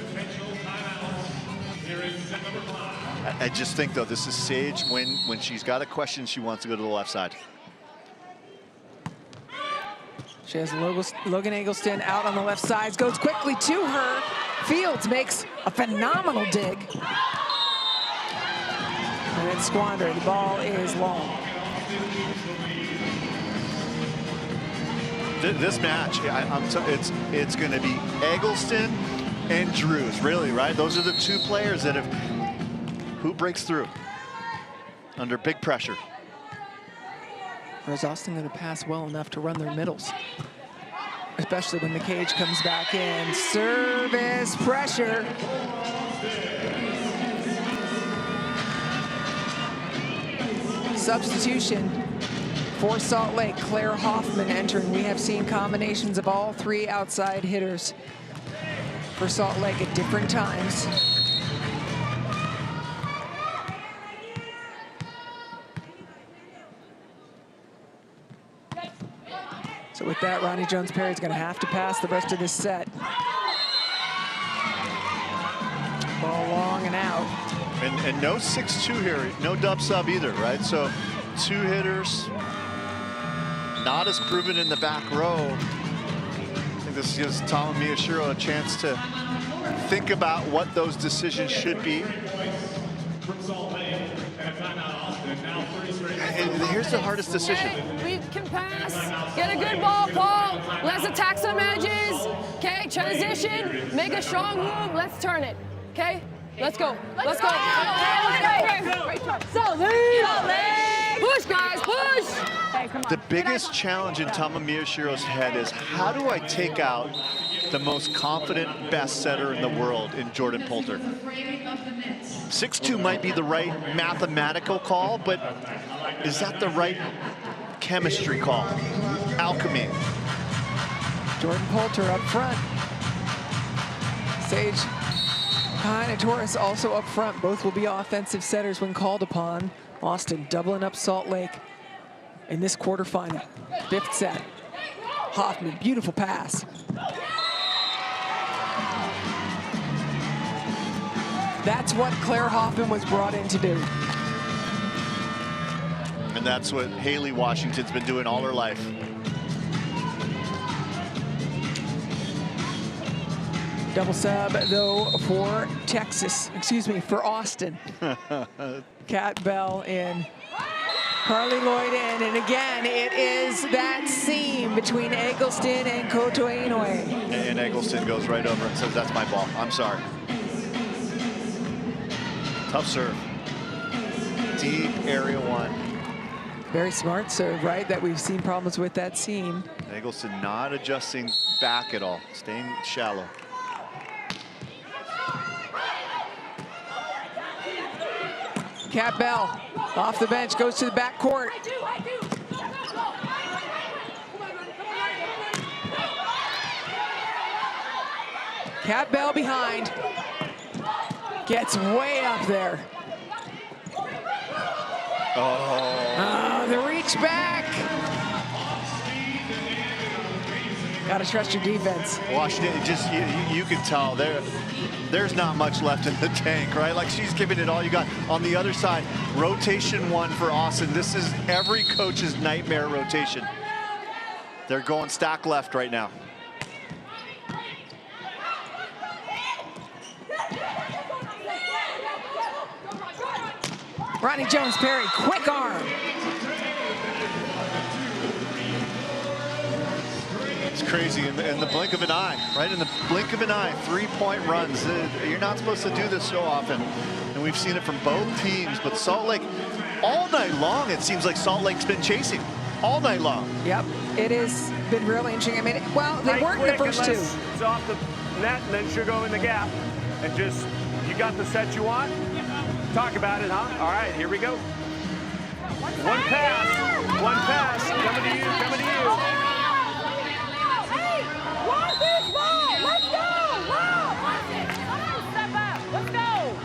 I just think, though, this is Sage when she's got a question, she wants to go to the left side. She has Logan Eggleston out on the left side, goes quickly to her. Fields makes a phenomenal dig. And it's squandered. The ball is long. This match, it's going to be Eggleston and Drews, really, right? Those are the two players that have, who breaks through under big pressure. Or is Austin going to pass well enough to run their middles? Especially when the cage comes back in. Service pressure. Substitution for Salt Lake. Claire Hoffman entering. We have seen combinations of all three outside hitters for Salt Lake at different times. So with that, Ronnie Jones-Perry is going to have to pass the rest of this set. Ball long and out. And no 6-2 here, no dub sub either, right? So two hitters, not as proven in the back row. I think this gives Tom Miyashiro a chance to think about what those decisions should be. And here's the hardest decision. We can pass, get a good ball, Paul. Let's attack some edges, okay? Transition, make a strong move, let's turn it, okay? Let's go, let's go. Push, guys, push! The biggest challenge in Tama Miyashiro's head is, how do I take out the most confident best setter in the world in Jordan Poulter? 6-2 might be the right mathematical call, but is that the right chemistry call? Alchemy. Jordan Poulter up front. Sage Pine and Torres also up front. Both will be offensive setters when called upon. Austin doubling up Salt Lake in this quarterfinal. Fifth set. Hoffman, beautiful pass. That's what Claire Hoffman was brought in to do. And that's what Haley Washington's been doing all her life. Double sub, though, for for Austin. Kat Bell in, Carly Lloyd in, and again, it is that seam between Eggleston and Koto Inoue. And Eggleston goes right over and says, that's my ball, I'm sorry. Tough serve. Deep area one. Very smart serve, right? That we've seen problems with that seam. Eggleston not adjusting back at all, staying shallow. Kat Bell off the bench, goes to the back court. Kat Bell behind. Gets way up there. Oh, the reach back. Got to trust your defense. Washington, just you can tell there's not much left in the tank, right? Like, she's giving it all you got. On the other side, rotation one for Austin. This is every coach's nightmare rotation. They're going stack left right now. Ronnie Jones-Perry, quick arm. It's crazy in the blink of an eye, right? In the blink of an eye, 3-point runs. You're not supposed to do this so often. And we've seen it from both teams, but Salt Lake, all night long, it seems like Salt Lake's been chasing all night long. Yep, it has been really interesting. I mean, well, they weren't in the first two. It's off the net, and then she'll go in the gap. And just, you got the set you want? Talk about it, huh? All right, here we go. One pass, coming to you, coming to you. Want this ball? Let's go! Step up. Let's go!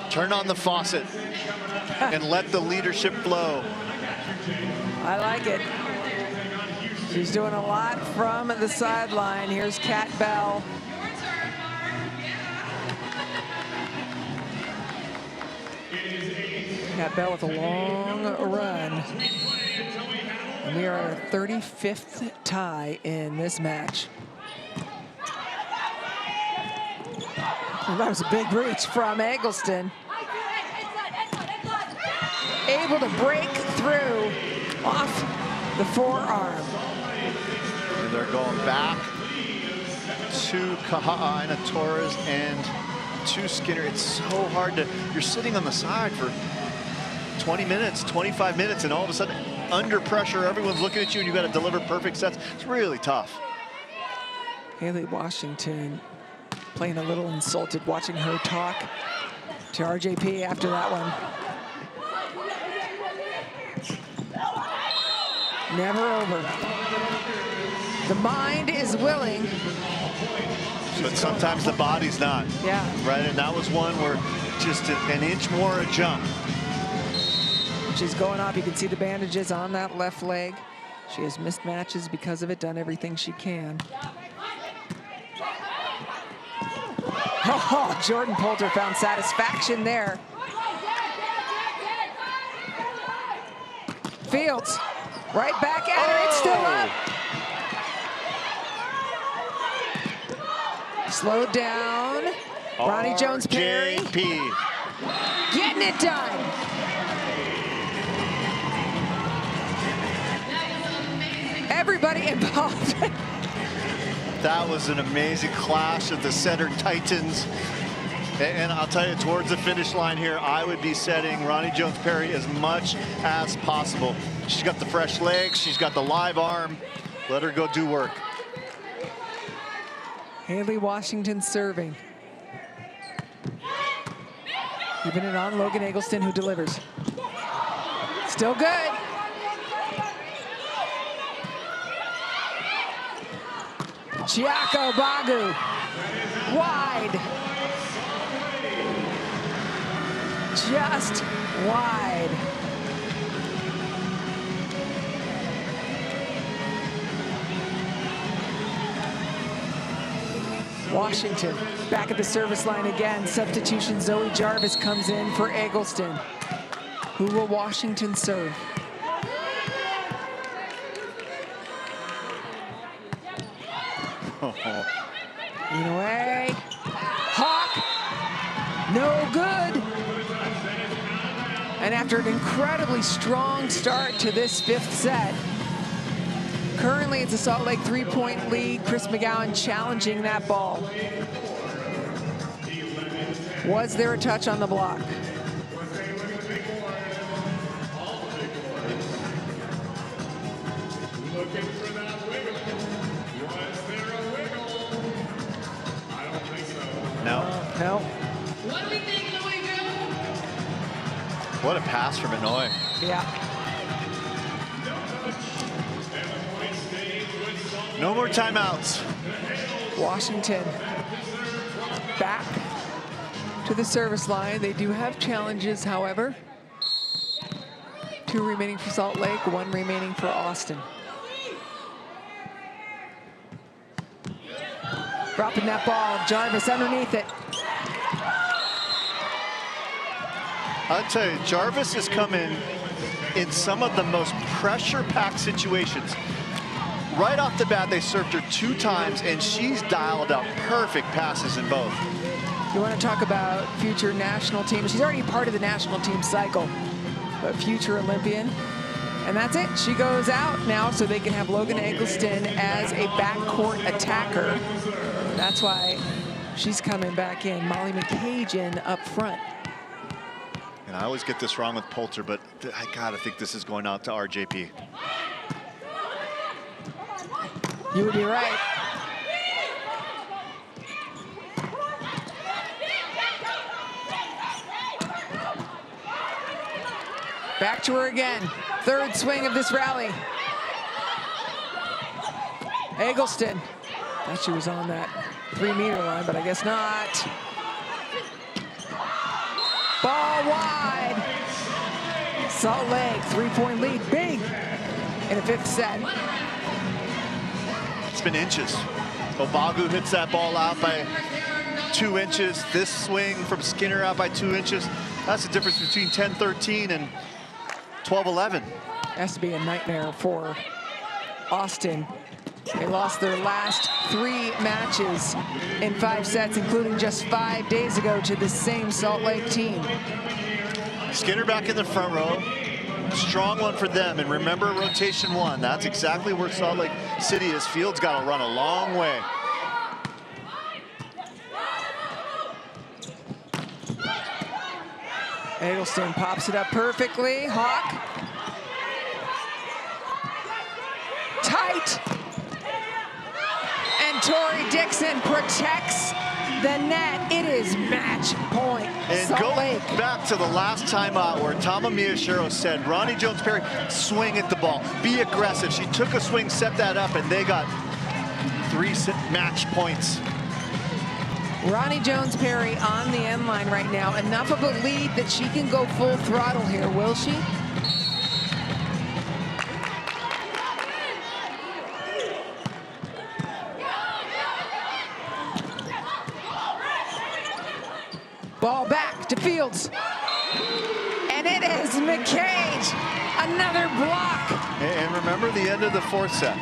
Turn on the faucet and let the leadership flow. I like it. She's doing a lot from the sideline. Here's Kat Bell. Kat Bell with a long run. And we are at our 35th tie in this match. And that was a big reach from Eggleston. Able to break through off the forearm. And they're going back to Kaha'aina Torres and to Skinner. It's so hard to, you're sitting on the side for 20 minutes, 25 minutes, and all of a sudden, under pressure, everyone's looking at you and you've got to deliver perfect sets. It's really tough. Haley Washington playing a little insulted, watching her talk to RJP after that one. Never over. The mind is willing. But sometimes the body's not. Yeah. Right, and that was one where just an inch more a jump. She's going off. You can see the bandages on that left leg. She has missed matches because of it, done everything she can. Oh, Jordan Poulter found satisfaction there. Fields, right back at her. It's still up. Slowed down. Ronnie Jones-Perry. RJP. Getting it done. Everybody involved. That was an amazing clash of the center titans. And I'll tell you, towards the finish line here, I would be setting Ronnie Jones-Perry as much as possible. She's got the fresh legs, she's got the live arm. Let her go do work. Haley Washington serving. Keeping it on Logan Eggleston, who delivers. Still good. Chiako Bagu, wide. Just wide. Washington back at the service line again. Substitution, Zoe Jarvis comes in for Eggleston. Who will Washington serve? Inoue, Hawk, no good. And after an incredibly strong start to this fifth set, currently it's a Salt Lake 3-point lead. Chris McGowan challenging that ball. Was there a touch on the block? No. No. What do we think, Louisville? What a pass from Inoue. Yeah. No more timeouts. Washington back to the service line. They do have challenges, however. 2 remaining for Salt Lake, 1 remaining for Austin. Dropping that ball, Jarvis underneath it. I'll tell you, Jarvis has come in some of the most pressure-packed situations. Right off the bat, they served her 2 times, and she's dialed up perfect passes in both. You want to talk about future national team. She's already part of the national team cycle, but future Olympian. And that's it. She goes out now so they can have Logan Eggleston as a backcourt attacker. That's why she's coming back in. Molly McCagian up front. And I always get this wrong with Poulter, but I gotta think this is going out to RJP. You would be right. Back to her again. Third swing of this rally. Eggleston. Thought she was on that 3-meter line, but I guess not. Ball wide. Salt Lake, 3-point lead, big in the 5th set. It's been inches. Obagu hits that ball out by 2 inches. This swing from Skinner out by 2 inches. That's the difference between 10-13 and 12-11. Has to be a nightmare for Austin. They lost their last 3 matches in 5 sets, including just 5 days ago to the same Salt Lake team. Skinner back in the front row. Strong one for them. And remember rotation 1. That's exactly where Salt Lake City is. Fields got to run a long way. Eggleston pops it up perfectly. Hawk. Tight. And Tori Dixon protects the net. It is match point. And Salt go Lake. back to the last time out where Tama Miyashiro said, Ronnie Jones-Perry, swing at the ball. Be aggressive. She took a swing, set that up, and they got 3 match points. Ronnie Jones-Perry on the end line right now. Enough of a lead that she can go full throttle here, will she? Ball back to Fields. And it is McCage. Another block. And remember the end of the 4th set.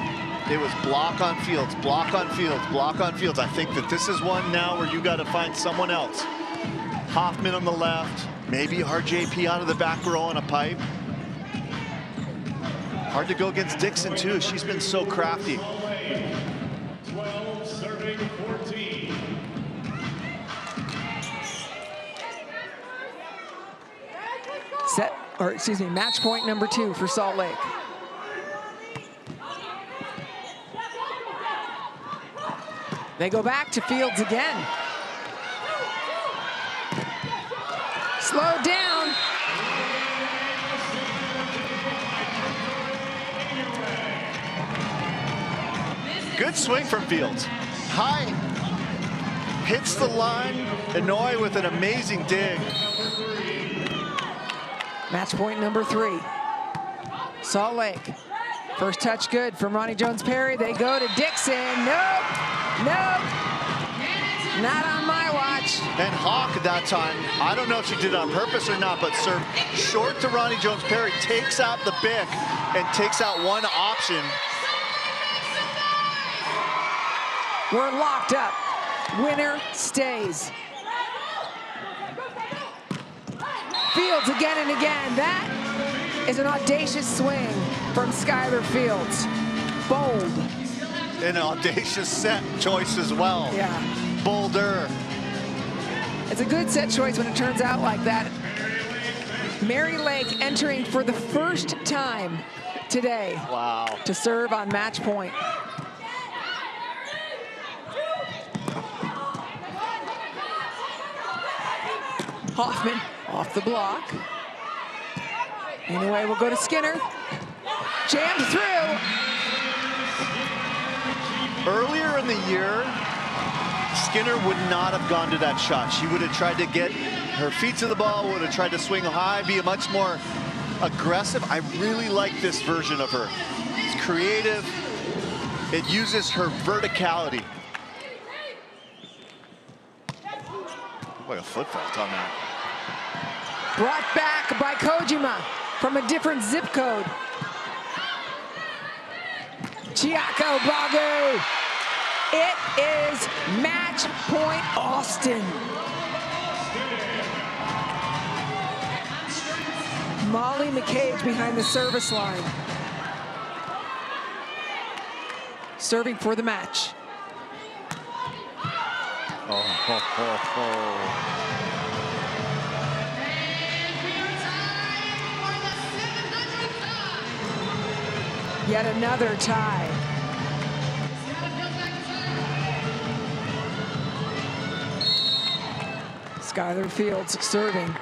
It was block on Fields, block on Fields, block on Fields. I think that this is one now where you got to find someone else. Hoffman on the left, maybe RJP out of the back row on a pipe. Hard to go against Dixon too. She's been so crafty. 12 serving 14. Set, or excuse me, match point number 2 for Salt Lake. They go back to Fields again. Slow down. Good swing from Fields. High. Hits the line. Inouye with an amazing dig. Match point number 3. Salt Lake. First touch good from Ronnie Jones-Perry. They go to Dixon. Nope. Nope. Not on my watch. And Hawk at that time, I don't know if she did it on purpose or not, but served short to Ronnie Jones-Perry, takes out the bick and takes out one option. We're locked up. Winner stays. Fields again and again. That is an audacious swing from Skylar Fields. Bold. An audacious set choice as well. Yeah. Bolder. It's a good set choice when it turns out like that. Mary Lake entering for the first time today. Wow. To serve on match point. Hoffman off the block. Anyway, we'll go to Skinner. Jammed through. Earlier in the year, Skinner would not have gone to that shot. She would have tried to get her feet to the ball, would have tried to swing high, be a much more aggressive. I really like this version of her. It's creative. It uses her verticality. What a foot fault on that. Brought back by Kojima from a different zip code. Chiako Bagu. It is match point Austin. Molly McCage behind the service line. Serving for the match. Yet another tie. Skylar Fields serving.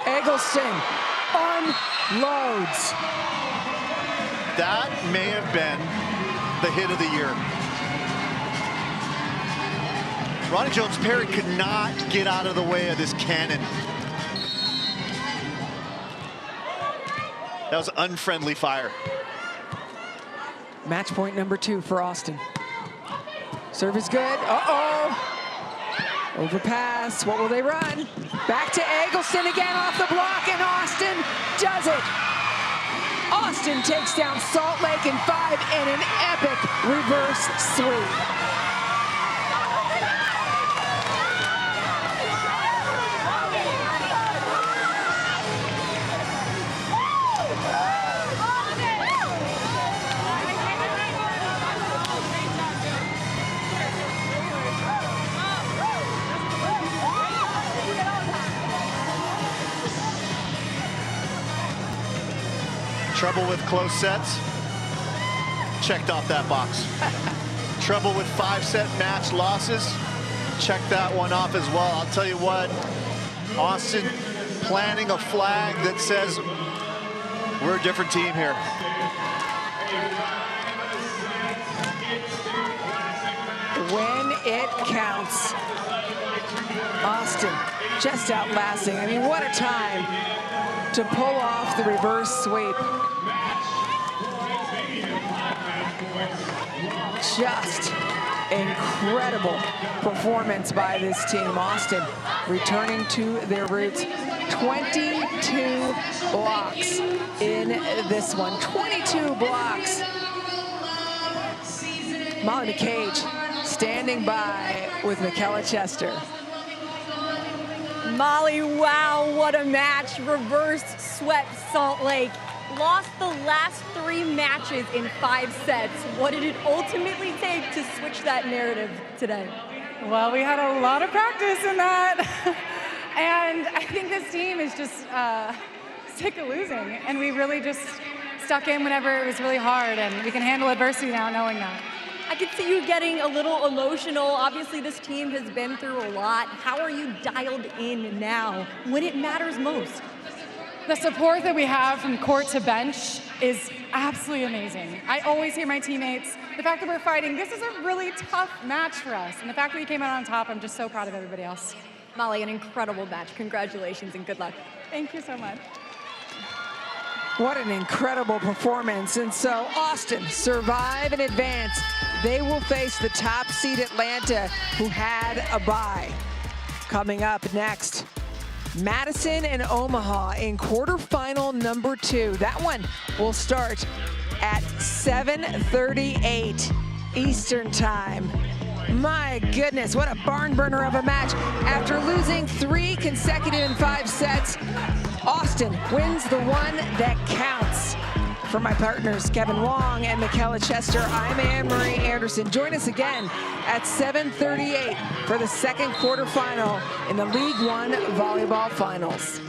Eggleston unloads. That may have been the hit of the year. Ronnie Jones-Perry could not get out of the way of this cannon. That was unfriendly fire. Match point number 2 for Austin. Serve is good. Uh-oh. Overpass. What will they run? Back to Eggleston again off the block, and Austin does it. Austin takes down Salt Lake in 5 in an epic reverse sweep. Trouble with close sets. Checked off that box. Trouble with 5-set match losses. Check that one off as well. I'll tell you what, Austin planting a flag that says we're a different team here. When it counts, Austin just outlasting. I mean, what a time to pull off the reverse sweep. Just incredible performance by this team. Austin returning to their roots. 22 blocks in this one. 22 blocks. Molly McCage standing by with Michaela Chester. Molly, wow, what a match. Reverse swept Salt Lake. Lost the last 3 matches in 5 sets. What did it ultimately take to switch that narrative today? Well, we had a lot of practice in that. And I think this team is just sick of losing. And we really just stuck in whenever it was really hard. And we can handle adversity now knowing that. I could see you getting a little emotional. Obviously, this team has been through a lot. How are you dialed in now when it matters most? The support that we have from court to bench is absolutely amazing. I always hear my teammates, the fact that we're fighting, this is a really tough match for us. And the fact that we came out on top, I'm just so proud of everybody else. Molly, an incredible match. Congratulations and good luck. Thank you so much. What an incredible performance. And so Austin survive and advance. They will face the top seed Atlanta, who had a bye. Coming up next, Madison and Omaha in quarterfinal number 2. That one will start at 7:38 Eastern time. My goodness, what a barn burner of a match. After losing 3 consecutive in 5 sets, Austin wins the one that counts. For my partners, Kevin Wong and Michaela Chester, I'm Anne-Marie Anderson. Join us again at 7:38 for the second quarterfinal in the League One Volleyball Finals.